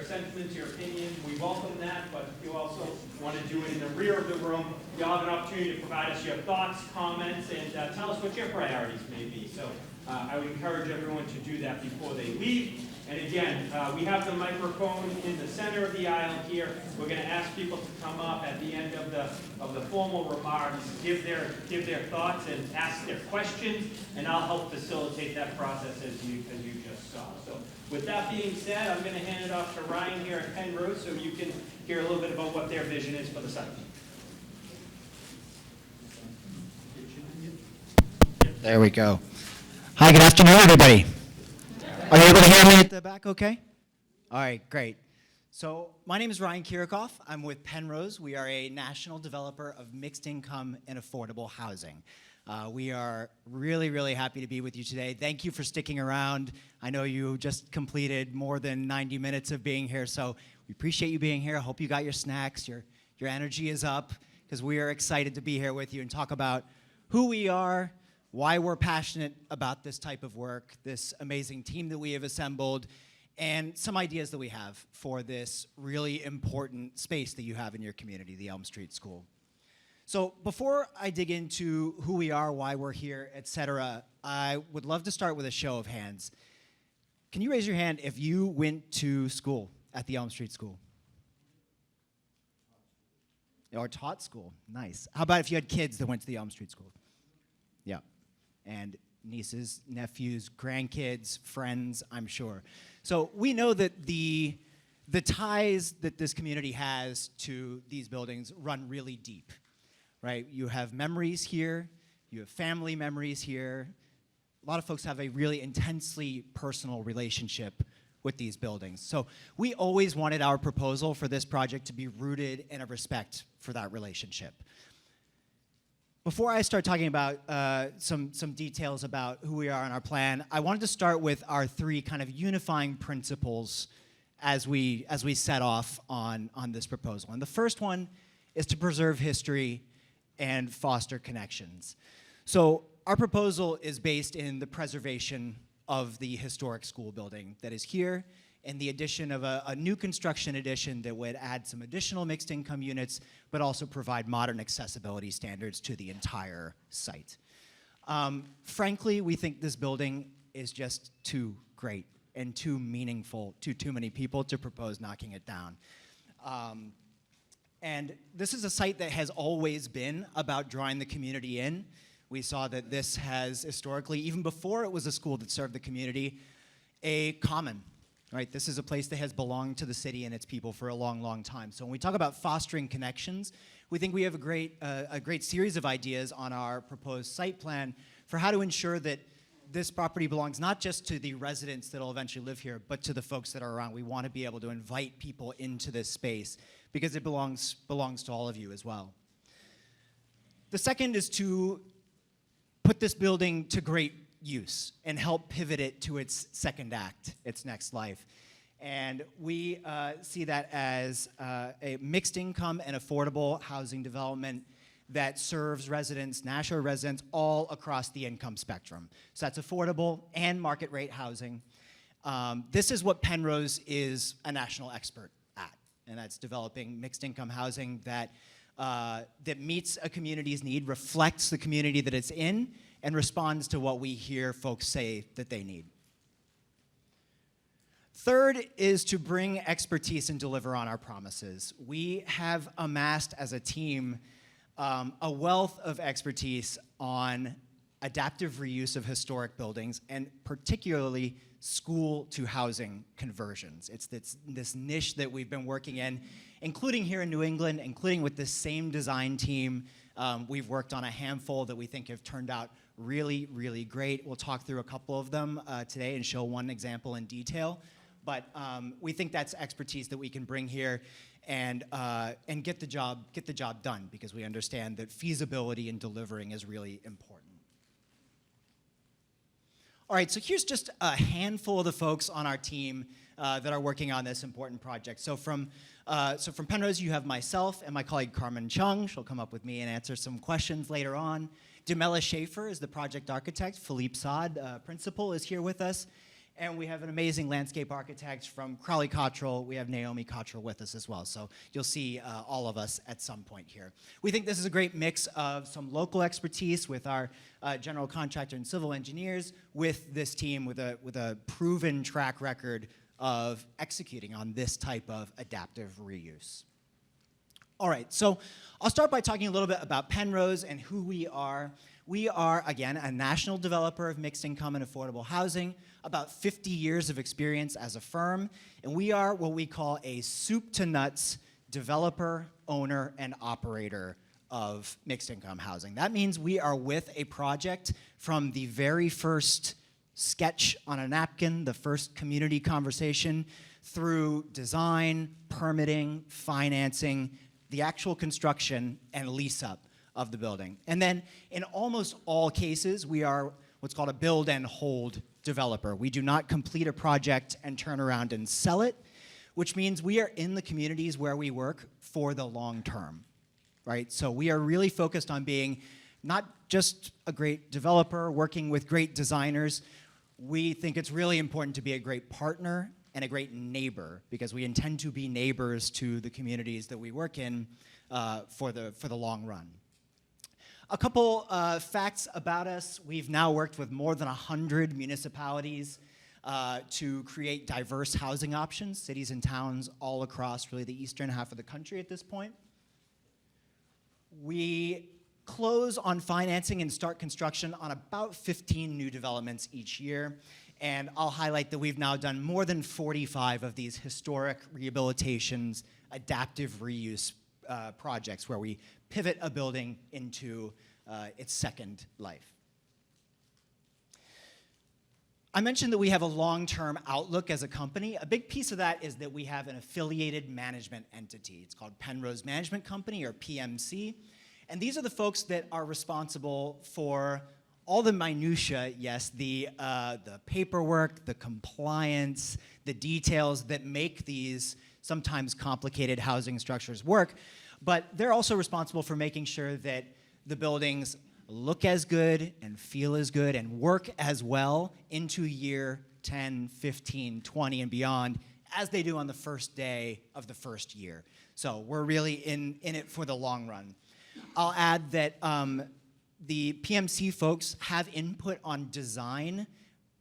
sentiments, your opinions. We welcome that, but if you also want to do it in the rear of the room, you'll have an opportunity to provide us your thoughts, comments, and tell us what your priorities may be. So I would encourage everyone to do that before they leave. And again, we have the microphone in the center of the aisle here. We're going to ask people to come up at the end of the formal remarks, give their thoughts and ask their questions, and I'll help facilitate that process as you just saw. So with that being said, I'm going to hand it off to Ryan here at Penrose so you can hear a little bit about what their vision is for the site. There we go. Hi, good afternoon, everybody. Are you able to hear me at the back okay? All right, great. So my name is Ryan Kirikoff. I'm with Penrose. We are a national developer of mixed income and affordable housing. We are really, really happy to be with you today. Thank you for sticking around. I know you just completed more than 90 minutes of being here, so we appreciate you being here. I hope you got your snacks, your energy is up, because we are excited to be here with you and talk about who we are, why we're passionate about this type of work, this amazing team that we have assembled, and some ideas that we have for this really important space that you have in your community, the Elm Street School. So before I dig into who we are, why we're here, etc., I would love to start with a show of hands. Can you raise your hand if you went to school at the Elm Street School? Or taught school? Nice. How about if you had kids that went to the Elm Street School? Yeah. And nieces, nephews, grandkids, friends, I'm sure. So we know that the ties that this community has to these buildings run really deep, right? You have memories here, you have family memories here. A lot of folks have a really intensely personal relationship with these buildings. So we always wanted our proposal for this project to be rooted in a respect for that relationship. Before I start talking about some details about who we are and our plan, I wanted to start with our three kind of unifying principles as we set off on this proposal. And the first one is to preserve history and foster connections. So our proposal is based in the preservation of the historic school building that is here and the addition of a new construction addition that would add some additional mixed income units, but also provide modern accessibility standards to the entire site. Frankly, we think this building is just too great and too meaningful to too many people to propose knocking it down. And this is a site that has always been about drawing the community in. We saw that this has historically, even before it was a school that served the community, a common, right? This is a place that has belonged to the city and its people for a long, long time. So when we talk about fostering connections, we think we have a great series of ideas on our proposed site plan for how to ensure that this property belongs not just to the residents that will eventually live here, but to the folks that are around. We want to be able to invite people into this space because it belongs to all of you as well. The second is to put this building to great use and help pivot it to its second act, its next life. And we see that as a mixed income and affordable housing development that serves residents, Nashua residents, all across the income spectrum. So that's affordable and market rate housing. This is what Penrose is a national expert at, and that's developing mixed income housing that meets a community's need, reflects the community that it's in, and responds to what we hear folks say that they need. Third is to bring expertise and deliver on our promises. We have amassed as a team a wealth of expertise on adaptive reuse of historic buildings, and particularly school to housing conversions. It's this niche that we've been working in, including here in New England, including with this same design team. We've worked on a handful that we think have turned out really, really great. We'll talk through a couple of them today and show one example in detail. But we think that's expertise that we can bring here and get the job done, because we understand that feasibility in delivering is really important. All right, so here's just a handful of the folks on our team that are working on this important project. So from Penrose, you have myself and my colleague Carmen Chung. She'll come up with me and answer some questions later on. Demella Schaefer is the project architect. Philippe Saad, principal, is here with us. And we have an amazing landscape architect from Crowley Cottrell. We have Naomi Cottrell with us as well. So you'll see all of us at some point here. We think this is a great mix of some local expertise with our general contractor and civil engineers, with this team with a proven track record of executing on this type of adaptive reuse. All right, so I'll start by talking a little bit about Penrose and who we are. We are, again, a national developer of mixed income and affordable housing, about 50 years of experience as a firm, and we are what we call a soup to nuts developer, owner, and operator of mixed income housing. That means we are with a project from the very first sketch on a napkin, the first community conversation, through design, permitting, financing, the actual construction, and lease up of the building. And then in almost all cases, we are what's called a build and hold developer. We do not complete a project and turn around and sell it, which means we are in the communities where we work for the long term, right? So we are really focused on being not just a great developer working with great designers. We think it's really important to be a great partner and a great neighbor, because we intend to be neighbors to the communities that we work in for the long run. A couple facts about us. We've now worked with more than 100 municipalities to create diverse housing options, cities and towns all across really the eastern half of the country at this point. We close on financing and start construction on about 15 new developments each year. And I'll highlight that we've now done more than 45 of these historic rehabilitations, adaptive reuse projects where we pivot a building into its second life. I mentioned that we have a long-term outlook as a company. A big piece of that is that we have an affiliated management entity. It's called Penrose Management Company, or PMC. And these are the folks that are responsible for all the minutia, yes, the paperwork, the compliance, the details that make these sometimes complicated housing structures work. But they're also responsible for making sure that the buildings look as good and feel as good and work as well into year 10, 15, 20, and beyond as they do on the first day of the first year. So we're really in it for the long run. I'll add that the PMC folks have input on design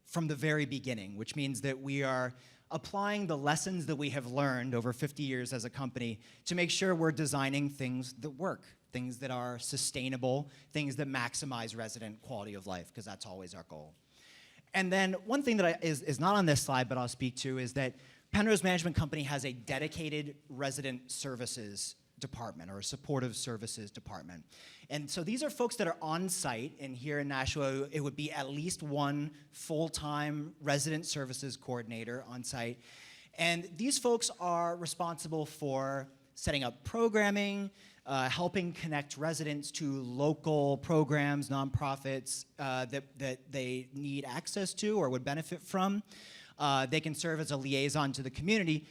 from the very beginning, which means that we are applying the lessons that we have learned over 50 years as a company to make sure we're designing things that work, things that are sustainable, things that maximize resident quality of life, because that's always our goal. And then one thing that is not on this slide, but I'll speak to, is that Penrose Management Company has a dedicated resident services department, or a supportive services department. And so these are folks that are on site, and here in Nashua, it would be at least one full-time resident services coordinator on site. And these folks are responsible for setting up programming, helping connect residents to local programs, nonprofits that they need access to or would benefit from. They can serve as a liaison to the community,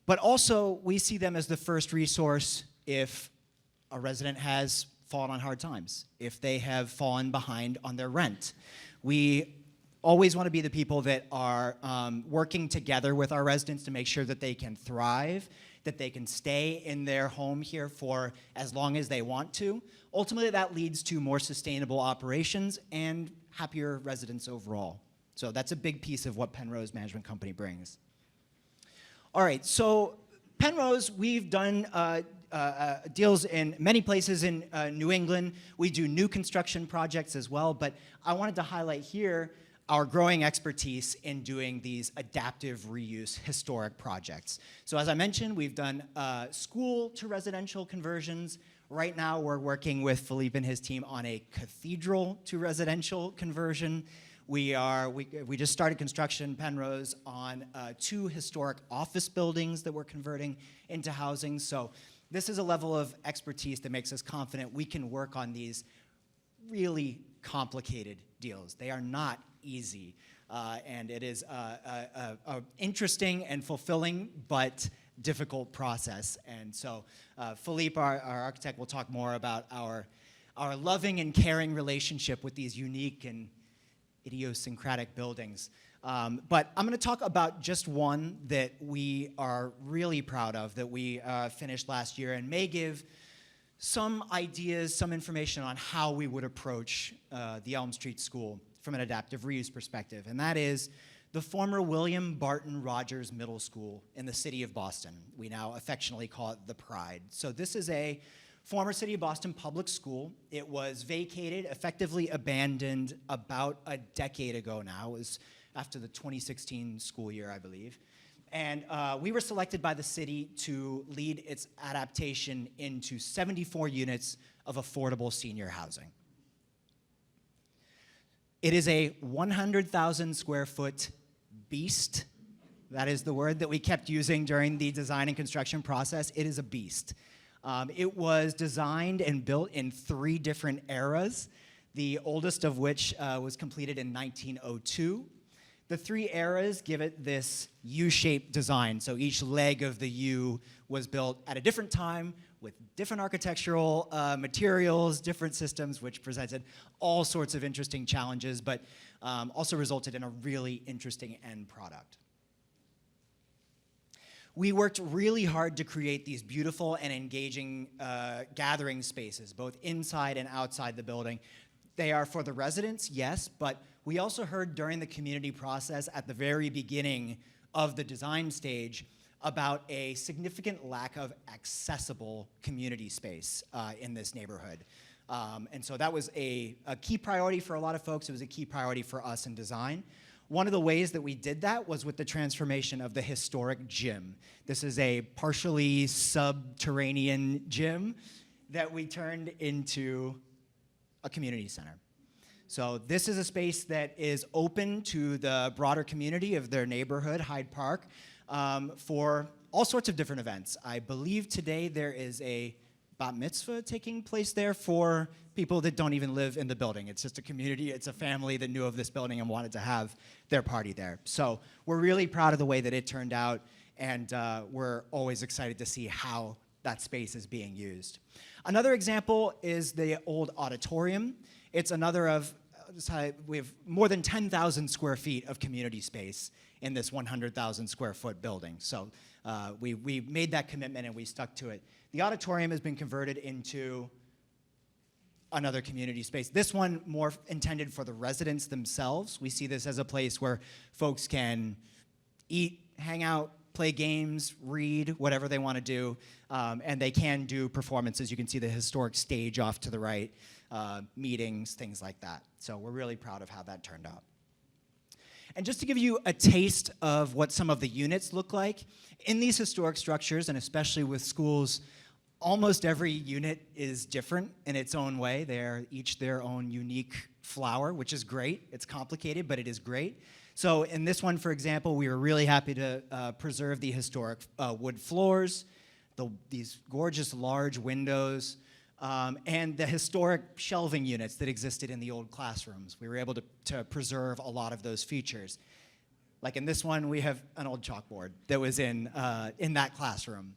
but also we see them as the first resource if a resident has fallen on hard times, if they have fallen behind on their rent. We always want to be the people that are working together with our residents to make sure that they can thrive, that they can stay in their home here for as long as they want to. Ultimately, that leads to more sustainable operations and happier residents overall. So that's a big piece of what Penrose Management Company brings. All right, so Penrose, we've done deals in many places in New England. We do new construction projects as well, but I wanted to highlight here our growing expertise in doing these adaptive reuse historic projects. So as I mentioned, we've done school to residential conversions. Right now, we're working with Philippe and his team on a cathedral to residential conversion. We just started construction, Penrose, on 2 historic office buildings that we're converting into housing. So this is a level of expertise that makes us confident we can work on these really complicated deals. They are not easy, and it is a interesting and fulfilling but difficult process. And so Philippe, our architect, will talk more about our loving and caring relationship with these unique and idiosyncratic buildings. But I'm going to talk about just one that we are really proud of, that we finished last year, and may give some ideas, some information on how we would approach the Elm Street School from an adaptive reuse perspective. And that is the former William Barton Rogers Middle School in the city of Boston. We now affectionately call it the Pride. So this is a former City of Boston public school. It was vacated, effectively abandoned about a decade ago now. It was after the 2016 school year, I believe. And we were selected by the city to lead its adaptation into 74 units of affordable senior housing. It is a 100,000 square foot beast. That is the word that we kept using during the design and construction process. It is a beast. It was designed and built in 3 different eras, the oldest of which was completed in 1902. The 3 eras give it this U-shaped design, so each leg of the U was built at a different time with different architectural materials, different systems, which presented all sorts of interesting challenges, but also resulted in a really interesting end product. We worked really hard to create these beautiful and engaging gathering spaces, both inside and outside the building. They are for the residents, yes, but we also heard during the community process at the very beginning of the design stage about a significant lack of accessible community space in this neighborhood. And so that was a key priority for a lot of folks. It was a key priority for us in design. One of the ways that we did that was with the transformation of the historic gym. This is a partially subterranean gym that we turned into a community center. So this is a space that is open to the broader community of their neighborhood, Hyde Park, for all sorts of different events. I believe today there is a bat mitzvah taking place there for people that don't even live in the building. It's just a community, it's a family that knew of this building and wanted to have their party there. So we're really proud of the way that it turned out, and we're always excited to see how that space is being used. Another example is the old auditorium. It's another of we have more than 10,000 square feet of community space in this 100,000 square foot building. So we made that commitment and we stuck to it. The auditorium has been converted into another community space. This one more intended for the residents themselves. We see this as a place where folks can eat, hang out, play games, read, whatever they want to do, and they can do performances. You can see the historic stage off to the right, meetings, things like that. So we're really proud of how that turned out. And just to give you a taste of what some of the units look like, in these historic structures, and especially with schools, almost every unit is different in its own way. They're each their own unique flower, which is great. It's complicated, but it is great. So in this one, for example, we were really happy to preserve the historic wood floors, these gorgeous large windows, and the historic shelving units that existed in the old classrooms. We were able to preserve a lot of those features. Like in this one, we have an old chalkboard that was in that classroom.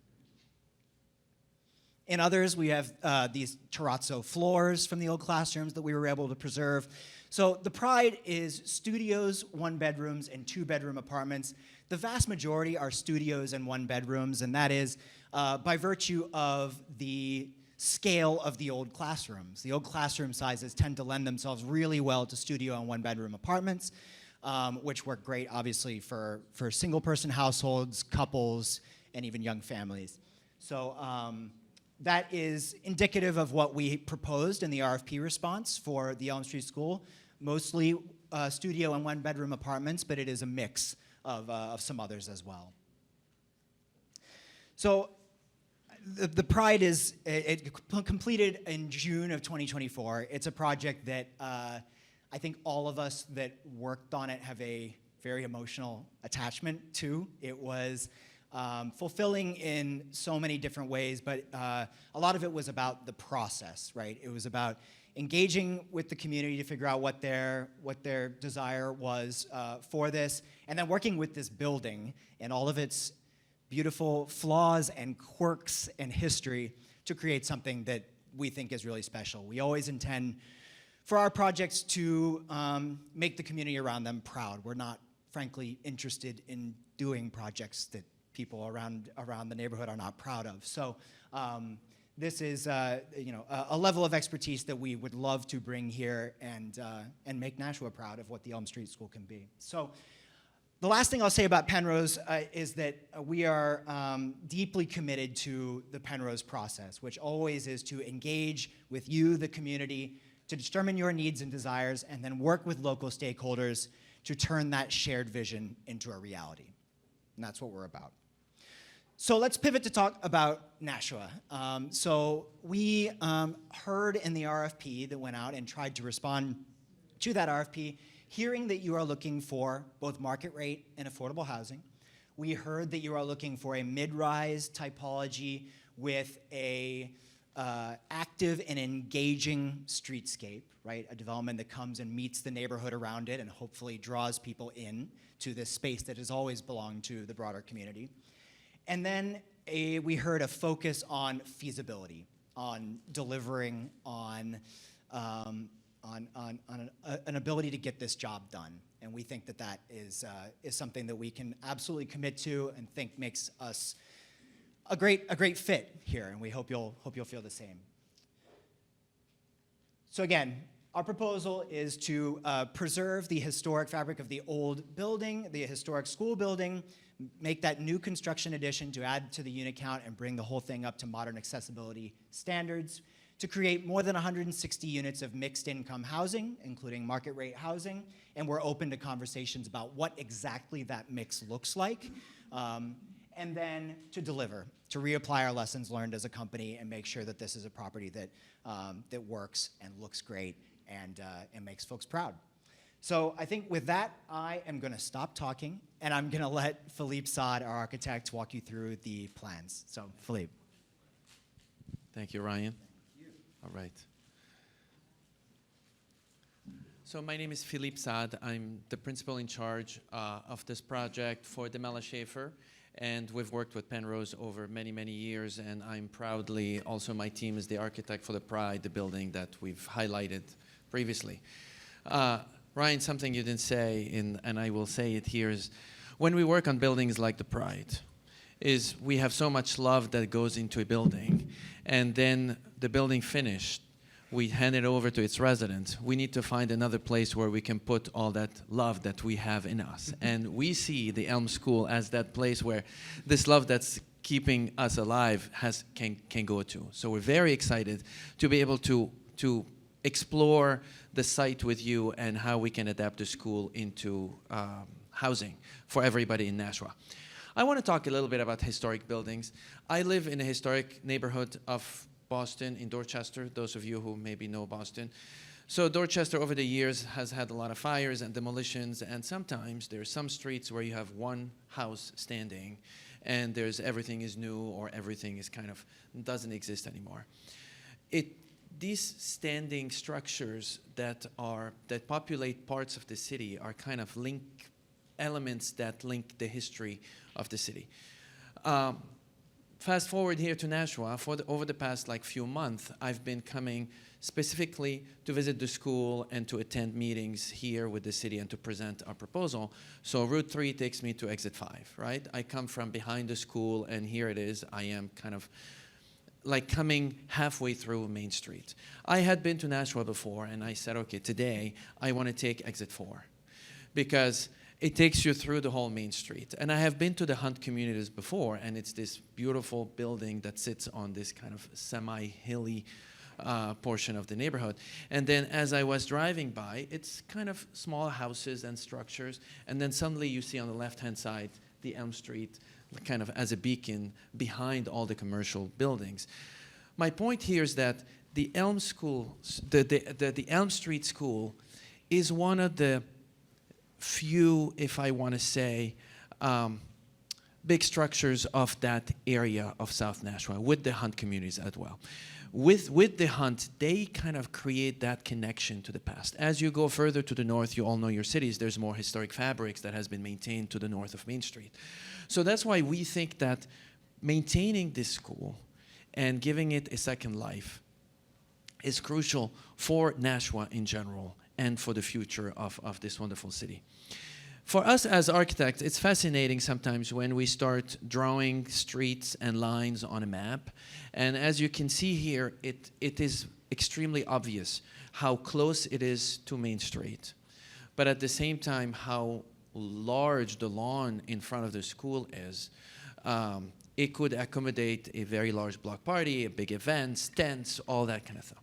In others, we have these terrazzo floors from the old classrooms that we were able to preserve. So the pride is studios, 1-bedrooms, and 2-bedroom apartments. The vast majority are studios and 1-bedrooms, and that is by virtue of the scale of the old classrooms. The old classroom sizes tend to lend themselves really well to studio and 1-bedroom apartments, which work great, obviously, for single-person households, couples, and even young families. So that is indicative of what we proposed in the RFP response for the Elm Street School, mostly studio and 1-bedroom apartments, but it is a mix of some others as well. So the Pride is completed in June of 2024. It's a project that I think all of us that worked on it have a very emotional attachment to. It was fulfilling in so many different ways, but a lot of it was about the process, right? It was about engaging with the community to figure out what their desire was for this, and then working with this building and all of its beautiful flaws and quirks and history to create something that we think is really special. We always intend for our projects to make the community around them proud. We're not, frankly, interested in doing projects that people around the neighborhood are not proud of. So this is a level of expertise that we would love to bring here and make Nashua proud of what the Elm Street School can be. So the last thing I'll say about Penrose is that we are deeply committed to the Penrose process, which always is to engage with you, the community, to determine your needs and desires, and then work with local stakeholders to turn that shared vision into a reality. And that's what we're about. So let's pivot to talk about Nashua. So we heard in the RFP that went out and tried to respond to that RFP, hearing that you are looking for both market rate and affordable housing. We heard that you are looking for a mid-rise typology with a active and engaging streetscape, right? A development that comes and meets the neighborhood around it and hopefully draws people in to this space that has always belonged to the broader community. And then we heard a focus on feasibility, on delivering, on an ability to get this job done. And we think that that is something that we can absolutely commit to and think makes us a great fit here. And we hope you'll feel the same. So again, our proposal is to preserve the historic fabric of the old building, the historic school building, make that new construction addition to add to the unit count and bring the whole thing up to modern accessibility standards, to create more than 160 units of mixed income housing, including market rate housing, and we're open to conversations about what exactly that mix looks like, and then to deliver, to reapply our lessons learned as a company and make sure that this is a property that, that works and looks great and makes folks proud. So I think with that, I am going to stop talking, and I'm going to let Philippe Saad, our architect, walk you through the plans. So, Philippe. Thank you, Ryan. All right. So my name is Philippe Saad. I'm the principal in charge of this project for Demella Schaefer, and we've worked with Penrose over many, many years, and I'm proudly, also my team is the architect for the Pride, the building that we've highlighted previously. Ryan, something you didn't say, and I will say it here, is when we work on buildings like the Pride, is we have so much love that goes into a building, and then the building finished, we hand it over to its residents. We need to find another place where we can put all that love that we have in us. And we see the Elm School as that place where this love that's keeping us alive can go to. So we're very excited to be able to explore the site with you and how we can adapt the school into housing for everybody in Nashua. I want to talk a little bit about historic buildings. I live in a historic neighborhood of Boston, in Dorchester, those of you who maybe know Boston. So Dorchester over the years has had a lot of fires and demolitions, and sometimes there are some streets where you have one house standing and there's everything is new or everything is kind of doesn't exist anymore. These standing structures that populate parts of the city are kind of elements that link the history of the city. Fast forward here to Nashua, over the past few months, I've been coming specifically to visit the school and to attend meetings here with the city and to present our proposal. So Route 3 takes me to Exit 5, right? I come from behind the school, and here it is. I am kind of like coming halfway through Main Street. I had been to Nashua before, and I said, okay, today I want to take Exit 4 because it takes you through the whole Main Street. And I have been to the Hunt communities before, and it's this beautiful building that sits on this kind of semi-hilly portion of the neighborhood. And then as I was driving by, it's kind of small houses and structures, and then suddenly you see on the left-hand side the Elm Street kind of as a beacon behind all the commercial buildings. My point here is that the Elm School, the Elm Street School is one of the few, if I want to say, big structures of that area of South Nashua with the Hunt communities as well. With the Hunt, they kind of create that connection to the past. As you go further to the north, you all know your cities, there's more historic fabrics that has been maintained to the north of Main Street. So that's why we think that maintaining this school and giving it a second life is crucial for Nashua in general and for the future of this wonderful city. For us as architects, it's fascinating sometimes when we start drawing streets and lines on a map. And as you can see here, it is extremely obvious how close it is to Main Street, but at the same time, how large the lawn in front of the school is. It could accommodate a very large block party, a big events, tents, all that kind of stuff.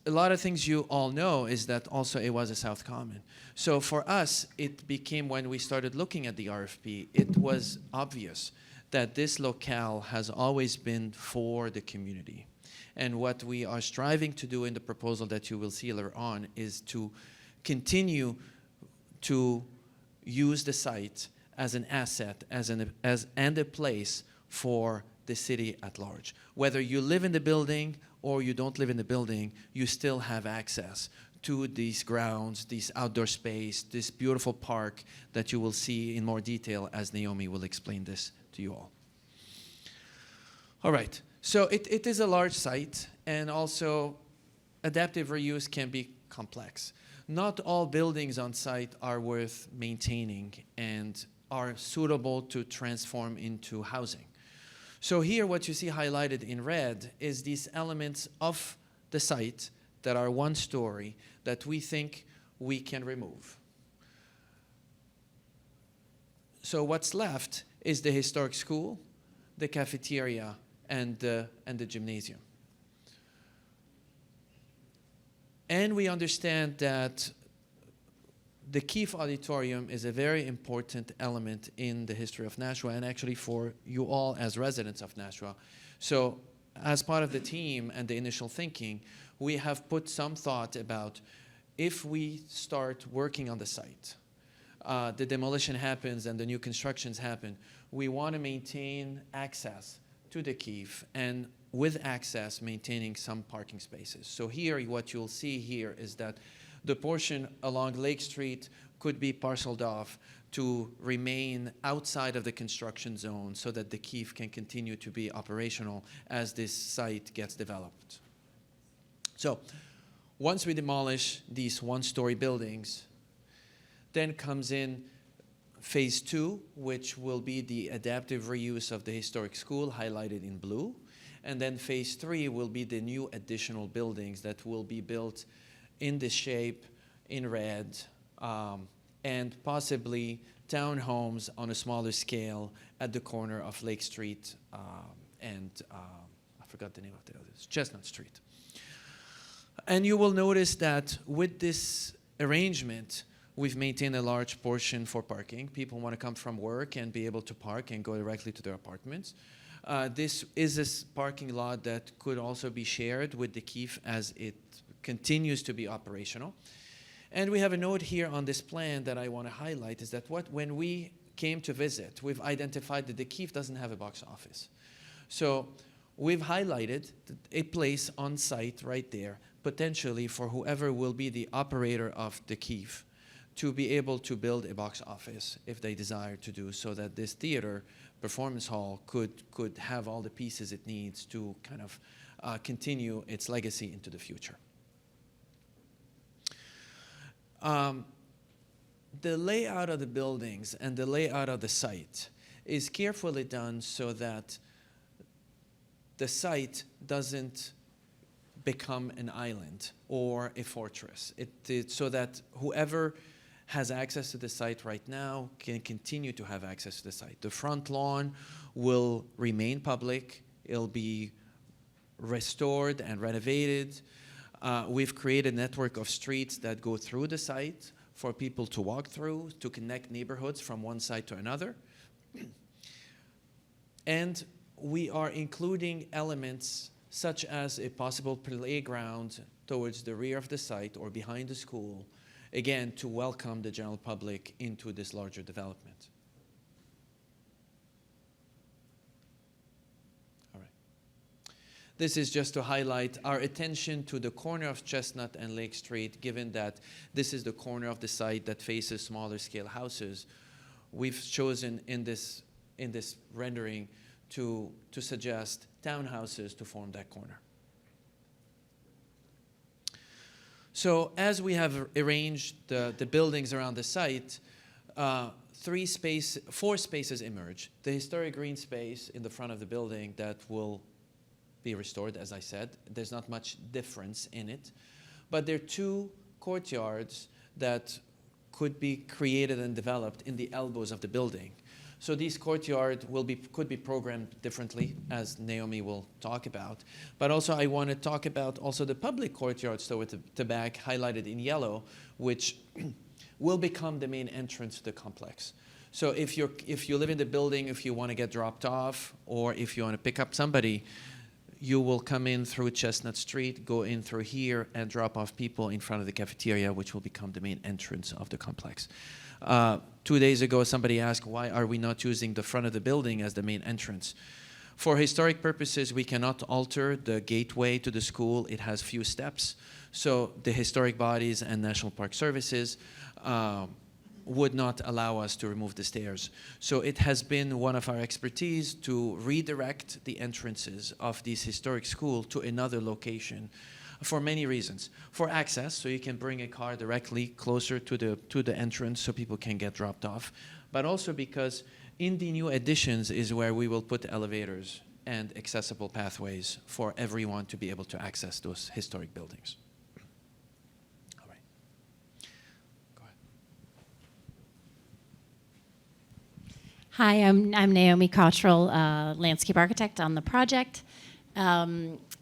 A lot of things you all know is that also it was a South Common. So for us, it became, when we started looking at the RFP, it was obvious that this locale has always been for the community. And what we are striving to do in the proposal that you will see later on is to continue to use the site as an asset, and a place for the city at large. Whether you live in the building or you don't live in the building, you still have access to these grounds, this outdoor space, this beautiful park that you will see in more detail as Naomi will explain this to you all. All right, so it is a large site, and also adaptive reuse can be complex. Not all buildings on site are worth maintaining and are suitable to transform into housing. So here what you see highlighted in red is these elements of the site that are one story that we think we can remove. So what's left is the historic school, the cafeteria, and the gymnasium. And we understand that the Keefe Auditorium is a very important element in the history of Nashua, and actually for you all as residents of Nashua. So as part of the team and the initial thinking, we have put some thought about if we start working on the site, the demolition happens and the new constructions happen, we want to maintain access to the Keefe, and with access, maintaining some parking spaces. So here, what you'll see here is that the portion along Lake Street could be parceled off to remain outside of the construction zone so that the Keefe can continue to be operational as this site gets developed. So Once we demolish these one-story buildings, then comes in phase 2, which will be the adaptive reuse of the historic school, highlighted in blue. And then phase 3 will be the new additional buildings that will be built in this shape, in red, and possibly townhomes on a smaller scale at the corner of Lake Street and I forgot the name of the others, Chestnut Street. And you will notice that with this arrangement, we've maintained a large portion for parking. People want to come from work and be able to park and go directly to their apartments. This is a parking lot that could also be shared with the KIF as it continues to be operational. And we have a note here on this plan that I want to highlight is that when we came to visit, we've identified that the KIF doesn't have a box office. So we've highlighted a place on site right there, potentially for whoever will be the operator of the KIF, to be able to build a box office if they desire to do so, that this theater performance hall could have all the pieces it needs to kind of continue its legacy into the future. The layout of the buildings and the layout of the site is carefully done so that the site doesn't become an island or a fortress. So that whoever has access to the site right now can continue to have access to the site. The front lawn will remain public. It'll be restored and renovated. We've created a network of streets that go through the site for people to walk through, to connect neighborhoods from one side to another. And we are including elements such as a possible playground towards the rear of the site or behind the school, again, to welcome the general public into this larger development. All right. This is just to highlight our attention to the corner of Chestnut and Lake Street, given that this is the corner of the site that faces smaller scale houses. We've chosen in this rendering to suggest townhouses to form that corner. So as we have arranged the buildings around the site, 4 spaces emerge. The historic green space in the front of the building that will be restored, as I said. There's not much difference in it. But there are 2 courtyards that could be created and developed in the elbows of the building. So these courtyards could be programmed differently, as Naomi will talk about. But also I want to talk about also the public courtyards toward the back, highlighted in yellow, which will become the main entrance to the complex. So if you live in the building, if you want to get dropped off, or if you want to pick up somebody, you will come in through Chestnut Street, go in through here, and drop off people in front of the cafeteria, which will become the main entrance of the complex. 2 days ago, somebody asked, why are we not using the front of the building as the main entrance? For historic purposes, we cannot alter the gateway to the school. It has few steps. So the historic bodies and National Park Services would not allow us to remove the stairs. So it has been one of our expertise to redirect the entrances of this historic school to another location for many reasons. For access, so you can bring a car directly closer to the entrance so people can get dropped off, but also because in the new additions is where we will put elevators and accessible pathways for everyone to be able to access those historic buildings. All right. Go ahead. Hi, I'm Naomi Cottrell, landscape architect on the project.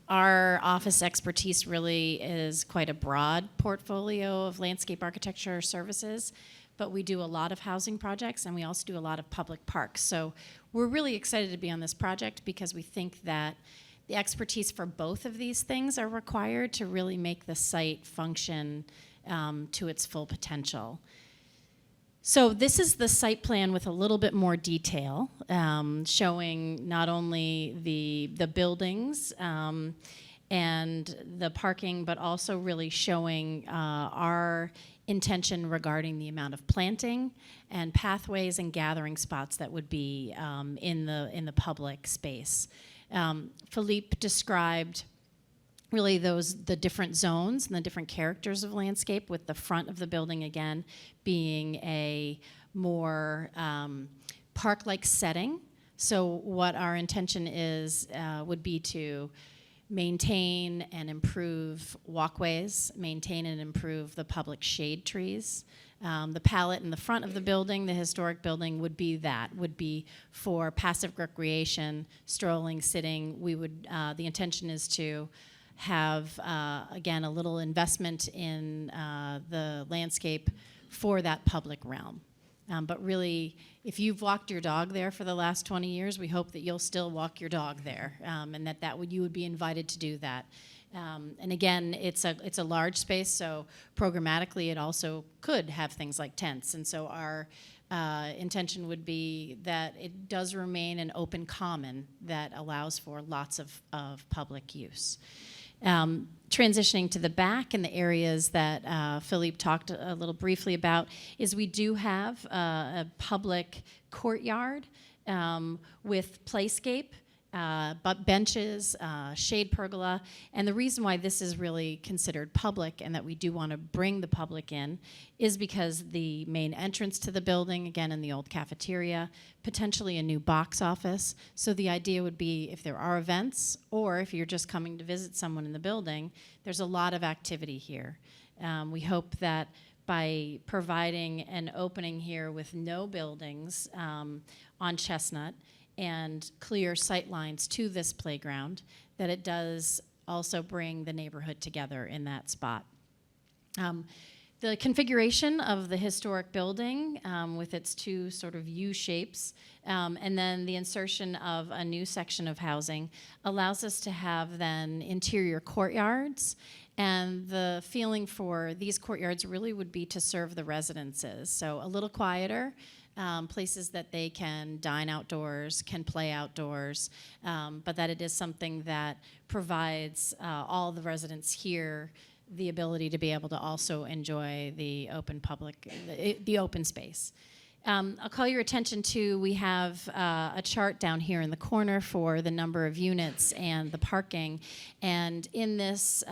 Our office expertise really is quite a broad portfolio of landscape architecture services, but we do a lot of housing projects and we also do a lot of public parks. So we're really excited to be on this project because we think that the expertise for both of these things are required to really make the site function to its full potential. So this is the site plan with a little bit more detail, showing not only the buildings and the parking, but also really showing our intention regarding the amount of planting and pathways and gathering spots that would be in the public space. Philippe described really the different zones and the different characters of landscape, with the front of the building again being a more park-like setting. So what our intention is would be to maintain and improve walkways, maintain and improve the public shade trees. The palette in the front of the building, the historic building, would be for passive recreation, strolling, sitting. We would, the intention is to have, again, a little investment in the landscape for that public realm. But really, if you've walked your dog there for the last 20 years, we hope that you'll still walk your dog there, and you would be invited to do that. And again, it's a large space, so programmatically it also could have things like tents. And so our intention would be that it does remain an open common that allows for lots of public use. Transitioning to the back and the areas that Philippe talked a little briefly about is we do have a public courtyard with playscape, but benches, shade pergola. And the reason why this is really considered public and that we do want to bring the public in is because the main entrance to the building, again in the old cafeteria, potentially a new box office. So the idea would be if there are events or if you're just coming to visit someone in the building, there's a lot of activity here. We hope that by providing an opening here with no buildings on Chestnut and clear sight lines to this playground, that it does also bring the neighborhood together in that spot. The configuration of the historic building with its two sort of U shapes, and then the insertion of a new section of housing allows us to have then interior courtyards. And the feeling for these courtyards really would be to serve the residences. So a little quieter, places that they can dine outdoors, can play outdoors, but that it is something that provides all the residents here the ability to be able to also enjoy the open the open space. I'll call your attention to, we have a chart down here in the corner for the number of units and the parking. And in this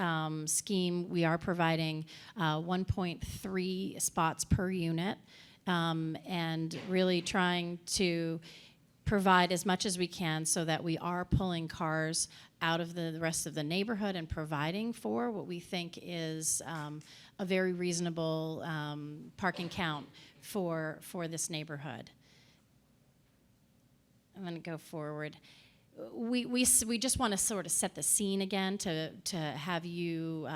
scheme, we are providing 1.3 spots per unit. And really trying to provide as much as we can so that we are pulling cars out of the rest of the neighborhood and providing for what we think is a very reasonable parking count for this neighborhood. I'm going to go forward. We just want to sort of set the scene again to have you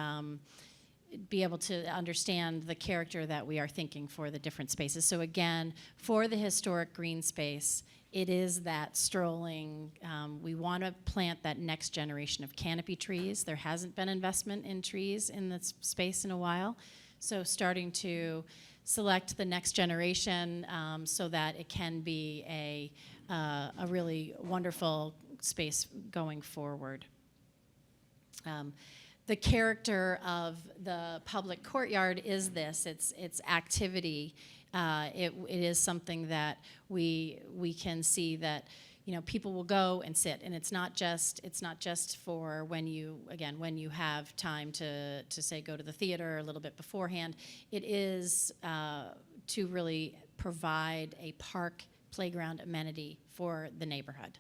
be able to understand the character that we are thinking for the different spaces. So again, for the historic green space, it is that strolling. We want to plant that next generation of canopy trees. There hasn't been investment in trees in this space in a while. So starting to select the next generation so that it can be a really wonderful space going forward. The character of the public courtyard is this: it's activity. It is something that we can see that people will go and sit, and it's not just for when you have time to say go to the theater a little bit beforehand. It is to really provide a park playground amenity for the neighborhood.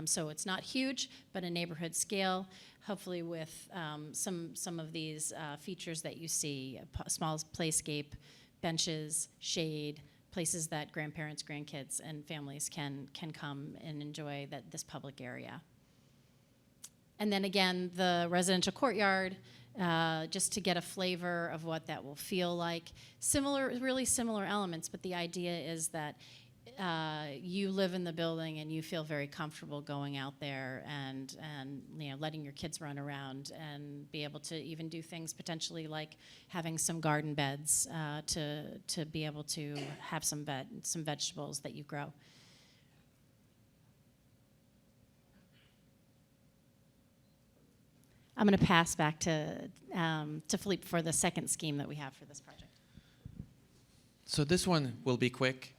So it's not huge, but a neighborhood scale, hopefully with some of these features that you see: a small playscape, benches, shade, places that grandparents, grandkids, and families can come and enjoy this public area. And then again, the residential courtyard, just to get a flavor of what that will feel like. Really similar elements, but the idea is that you live in the building and you feel very comfortable going out there and letting your kids run around and be able to even do things potentially like having some garden beds to be able to have some vegetables that you grow. I'm going to pass back to Philippe for the second scheme that we have for this project. So this one will be quick.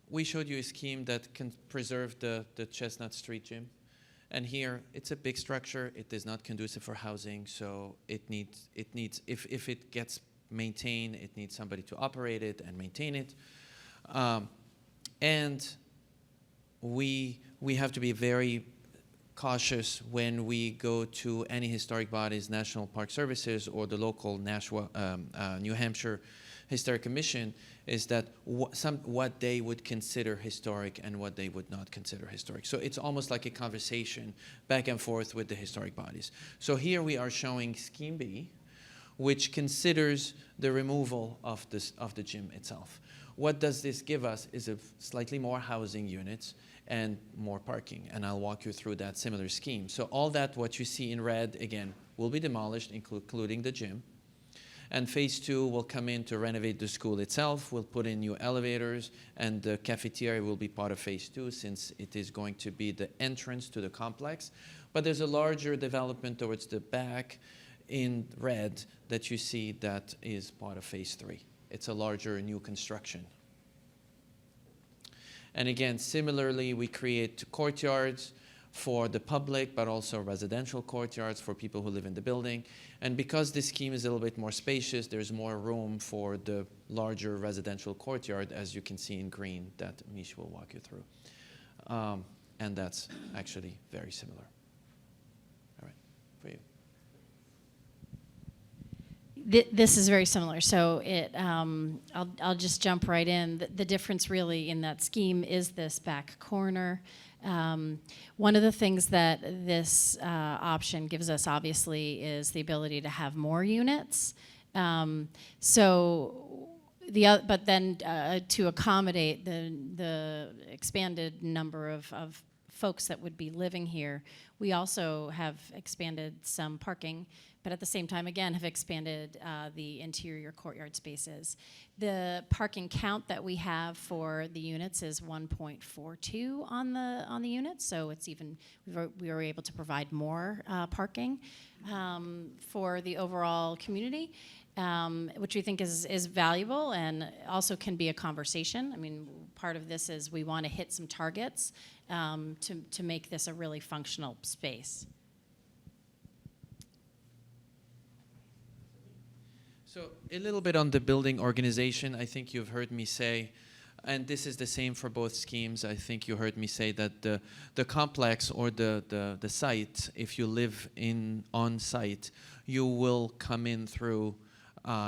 We showed you a scheme that can preserve the Chestnut Street Gym. And here, it's a big structure. It is not conducive for housing, so it needs, if it gets maintained, it needs somebody to operate it and maintain it. And we have to be very cautious when we go to any historic bodies, National Park Services or the local New Hampshire Historic Commission, is that what they would consider historic and what they would not consider historic. So it's almost like a conversation back and forth with the historic bodies. So here we are showing Scheme B, which considers the removal of the gym itself. What does this give us is a slightly more housing units and more parking, and I'll walk you through that similar scheme. So all that, what you see in red, again, will be demolished, including the gym. And phase 2 will come in to renovate the school itself. We'll put in new elevators, and the cafeteria will be part of phase 2 since it is going to be the entrance to the complex. But there's a larger development towards the back in red that you see that is part of phase 3. It's a larger new construction. And again, similarly, we create courtyards for the public, but also residential courtyards for people who live in the building. And because this scheme is a little bit more spacious, there's more room for the larger residential courtyard, as you can see in green, that Mish will walk you through. And that's actually very similar. All right, for you. This is very similar. So I'll just jump right in. The difference really in that scheme is this back corner. One of the things that this option gives us, obviously, is the ability to have more units. But then to accommodate the expanded number of folks that would be living here, we also have expanded some parking, but at the same time, again, have expanded the interior courtyard spaces. The parking count that we have for the units is 1.42 on the units, so it's even, we were able to provide more parking for the overall community, which we think is valuable and also can be a conversation. I mean, part of this is we want to hit some targets to make this a really functional space. So a little bit on the building organization. I think you've heard me say, and this is the same for both schemes, I think you heard me say that the complex or the site, if you live on site, you will come in through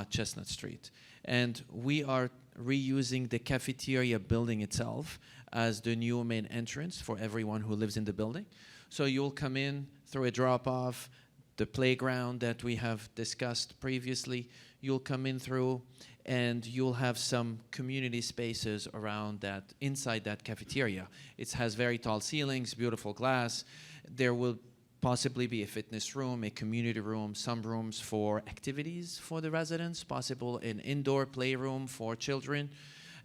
Chestnut Street. And we are reusing the cafeteria building itself as the new main entrance for everyone who lives in the building. So you'll come in through a drop-off, the playground that we have discussed previously, you'll come in through, and you'll have some community spaces around that, inside that cafeteria. It has very tall ceilings, beautiful glass. There will possibly be a fitness room, a community room, some rooms for activities for the residents, possible an indoor playroom for children,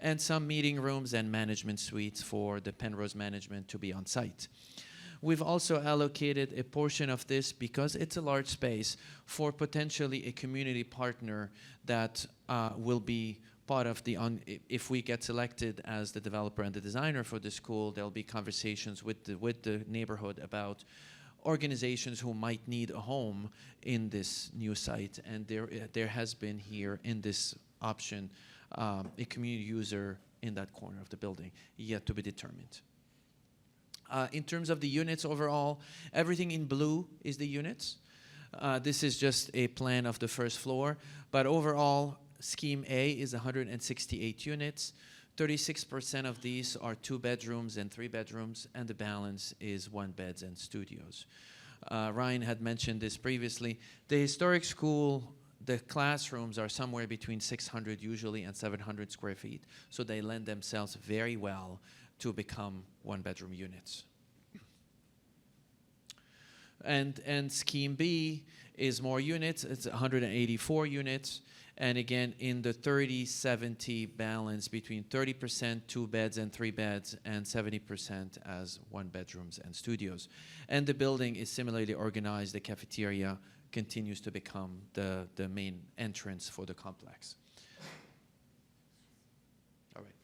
and some meeting rooms and management suites for the Penrose management to be on site. We've also allocated a portion of this, because it's a large space, for potentially a community partner that will be part of the, if we get selected as the developer and the designer for the school, there'll be conversations with the neighborhood about organizations who might need a home in this new site. And there has been here in this option a community user in that corner of the building, yet to be determined. In terms of the units overall, everything in blue is the units. This is just a plan of the first floor, but overall, Scheme A is 168 units. 36% of these are 2 bedrooms and 3 bedrooms, and the balance is 1 beds and studios. Ryan had mentioned this previously. The historic school, the classrooms are somewhere between 600 usually and 700 square feet, so they lend themselves very well to become 1-bedroom units. And Scheme B is more units. It's 184 units. And again, in the 30-70 balance between 30% 2 beds and 3 beds and 70% as 1 bedrooms and studios. And the building is similarly organized. The cafeteria continues to become the main entrance for the complex. All right.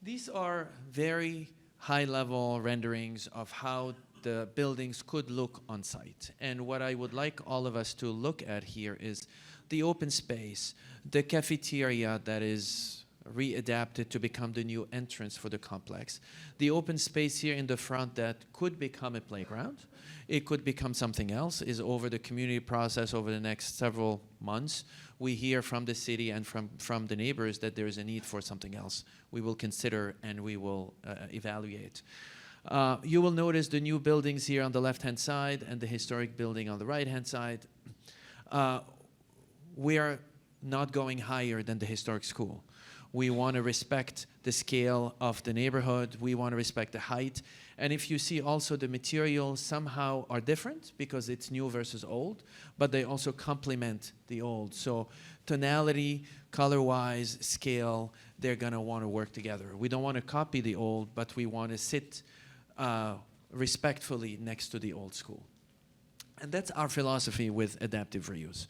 These are very high-level renderings of how the buildings could look on site. And what I would like all of us to look at here is the open space, the cafeteria that is readapted to become the new entrance for the complex. The open space here in the front that could become a playground. It could become something else, is over the community process over the next several months. We hear from the city and from the neighbors that there is a need for something else. We will consider and we will evaluate. You will notice the new buildings here on the left-hand side and the historic building on the right-hand side. We are not going higher than the historic school. We want to respect the scale of the neighborhood. We want to respect the height. And if you see also the materials somehow are different because it's new versus old, but they also complement the old. So tonality, color-wise, scale, they're going to want to work together. We don't want to copy the old, but we want to sit respectfully next to the old school. And that's our philosophy with adaptive reuse.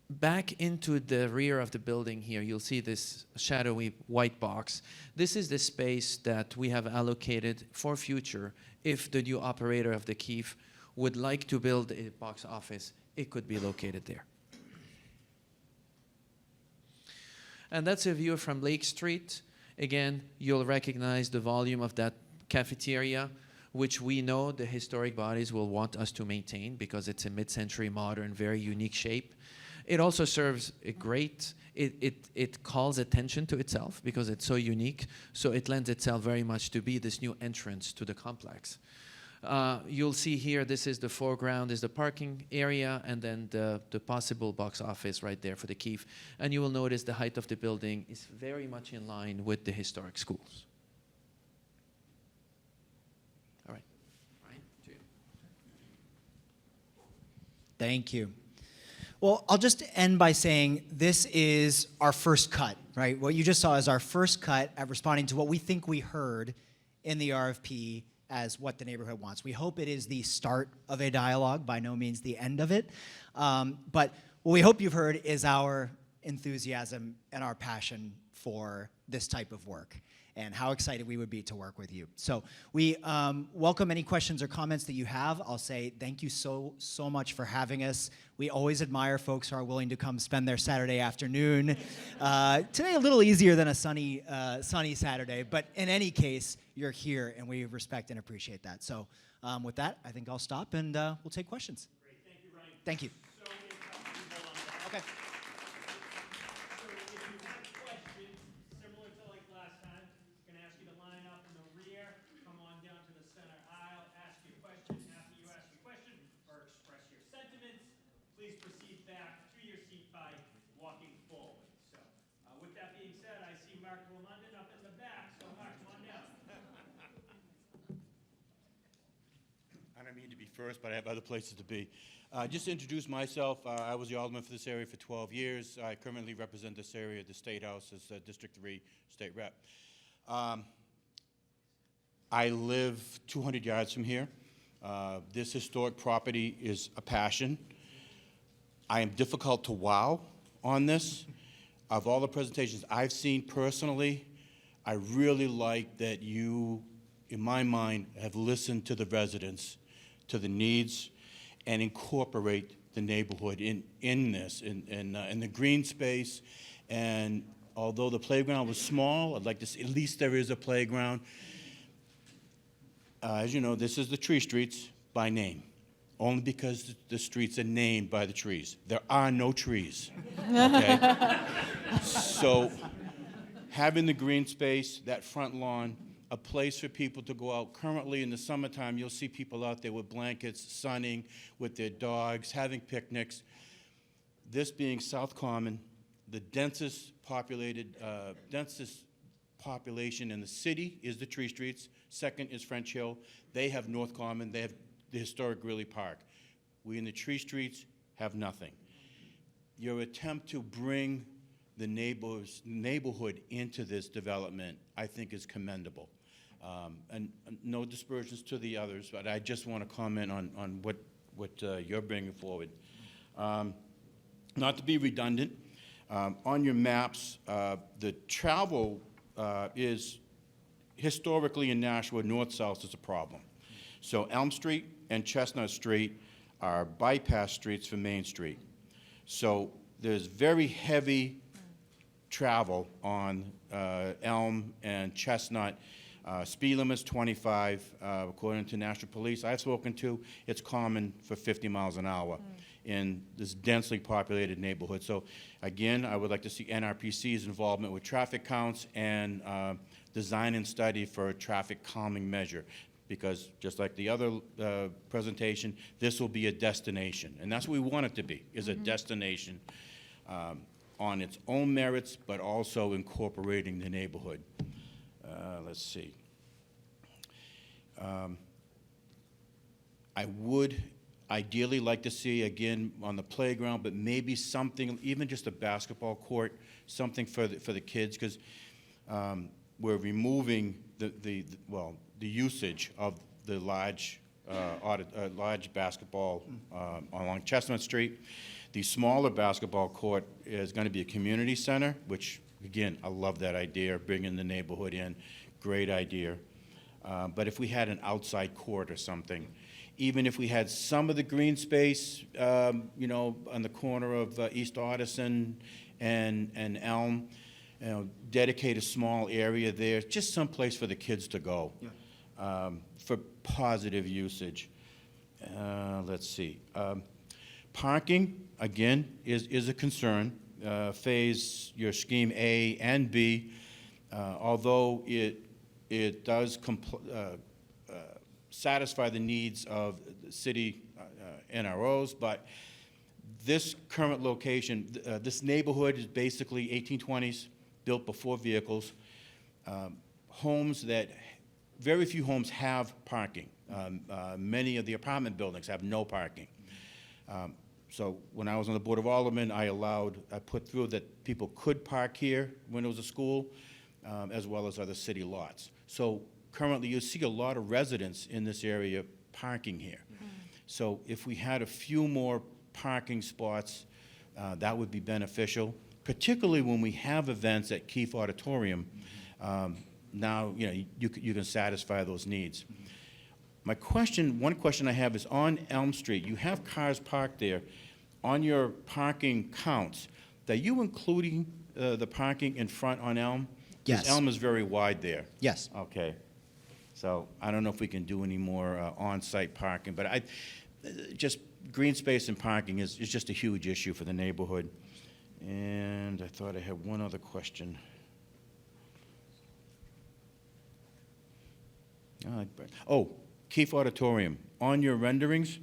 Back into the rear of the building here, you'll see this shadowy white box. This is the space that we have allocated for future. If the new operator of the KEEF would like to build a box office, it could be located there. And that's a view from Lake Street. Again, you'll recognize the volume of that cafeteria, which we know the historic bodies will want us to maintain because it's a mid-century modern, very unique shape. It also serves a great, it calls attention to itself because it's so unique, so it lends itself very much to be this new entrance to the complex. You'll see here, this is the foreground, is the parking area, and then the possible box office right there for the KEEF. And you will notice the height of the building is very much in line with the historic schools. All right, Ryan, to you. Thank you. Well, I'll just end by saying this is our first cut, right? What you just saw is our first cut at responding to what we think we heard in the RFP as what the neighborhood wants. We hope it is the start of a dialogue, by no means the end of it. But what we hope you've heard is our enthusiasm and our passion for this type of work and how excited we would be to work with you. So we welcome any questions or comments that you have. I'll say thank you so much for having us. We always admire folks who are willing to come spend their Saturday afternoon. Today a little easier than a sunny Saturday, but in any case, you're here and we respect and appreciate that. So with that, I think I'll stop and we'll take questions. Great, thank you, Ryan. Thank you. So many questions on that. Okay. So if you have questions similar to like last time, I'm going to ask you to line up in the rear, come on down to the center aisle, ask your question. After you ask your question or express your sentiments, please proceed back to your seat by walking forward. So with that being said, I see Mark London up in the back. So Mark, come on down. I don't mean to be first, but I have other places to be. Just to introduce myself, I was the alderman for this area for 12 years. I currently represent this area at the State House as District 3 State Rep. I live 200 yards from here. This historic property is a passion. I am difficult to wow on this. Of all the presentations I've seen personally, I really like that you, in my mind, have listened to the residents, to the needs, and incorporate the neighborhood in this, in the green space. And although the playground was small, I'd like to see at least there is a playground. As you know, this is the tree streets by name, only because the streets are named by the trees. There are no trees, okay? So having the green space, that front lawn, a place for people to go out. Currently in the summertime, you'll see people out there with blankets, sunning, with their dogs, having picnics. This being South Common, the densest population in the city is the Tree Streets. Second is French Hill. They have North Common. They have the historic Greeley Park. We in the Tree Streets have nothing. Your attempt to bring the neighborhood into this development, I think, is commendable. And no dispersions to the others, but I just want to comment on what you're bringing forward. Not to be redundant, on your maps, the travel is historically in Nashua, north-south is a problem. So Elm Street and Chestnut Street are bypass streets for Main Street. So there's very heavy travel on Elm and Chestnut. Speed limit's 25, according to National Police. I've spoken to, it's common for 50 miles an hour in this densely populated neighborhood. So again, I would like to see NRPC's involvement with traffic counts and design and study for a traffic calming measure. Because just like the other presentation, this will be a destination. And that's what we want it to be, is a destination on its own merits, but also incorporating the neighborhood. Let's see. I would ideally like to see, again, on the playground, but maybe something, even just a basketball court, something for the kids, because we're removing the usage of the large basketball along Chestnut Street. The smaller basketball court is going to be a community center, which, again, I love that idea, bringing the neighborhood in. Great idea. But if we had an outside court or something, even if we had some of the green space, you know, on the corner of East Otterson and Elm, you know, dedicate a small area there, just some place for the kids to go, for positive usage. Let's see. Parking, again, is a concern. Phase your scheme A and B, although it does satisfy the needs of the city NROs, but this current location, this neighborhood is basically 1820s, built before vehicles. Homes that, very few homes have parking. Many of the apartment buildings have no parking. So when I was on the Board of Aldermen, I put through that people could park here when it was a school, as well as other city lots. So currently you see a lot of residents in this area parking here. So if we had a few more parking spots, that would be beneficial, particularly when we have events at Keefe Auditorium. Now, you know, you can satisfy those needs. One question I have is on Elm Street, you have cars parked there. On your parking counts, are you including the parking in front on Elm? 'Cause Yes. Elm is very wide there. Yes. Okay. So I don't know if we can do any more on-site parking, but just green space and parking is just a huge issue for the neighborhood. And I thought I had one other question. Oh, Keefe Auditorium. On your renderings,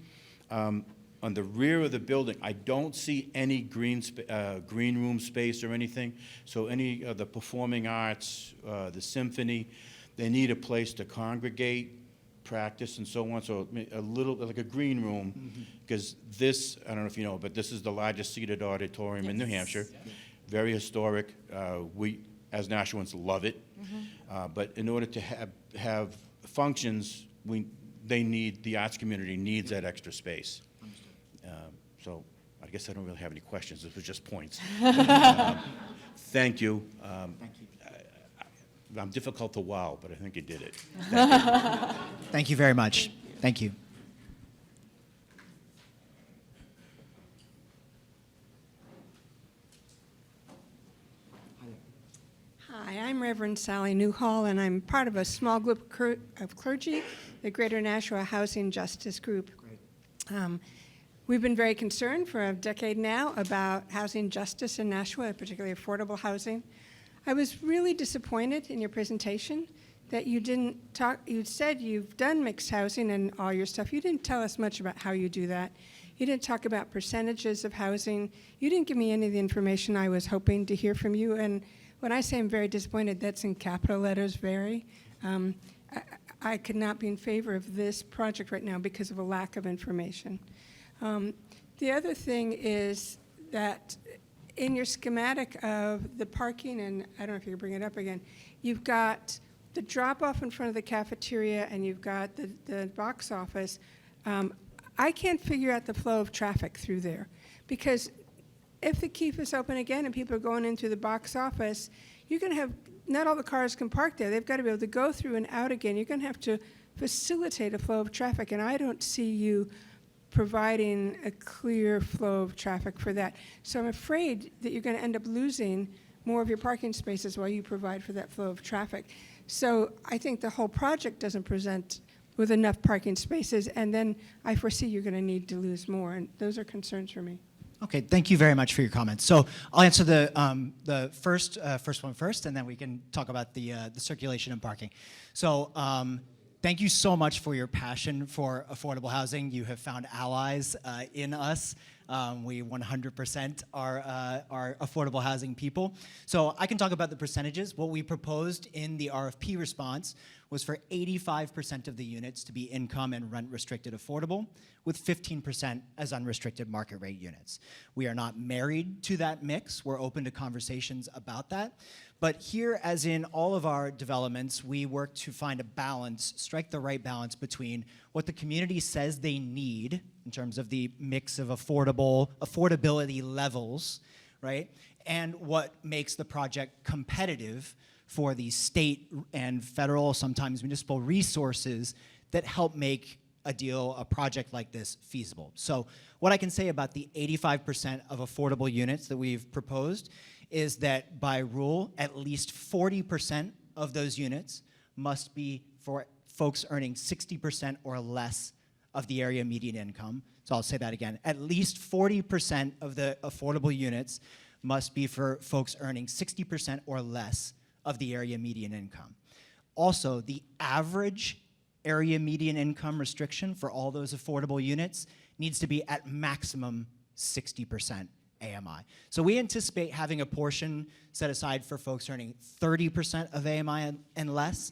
on the rear of the building, I don't see any green room space or anything. So any of the performing arts, the symphony, they need a place to congregate, practice, and so on. So a little, like a green room, because this, I don't know if you know, but this is the largest seated auditorium in New Hampshire. Very historic. We, as Nashvilleans, love it. But in order to have functions, the arts community needs that extra space. So I guess I don't really have any questions. This was just points. Thank you. Thank you. I'm difficult to wow, but I think you did it. Thank you very much. Thank you. Hi, I'm Reverend Sally Newhall, and I'm part of a small group of clergy, the Greater Nashua Housing Justice Group. We've been very concerned for a decade now about housing justice in Nashua, particularly affordable housing. I was really disappointed in your presentation that you didn't talk, you said you've done mixed housing and all your stuff. You didn't tell us much about how you do that. You didn't talk about percentages of housing. You didn't give me any of the information I was hoping to hear from you. And when I say I'm very disappointed, that's in capital letters, very. I could not be in favor of this project right now because of a lack of information. The other thing is that in your schematic of the parking, and I don't know if you can bring it up again, you've got the drop-off in front of the cafeteria and you've got the box office. I can't figure out the flow of traffic through there because if the Keefe is open again and people are going in through the box office, you're going to have, not all the cars can park there. They've got to be able to go through and out again. You're going to have to facilitate a flow of traffic, and I don't see you providing a clear flow of traffic for that. So I'm afraid that you're going to end up losing more of your parking spaces while you provide for that flow of traffic. So I think the whole project doesn't present with enough parking spaces, and then I foresee you're going to need to lose more, and those are concerns for me. Okay, thank you very much for your comments. So I'll answer the first one first, and then we can talk about the circulation and parking. So thank you so much for your passion for affordable housing. You have found allies in us. We 100% are affordable housing people. So I can talk about the percentages. What we proposed in the RFP response was for 85% of the units to be income and rent restricted affordable, with 15% as unrestricted market rate units. We are not married to that mix. We're open to conversations about that. But here, as in all of our developments, we work to find a balance, strike the right balance between what the community says they need in terms of the mix of affordability levels, right? And what makes the project competitive for the state and federal, sometimes municipal resources that help make a project like this feasible. So what I can say about the 85% of affordable units that we've proposed is that by rule, at least 40% of those units must be for folks earning 60% or less of the area median income. So I'll say that again. At least 40% of the affordable units must be for folks earning 60% or less of the area median income. Also, the average area median income restriction for all those affordable units needs to be at maximum 60% AMI. So we anticipate having a portion set aside for folks earning 30% of AMI and less,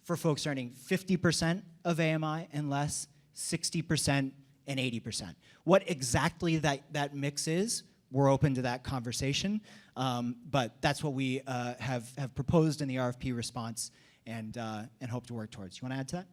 for folks earning 50% of AMI and less, 60% and 80%. What exactly that mix is, we're open to that conversation, but that's what we have proposed in the RFP response and hope to work towards. You want to add to that?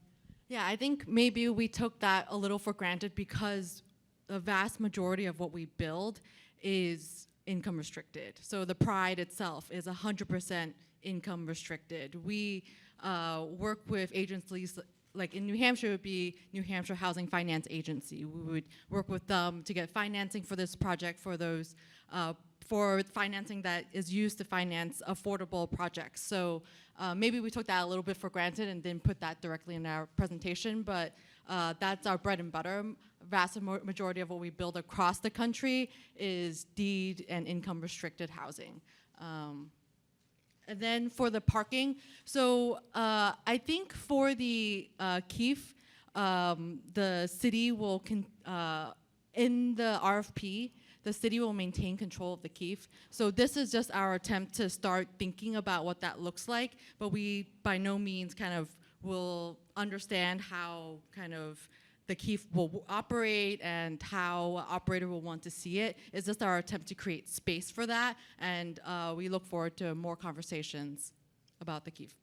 Yeah, I think maybe we took that a little for granted because the vast majority of what we build is income restricted. So the Pride itself is 100% income restricted. We work with agencies, like in New Hampshire, it would be New Hampshire Housing Finance Agency. We would work with them to get financing for this project for those, for financing that is used to finance affordable projects. So maybe we took that a little bit for granted and didn't put that directly in our presentation, but that's our bread and butter. Vast majority of what we build across the country is deed and income restricted housing. And then for the parking, so I think for the Keefe, the city will, in the RFP, the city will maintain control of the Keefe. So this is just our attempt to start thinking about what that looks like, but we by no means kind of will understand how kind of the Keefe will operate and how an operator will want to see it. It's just our attempt to create space for that, and we look forward to more conversations about the Keefe.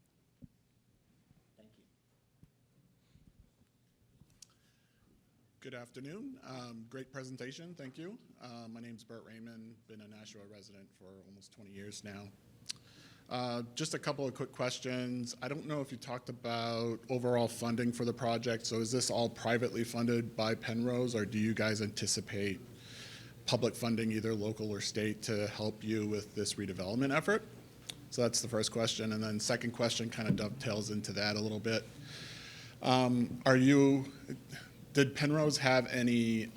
Good afternoon. Great presentation, thank you. My name's Bert Raymond, been a Nashua resident for almost 20 years now. Just a couple of quick questions. I don't know if you talked about overall funding for the project. So is this all privately funded by Penrose, or do you guys anticipate public funding, either local or state, to help you with this redevelopment effort? So that's the first question. And then second question kind of dovetails into that a little bit. Did Penrose have any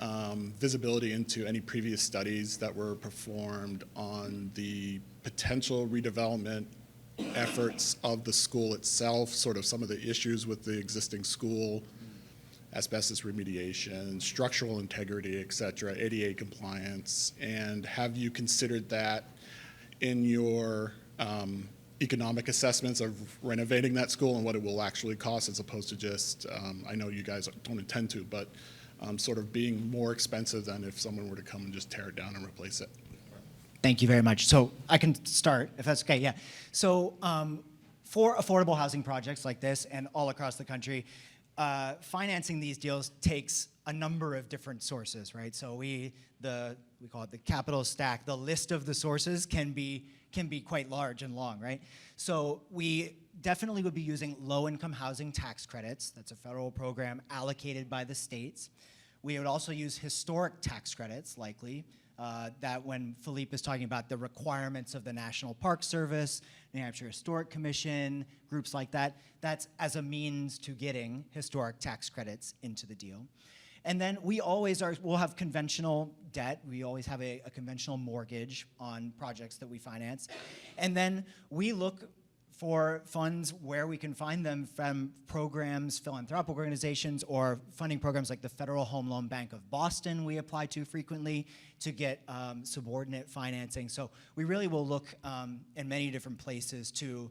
visibility into any previous studies that were performed on the potential redevelopment efforts of the school itself, sort of some of the issues with the existing school, asbestos remediation, structural integrity, et cetera, ADA compliance? And have you considered that in your economic assessments of renovating that school and what it will actually cost, as opposed to just, I know you guys don't intend to, but sort of being more expensive than if someone were to come and just tear it down and replace it? Thank you very much. So I can start, if that's okay, yeah. So for affordable housing projects like this and all across the country, financing these deals takes a number of different sources, right? So we call it the capital stack, the list of the sources can be quite large and long, right? So we definitely would be using low-income housing tax credits. That's a federal program allocated by the states. We would also use historic tax credits, likely, that when Philippe is talking about the requirements of the National Park Service, New Hampshire Historic Commission, groups like that, that's as a means to getting historic tax credits into the deal. And then we'll have conventional debt. We always have a conventional mortgage on projects that we finance. And then we look for funds where we can find them from programs, philanthropic organizations, or funding programs like the Federal Home Loan Bank of Boston we apply to frequently to get subordinate financing. So we really will look in many different places to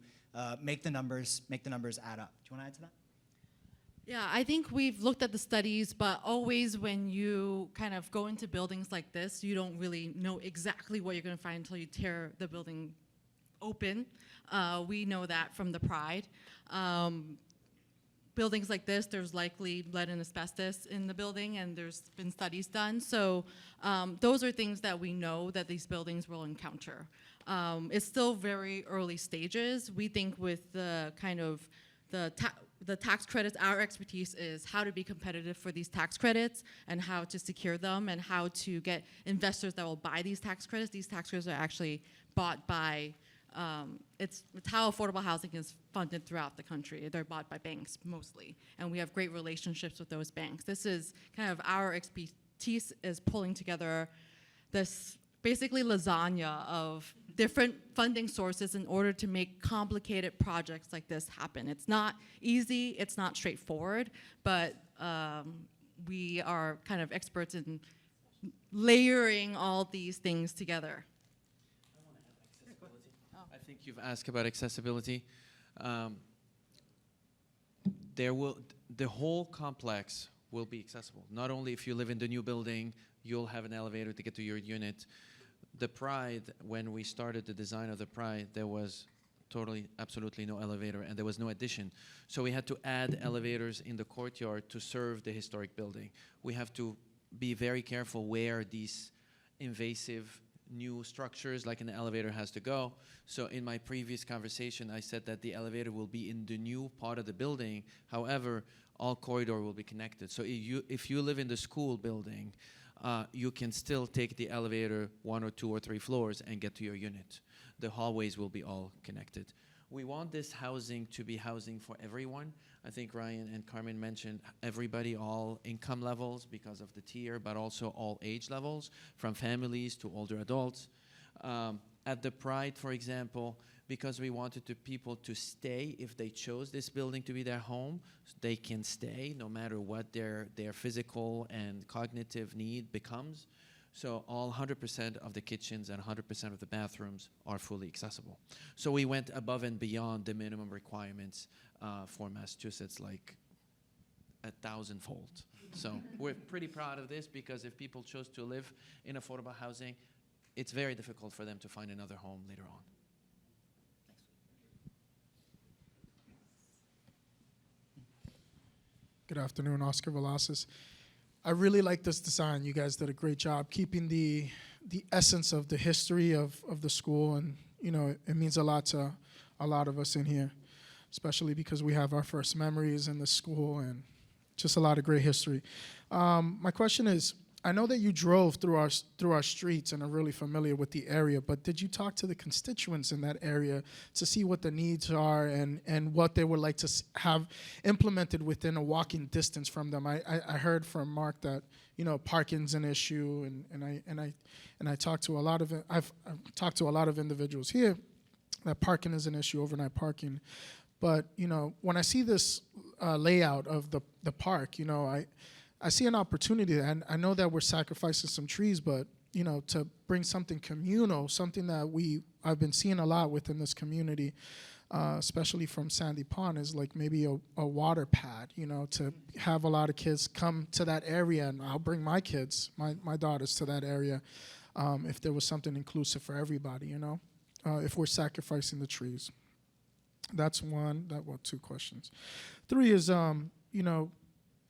make the numbers add up. Do you want to add to that? Yeah, I think we've looked at the studies, but always when you kind of go into buildings like this, you don't really know exactly what you're going to find until you tear the building open. We know that from the Pride. Buildings like this, there's likely lead and asbestos in the building, and there's been studies done. So those are things that we know that these buildings will encounter. It's still very early stages. We think with the kind of the tax credits, our expertise is how to be competitive for these tax credits and how to secure them and how to get investors that will buy these tax credits. These tax credits are actually bought by, it's how affordable housing is funded throughout the country. They're bought by banks mostly, and we have great relationships with those banks. This is kind of our expertise is pulling together this basically lasagna of different funding sources in order to make complicated projects like this happen. It's not easy, it's not straightforward, but we are kind of experts in layering all these things together. I think you've asked about accessibility. The whole complex will be accessible. Not only if you live in the new building, you'll have an elevator to get to your unit. The Pride, when we started the design of the Pride, there was absolutely no elevator, and there was no addition. So we had to add elevators in the courtyard to serve the historic building. We have to be very careful where these invasive new structures, like an elevator, has to go. So in my previous conversation, I said that the elevator will be in the new part of the building. However, all corridor will be connected. So if you live in the school building, you can still take the elevator 1 or 2 or 3 floors and get to your unit. The hallways will be all connected. We want this housing to be housing for everyone. I think Ryan and Carmen mentioned everybody, all income levels because of the tier, but also all age levels, from families to older adults. At the Pride, for example, because we wanted people to stay if they chose this building to be their home, they can stay no matter what their physical and cognitive need becomes. So all 100% of the kitchens and 100% of the bathrooms are fully accessible. So we went above and beyond the minimum requirements for Massachusetts, like 1,000-fold. So we're pretty proud of this because if people chose to live in affordable housing, it's very difficult for them to find another home later on. Good afternoon, Oscar Velasquez. I really like this design. You guys did a great job keeping the essence of the history of the school, and it means a lot to a lot of us in here, especially because we have our first memories in the school and just a lot of great history. My question is, I know that you drove through our streets and are really familiar with the area, but did you talk to the constituents in that area to see what the needs are and what they would like to have implemented within a walking distance from them? I heard from Mark that parking's an issue, and I talked to a lot of I've talked to a lot of individuals here that parking is an issue, overnight parking. But when I see this layout of the park, I see an opportunity, and I know that we're sacrificing some trees, but to bring something communal, something that I've been seeing a lot within this community, especially from Sandy Pond, is like maybe a water pad, to have a lot of kids come to that area, and I'll bring my kids, my daughters to that area, if there was something inclusive for everybody, if we're sacrificing the trees. That's one. Well, 2 questions. 3 is,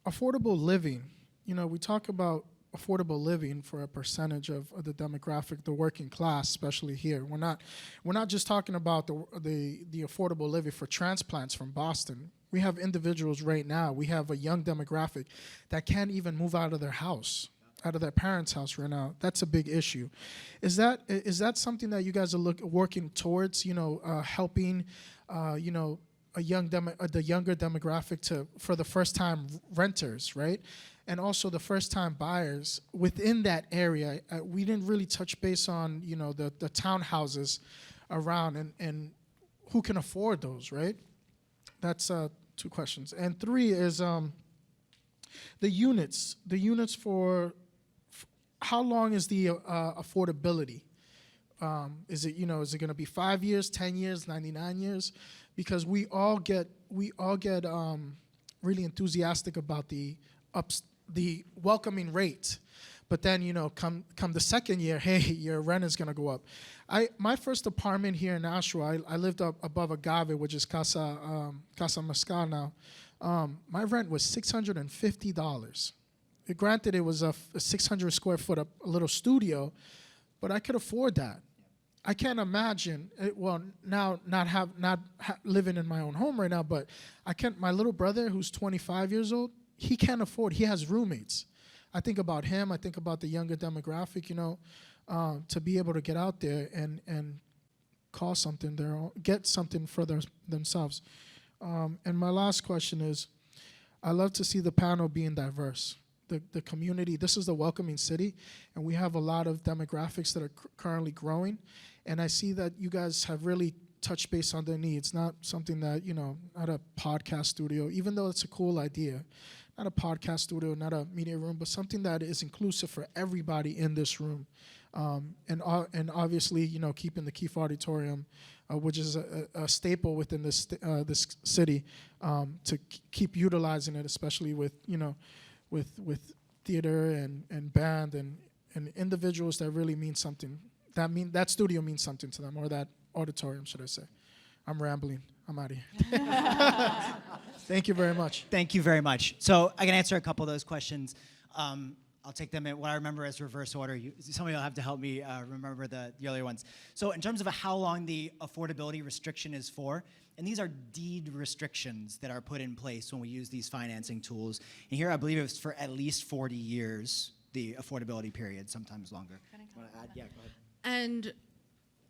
affordable living. We talk about affordable living for a percentage of the demographic, the working class, especially here. We're not just talking about the affordable living for transplants from Boston. We have individuals right now. We have a young demographic that can't even move out of their house, out of their parents' house right now. That's a big issue. Is that something that you guys are working towards? Helping, the younger demographic for the first-time renters, right? And also the first-time buyers within that area. We didn't really touch base on, the townhouses around and who can afford those, right? That's 2 questions. And 3 is the units. The units for how long is the affordability? Is it going to be 5 years, 10 years, 99 years? Because we all get really enthusiastic about the welcoming rate, but then come the second year, hey, your rent is gonna go up. My first apartment here in Nashua, I lived up above a GOV, which is Casa Mescal now. My rent was $650. Granted, it was a 600 square foot, a little studio, but I could afford that. I can't imagine. Now not living in my own home right now, but I can't. My little brother, who's 25 years old, he can't afford. He has roommates. I think about him. I think about the younger demographic. To be able to get out there and call something their own, get something for themselves. And my last question is, I love to see the panel being diverse. The community. This is the welcoming city, and we have a lot of demographics that are currently growing. And I see that you guys have really touched base on their needs, not something that, not a podcast studio, even though it's a cool idea, not a podcast studio, not a media room, but something that is inclusive for everybody in this room. And obviously, keeping the Keefe Auditorium, which is a staple within this city, to keep utilizing it, especially with, with theater and band and individuals that really mean something. That studio means something to them, or that auditorium, should I say. I'm rambling. I'm out of here. Thank you very much. Thank you very much. So I can answer a couple of those questions. I'll take them in what I remember as reverse order. Somebody will have to help me remember the earlier ones. So in terms of how long the affordability restriction is for, and these are deed restrictions that are put in place when we use these financing tools. And here I believe it was for at least 40 years, the affordability period, sometimes longer. Want to add? Yeah, go ahead. And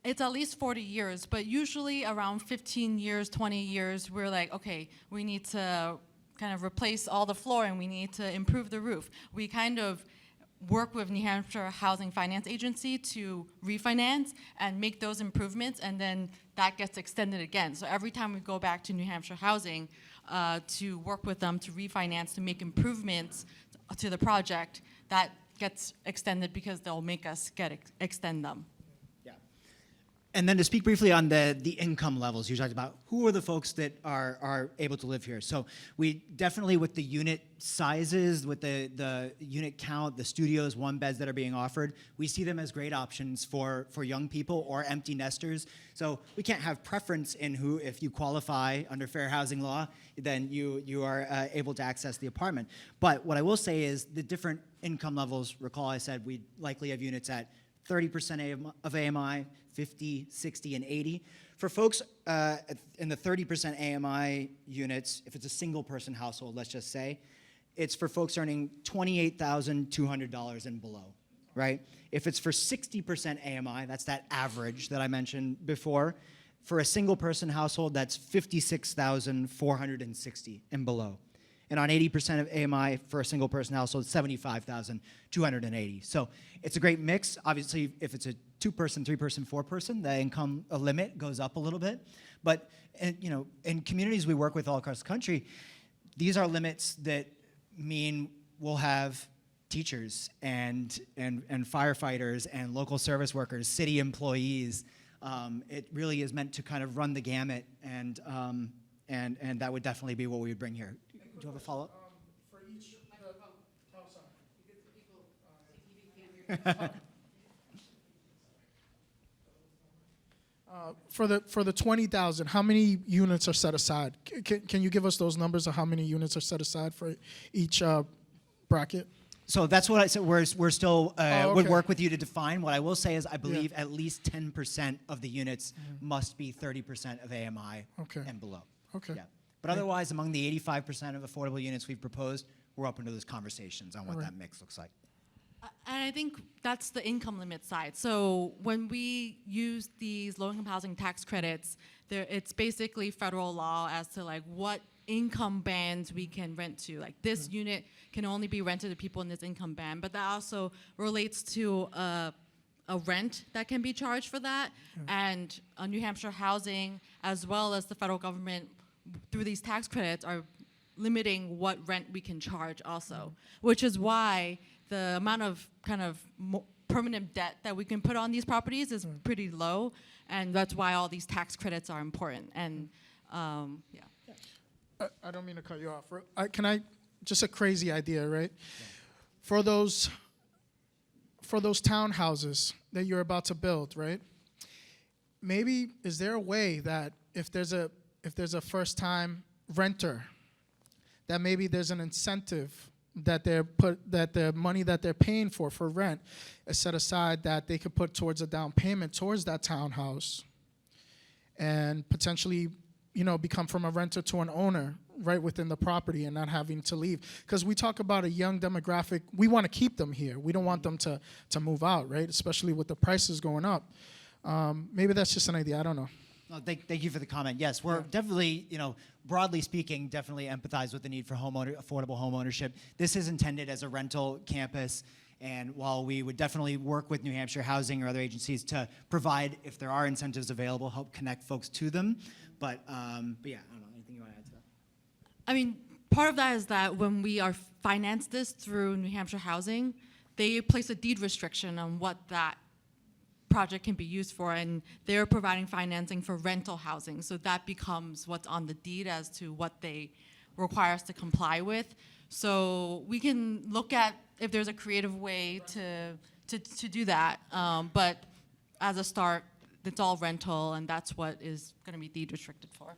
it's at least 40 years, but usually around 15 years, 20 years, we're like, okay, we need to kind of replace all the floor and we need to improve the roof. We kind of work with New Hampshire Housing Finance Agency to refinance and make those improvements, and then that gets extended again. So every time we go back to New Hampshire Housing to work with them to refinance, to make improvements to the project, that gets extended because they'll make us extend them. And then to speak briefly on the income levels, you talked about who are the folks that are able to live here. So we definitely, with the unit sizes, with the unit count, the studios, 1 beds that are being offered, we see them as great options for young people or empty nesters. So we can't have preference in who, if you qualify under fair housing law, then you are able to access the apartment. But what I will say is the different income levels, recall I said we likely have units at 30% of AMI, 50, 60, and 80. For folks in the 30% AMI units, if it's a single person household, let's just say, it's for folks earning $28,200 and below, right? If it's for 60% AMI, that's that average that I mentioned before. For a single person household, that's $56,460 and below. And on 80% of AMI for a single person household, $75,280. So it's a great mix. Obviously, if it's a 2-person, 3-person, 4-person, the income limit goes up a little bit. But in communities we work with all across the country, these are limits that mean we'll have teachers and firefighters and local service workers, city employees. It really is meant to kind of run the gamut, and that would definitely be what we would bring here. Do you have a follow-up? For each, for the 20,000, how many units are set aside? Can you give us those numbers of how many units are set aside for each bracket? So that's what I said. We're still Oh, would okay. work with you to define. What I will say is, I believe at least 10% of the units must be 30% of AMI Okay. and below. Okay. Yeah. But otherwise, among the 85% of affordable units we've proposed, we're open to those conversations on what Alright. that mix looks like. And I think that's the income limit side. So when we use these low-income housing tax credits, it's basically federal law as to like what income bands we can rent to. Like this unit can only be rented to people in this income band, but that also relates to a rent that can be charged for that, and New Hampshire Housing, as well as the federal government, through these tax credits, are limiting what rent we can charge also, which is why the amount of kind of permanent debt that we can put on these properties is pretty low, and that's why all these tax credits are important. And yeah. I don't mean to cut you off. Can I, just a crazy idea, right? For those townhouses that you're about to build, right? Maybe, is there a way that if there's a first-time renter, that maybe there's an incentive that the money that they're paying for rent is set aside, that they could put towards a down payment towards that townhouse, and potentially, become from a renter to an owner right within the property and not having to leave. Because we talk about a young demographic, we want to keep them here. We don't want them to move out, right? Especially with the prices going up. Maybe that's just an idea. I don't know. No, thank you for the comment. Yes, we're definitely, broadly speaking, definitely empathize with the need for affordable home ownership. This is intended as a rental campus, and while we would definitely work with New Hampshire Housing or other agencies to provide, if there are incentives available, help connect folks to them. But yeah, I don't know. Anything you want to add to that? I mean, part of that is that when we are financed this through New Hampshire Housing, they place a deed restriction on what that project can be used for, and they're providing financing for rental housing. So that becomes what's on the deed as to what they require us to comply with. So we can look at if there's a creative way to do that. But as a start, it's all rental, and that's what is going to be deed restricted for.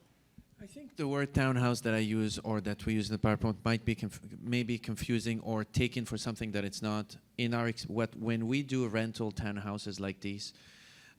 I think the word townhouse that I use or that we use in the PowerPoint might be maybe confusing or taken for something that it's not. In our when we do rental townhouses like these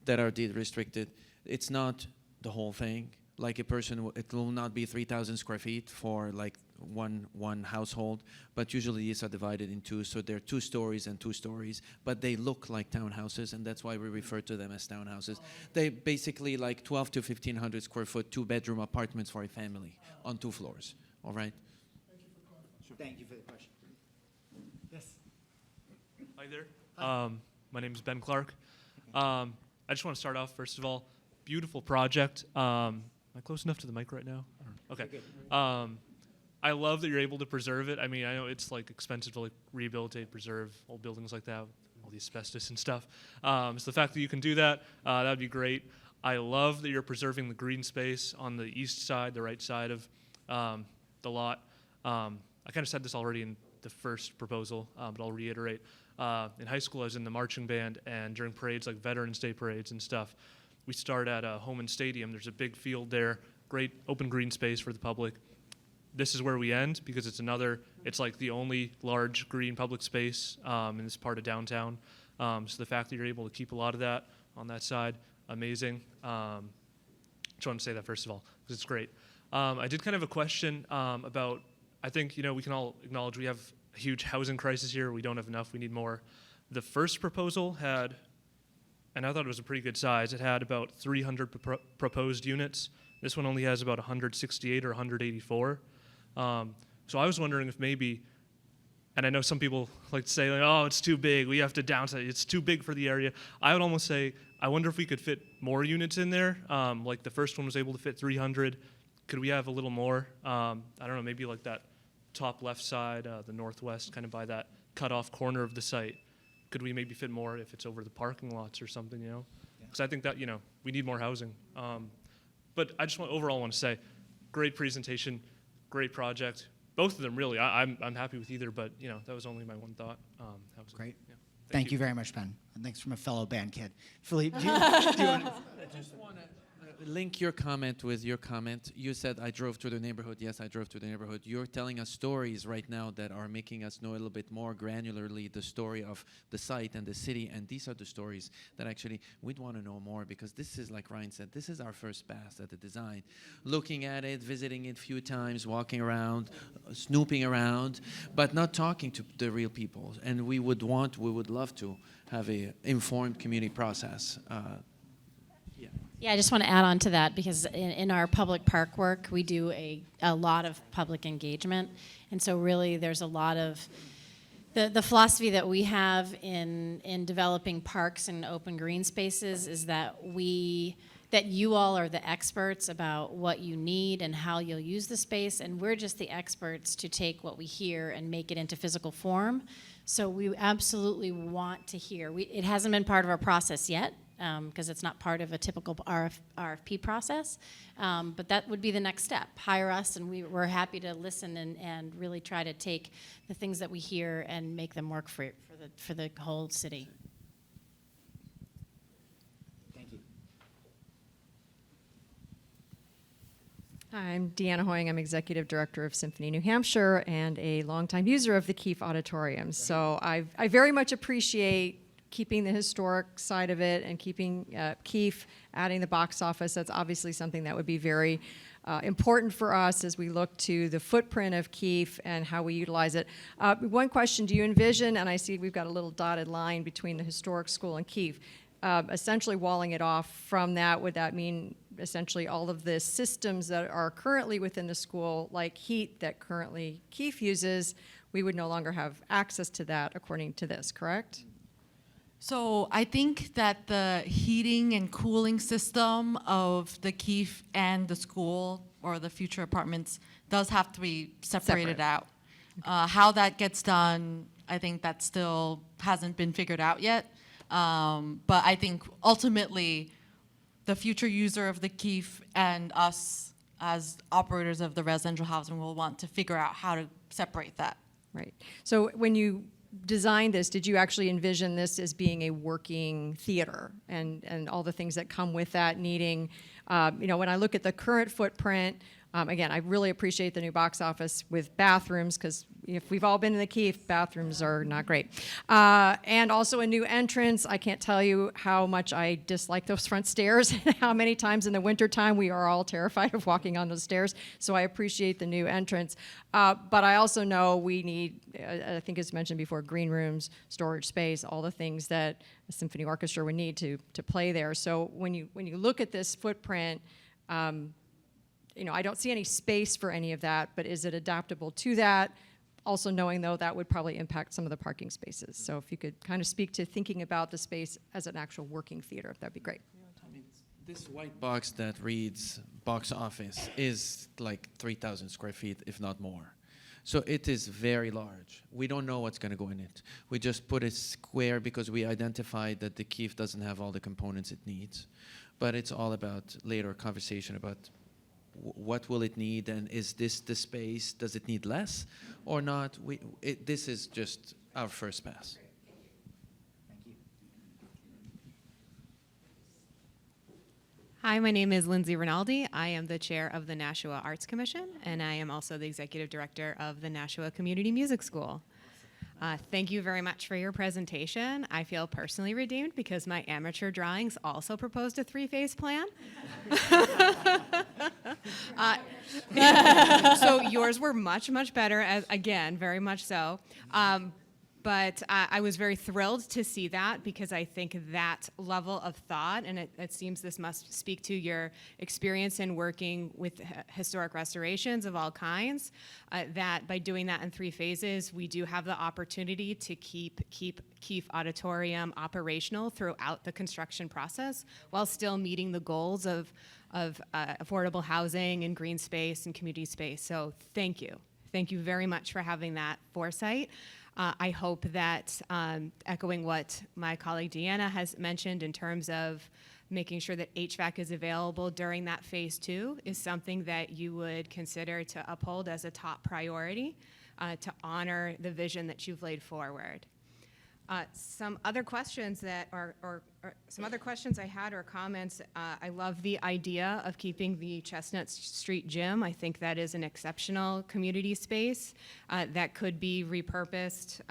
that are deed restricted, it's not the whole thing. Like a person, it will not be 3,000 square feet for like one household, but usually these are divided in two, so they're 2 stories and 2 stories, but they look like townhouses, and that's why we refer to them as townhouses. They basically like 12 to 1,500 square foot 2-bedroom apartments for a family on 2 floors. All right. Thank you for the question. Yes. Hi there. My name is Ben Clark. I just want to start off, first of all, beautiful project. Am I close enough to the mic right now? Okay. I love that you're able to preserve it. I mean, I know it's like expensive to like rehabilitate, preserve old buildings like that, all the asbestos and stuff. So the fact that you can do that, that would be great. I love that you're preserving the green space on the east side, the right side of the lot. I kind of said this already in the first proposal, but I'll reiterate. In high school, I was in the marching band, and during parades like Veterans Day parades and stuff, we start at Homan Stadium. There's a big field there, great open green space for the public. This is where we end because it's like the only large green public space in this part of downtown. So the fact that you're able to keep a lot of that on that side, amazing. Just want to say that first of all, because it's great. I did kind of have a question about, I think, we can all acknowledge we have a huge housing crisis here. We don't have enough, we need more. The first proposal had, and I thought it was a pretty good size, it had about 300 proposed units. This one only has about 168 or 184. So I was wondering if maybe, and I know some people like to say, like, oh, it's too big, we have to downsize, it's too big for the area. I would almost say, I wonder if we could fit more units in there. Like the first one was able to fit 300. Could we have a little more? I don't know, maybe like that top left side, the northwest, kind of by that cut-off corner of the site. Could we maybe fit more if it's over the parking lots or something, Because I think that, we need more housing. But I just overall want to say, great presentation, great project. Both of them, really. I'm happy with either, but, that was only my one thought. That was Great. Yeah. Thank you very much, Ben. And thanks from a fellow band kid. Philippe, do you want to? Link your comment with your comment. You said I drove through the neighborhood. Yes, I drove through the neighborhood. You're telling us stories right now that are making us know a little bit more granularly the story of the site and the city. And these are the stories that actually we'd want to know more, because this is, like Ryan said, this is our first pass at the design. Looking at it, visiting it a few times, walking around, snooping around, but not talking to the real people. And we would love to have a informed community process. Yeah, I just want to add on to that, because in our public park work, we do a lot of public engagement. And so really there's a lot of, the philosophy that we have in developing parks and open green spaces is that you all are the experts about what you need and how you'll use the space, and we're just the experts to take what we hear and make it into physical form. So we absolutely want to hear. It hasn't been part of our process yet, because it's not part of a typical RFP process, but that would be the next step. Hire us, and we're happy to listen and really try to take the things that we hear and make them work for the whole city. Thank you. Hi, I'm Deanna Hoying. I'm Executive Director of Symphony New Hampshire and a longtime user of the Keefe Auditorium. So I very much appreciate keeping the historic side of it and keeping Keefe, adding the box office. That's obviously something that would be very important for us as we look to the footprint of Keefe and how we utilize it. One question, do you envision, and I see we've got a little dotted line between the historic school and Keefe, essentially walling it off from that? Would that mean essentially all of the systems that are currently within the school, like heat that currently Keefe uses, we would no longer have access to that according to this, correct? So I think that the heating and cooling system of the Keefe and the school or the future apartments does have to be separated out. How that gets done, I think that still hasn't been figured out yet. But I think ultimately the future user of the Keefe and us as operators of the residential housing will want to figure out how to separate that. Right. So when you designed this, did you actually envision this as being a working theater and all the things that come with that needing, when I look at the current footprint, again, I really appreciate the new box office with bathrooms, because if we've all been in the Keefe, bathrooms are not great. And also a new entrance. I can't tell you how much I dislike those front stairs, how many times in the wintertime we are all terrified of walking on those stairs. So I appreciate the new entrance. But I also know we need, I think it's mentioned before, green rooms, storage space, all the things that a symphony orchestra would need to play there. So when you look at this footprint, I don't see any space for any of that, but is it adaptable to that? Also knowing, though, that would probably impact some of the parking spaces. So if you could kind of speak to thinking about the space as an actual working theater, that'd be great. This white box that reads box office is like 3,000 square feet, if not more. So it is very large. We don't know what's going to go in it. We just put a square because we identified that the Keefe doesn't have all the components it needs. But it's all about later conversation about what will it need, and is this the space? Does it need less or not? This is just our first pass. Hi, my name is Lindsay Rinaldi. I am the chair of the Nashua Arts Commission, and I am also the executive director of the Nashua Community Music School. Thank you very much for your presentation. I feel personally redeemed because my amateur drawings also proposed a three-phase plan. So yours were much, much better, again, very much so. But I was very thrilled to see that, because I think that level of thought, and it seems this must speak to your experience in working with historic restorations of all kinds, that by doing that in three phases, we do have the opportunity to keep Keefe Auditorium operational throughout the construction process while still meeting the goals of affordable housing and green space and community space. So thank you. Thank you very much for having that foresight. I hope that, echoing what my colleague Deanna has mentioned in terms of making sure that HVAC is available during that phase 2 is something that you would consider to uphold as a top priority to honor the vision that you've laid forward. Some other questions that or some other questions I had or comments. I love the idea of keeping the Chestnut Street Gym. I think that is an exceptional community space that could be repurposed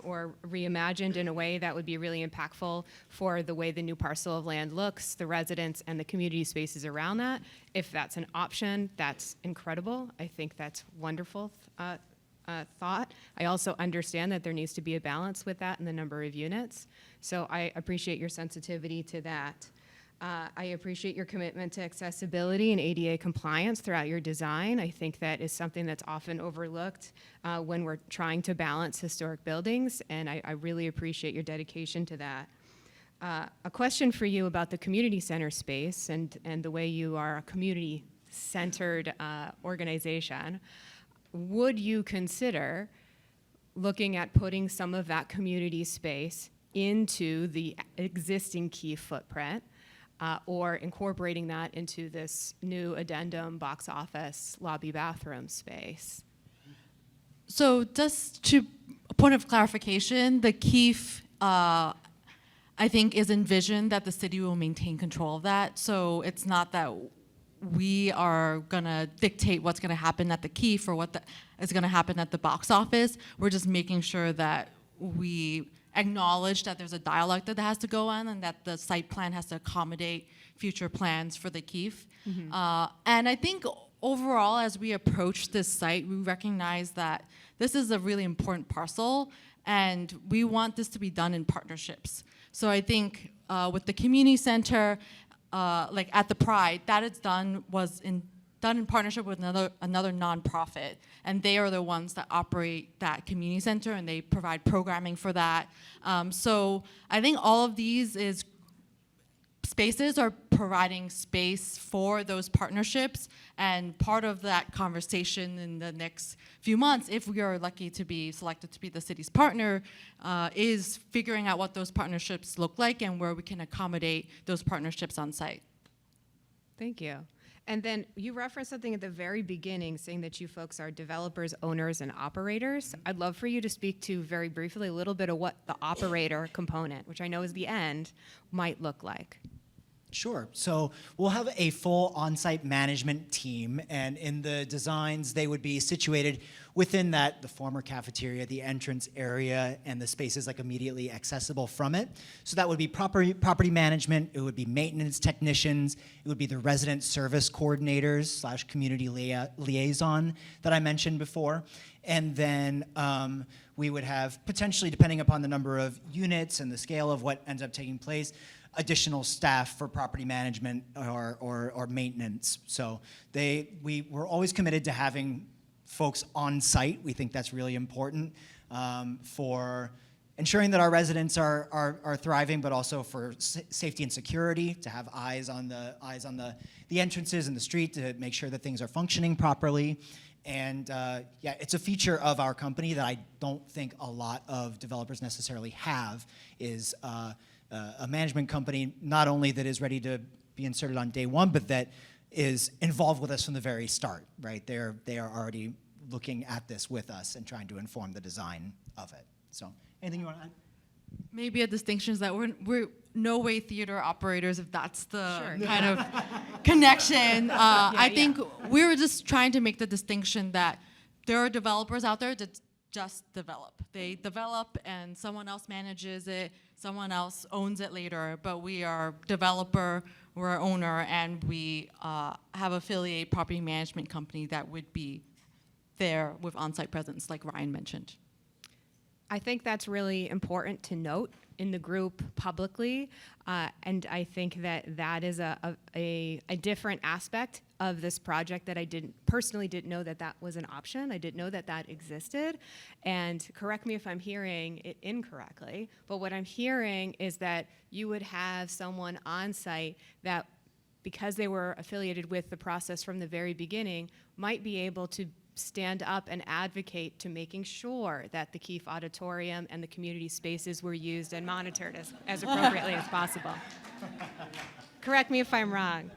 or reimagined in a way that would be really impactful for the way the new parcel of land looks, the residents, and the community spaces around that. If that's an option, that's incredible. I think that's wonderful. Thought. I also understand that there needs to be a balance with that and the number of units. So I appreciate your sensitivity to that. I appreciate your commitment to accessibility and ADA compliance throughout your design. I think that is something that's often overlooked when we're trying to balance historic buildings, and I really appreciate your dedication to that. A question for you about the community center space and the way you are a community-centered organization. Would you consider looking at putting some of that community space into the existing Keefe footprint or incorporating that into this new addendum box office lobby bathroom space? So just to a point of clarification, the Keefe, I think, is envisioned that the city will maintain control of that. So it's not that we are gonna dictate what's gonna happen at the Keefe or what is gonna happen at the box office. We're just making sure that we acknowledge that there's a dialogue that has to go on and that the site plan has to accommodate future plans for the Keefe. And I think overall, as we approach this site, we recognize that this is a really important parcel and we want this to be done in partnerships. So I think with the community center, like at the Pride, that it's done in partnership with another nonprofit, and they are the ones that operate that community center, and they provide programming for that. So I think all of these spaces are providing space for those partnerships, and part of that conversation in the next few months, if we are lucky to be selected to be the city's partner, is figuring out what those partnerships look like and where we can accommodate those partnerships on site. Thank you. And then you referenced something at the very beginning, saying that you folks are developers, owners, and operators. I'd love for you to speak to very briefly a little bit of what the operator component, which I know is the end, might look like. Sure. So we'll have a full on-site management team, and in the designs, they would be situated within that, the former cafeteria, the entrance area, and the spaces like immediately accessible from it. So that would be property management, it would be maintenance technicians, it would be the resident service coordinators / community liaison that I mentioned before. And then we would have, potentially, depending upon the number of units and the scale of what ends up taking place, additional staff for property management or maintenance. So we're always committed to having folks on site. We think that's really important for ensuring that our residents are thriving, but also for safety and security, to have eyes on the entrances and the street to make sure that things are functioning properly. And yeah, it's a feature of our company that I don't think a lot of developers necessarily have, is a management company not only that is ready to be inserted on day one, but that is involved with us from the very start, right? They are already looking at this with us and trying to inform the design of it. So anything you want to add? Maybe a distinction is that we're no way theater operators, if that's the kind of connection. I think we were just trying to make the distinction that there are developers out there that just develop. They develop and someone else manages it, someone else owns it later, but we are developer, we're owner, and we have affiliate property management company that would be there with on-site presence, like Ryan mentioned. I think that's really important to note in the group publicly, and I think that is a different aspect of this project that I personally didn't know that was an option. I didn't know that existed, and correct me if I'm hearing it incorrectly, but what I'm hearing is that you would have someone on site that, because they were affiliated with the process from the very beginning, might be able to stand up and advocate to making sure that the Keefe Auditorium and the community spaces were used and monitored as appropriately as possible. Correct me if I'm wrong.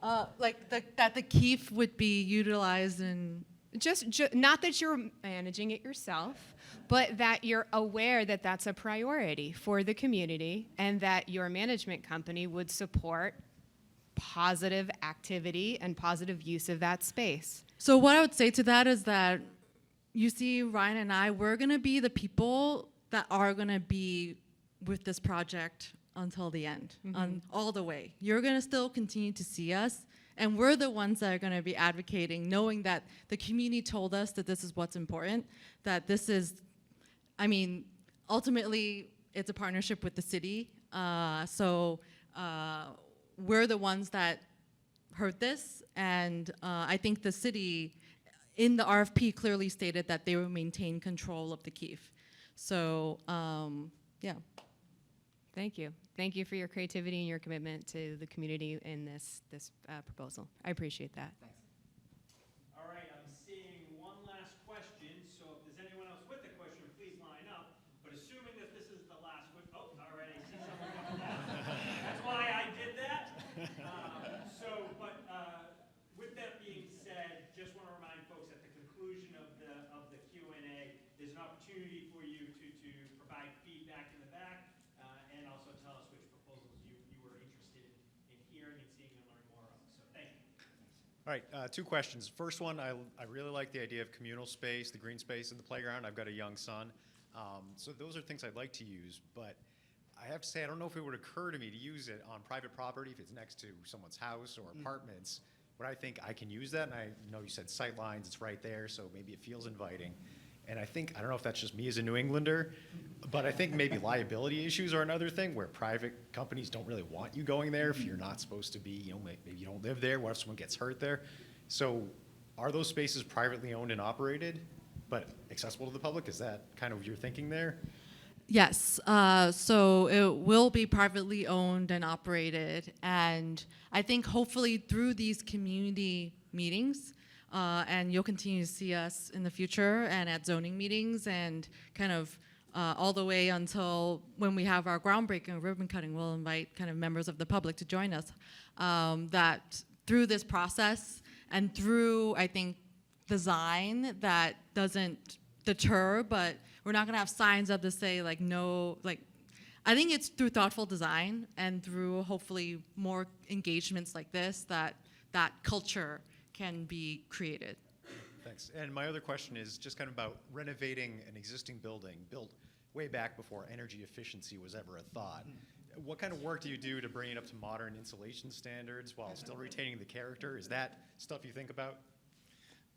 That the Keefe would be utilized in Not that you're managing it yourself, but that you're aware that that's a priority for the community and that your management company would support positive activity and positive use of that space. So what I would say to that is that you see Ryan and I, we're going to be the people that are going to be with this project until the end, all the way. You're going to still continue to see us, and we're the ones that are going to be advocating, knowing that the community told us that this is what's important, that this is, I mean, ultimately, it's a partnership with the city. We're the ones that heard this, and I think the city, in the RFP, clearly stated that they will maintain control of the keef. So, yeah. Thank you. Thank you for your creativity and your commitment to the community in this proposal. I appreciate that. Thanks. All right, I'm seeing one last question, so if there's anyone else with a question, please line up. But assuming that this is the last one, oh, all right, I see someone coming down. That's why I did that. With that being said, just want to remind folks at the conclusion of the Q&A, there's an opportunity for you to provide feedback in the back and also tell us which proposals you were interested in hearing and seeing and learning more of. So thank you. All right, two questions. First one, I really like the idea of communal space, the green space in the playground. I've got a young son. So those are things I'd like to use, but I have to say, I don't know if it would occur to me to use it on private property if it's next to someone's house or apartments. But I think I can use that, and I know you said sight lines, it's right there, so maybe it feels inviting. And I think, I don't know if that's just me as a New Englander, but I think maybe liability issues are another thing where private companies don't really want you going there if you're not supposed to be, you know, maybe you don't live there, what if someone gets hurt there? So are those spaces privately owned and operated, but accessible to the public? Is that kind of your thinking there? Yes, so it will be privately owned and operated, and I think hopefully through these community meetings, and you'll continue to see us in the future and at zoning meetings and kind of all the way until when we have our groundbreaking ribbon cutting, we'll invite kind of members of the public to join us, that through this process and through, I think, design that doesn't deter, but we're not going to have signs up to say like no, like I think it's through thoughtful design and through hopefully more engagements like this that culture can be created. Thanks. And my other question is just kind of about renovating an existing building built way back before energy efficiency was ever a thought. What kind of work do you do to bring it up to modern insulation standards while still retaining the character? Is that stuff you think about?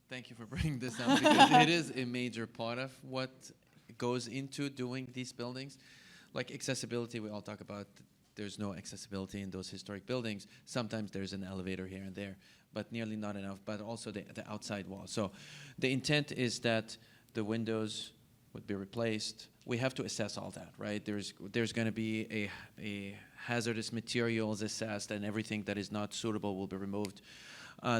Thank you for bringing this up because it is a major part of what goes into doing these buildings. Like accessibility, we all talk about there's no accessibility in those historic buildings. Sometimes there's an elevator here and there, but nearly not enough, but also the outside wall. So the intent is that the windows would be replaced. We have to assess all that, right? There's going to be a hazardous materials assessed, and everything that is not suitable will be removed.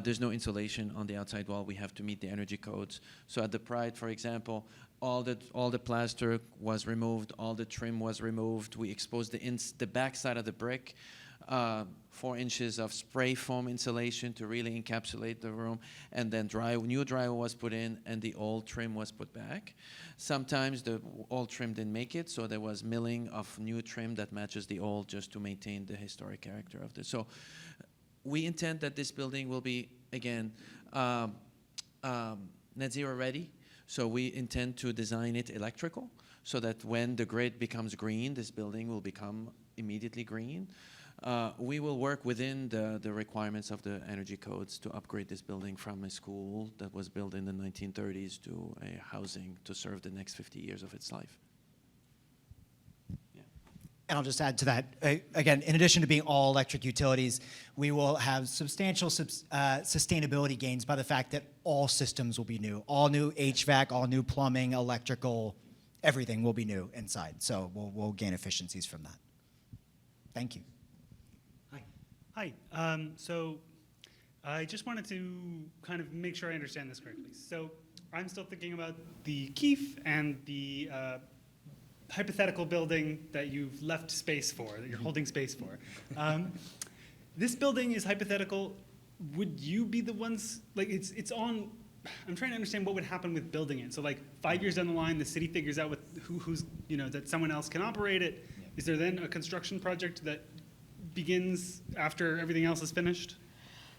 There's no insulation on the outside wall. We have to meet the energy codes. So at the Pride, for example, all the plaster was removed, all the trim was removed. We exposed the back side of the brick, 4 inches of spray foam insulation to really encapsulate the room, and then new drywall was put in, and the old trim was put back. Sometimes the old trim didn't make it, so there was milling of new trim that matches the old just to maintain the historic character of this. So we intend that this building will be, again, net zero ready. So we intend to design it electrical so that when the grid becomes green, this building will become immediately green. We will work within the requirements of the energy codes to upgrade this building from a school that was built in the 1930s to a housing to serve the next 50 years of its life. And I'll just add to that, again, in addition to being all electric utilities, we will have substantial sustainability gains by the fact that all systems will be new. All new HVAC, all new plumbing, electrical, everything will be new inside. So we'll gain efficiencies from that. Thank you. Hi. So I just wanted to kind of make sure I understand this correctly. So I'm still thinking about the keef and the hypothetical building that you've left space for, that you're holding space for. This building is hypothetical. Would you be the ones, like it's on I'm trying to understand what would happen with building it. So like 5 years down the line, the city figures out who's, that someone else can operate it. Is there then a construction project that begins after everything else is finished?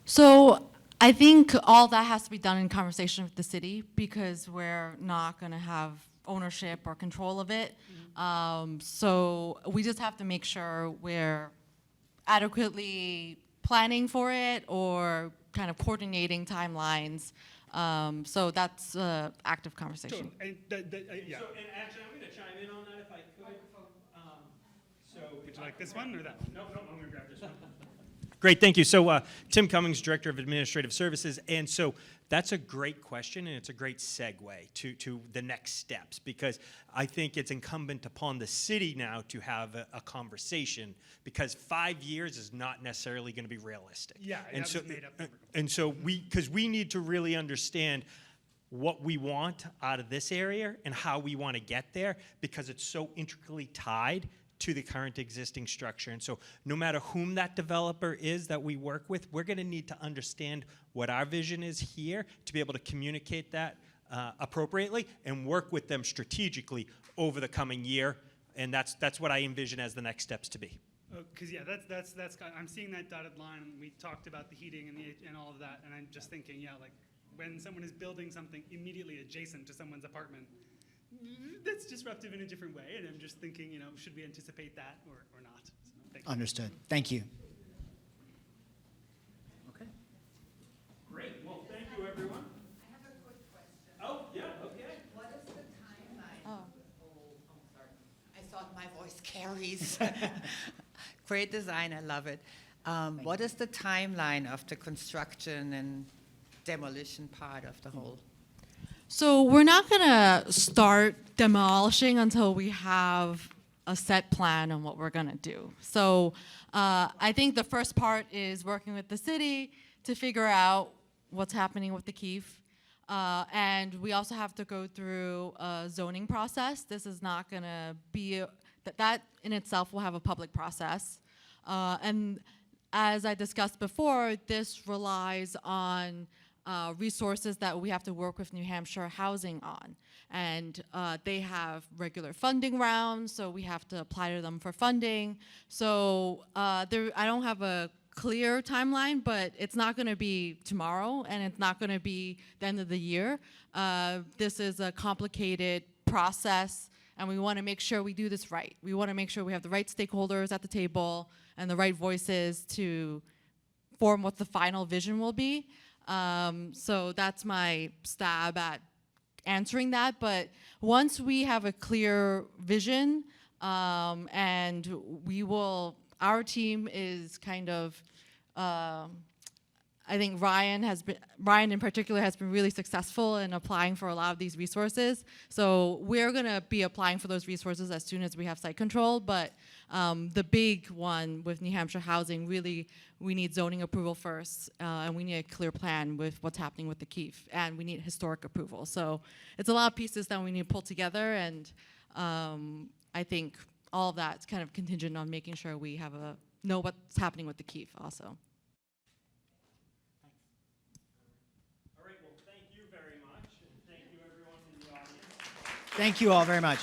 So I think all that has to be done in conversation with the city because we're not going to have ownership or control of it. So we just have to make sure we're adequately planning for it or kind of coordinating timelines. So that's active conversation. Sure. And yeah. So, and actually, I'm going to chime in on that if I could. Would you like this one or that one? No, I'm going to grab this one. Great, thank you. So Tim Cummings, Director of Administrative Services. And so that's a great question, and it's a great segue to the next steps, because I think it's incumbent upon the city now to have a conversation, because 5 years is not necessarily going to be realistic. Yeah, and that so, was made up. and so because we need to really understand what we want out of this area and how we want to get there, because it's so intricately tied to the current existing structure. And so no matter whom that developer is that we work with, we're going to need to understand what our vision is here to be able to communicate that appropriately and work with them strategically over the coming year. And that's what I envision as the next steps to be. Because yeah, that's I'm seeing that dotted line. And we talked about the heating and all of that, and I'm just thinking, yeah, like when someone is building something immediately adjacent to someone's apartment, that's disruptive in a different way, and I'm just thinking, should we anticipate that or not? So, thank you. Understood. Thank you. Okay. Great. Well, thank you, everyone. I have a quick question. Oh, yeah, okay. What is the timeline? Oh, I'm sorry. I thought my voice carries. Great design, I love it. What is the timeline of the construction and demolition part of the whole? So we're not going to start demolishing until we have a set plan on what we're going to do. So I think the first part is working with the city to figure out what's happening with the Keefe. And we also have to go through a zoning process. This is not going to be, that in itself will have a public process. And as I discussed before, this relies on resources that we have to work with New Hampshire Housing on. And they have regular funding rounds, so we have to apply to them for funding. So I don't have a clear timeline, but it's not going to be tomorrow, and it's not going to be the end of the year. This is a complicated process, and we want to make sure we do this right. We want to make sure we have the right stakeholders at the table and the right voices to form what the final vision will be. So that's my stab at answering that. But once we have a clear vision, and our team is kind of, I think Ryan in particular has been really successful in applying for a lot of these resources. So we're going to be applying for those resources as soon as we have site control. But the big one with New Hampshire Housing, really, we need zoning approval first, and we need a clear plan with what's happening with the Keefe, and we need historic approval. So it's a lot of pieces that we need to pull together, and I think all of that's kind of contingent on making sure we know what's happening with the Keefe also. All right, well, thank you very much, and thank you, everyone in the audience. Thank you all very much.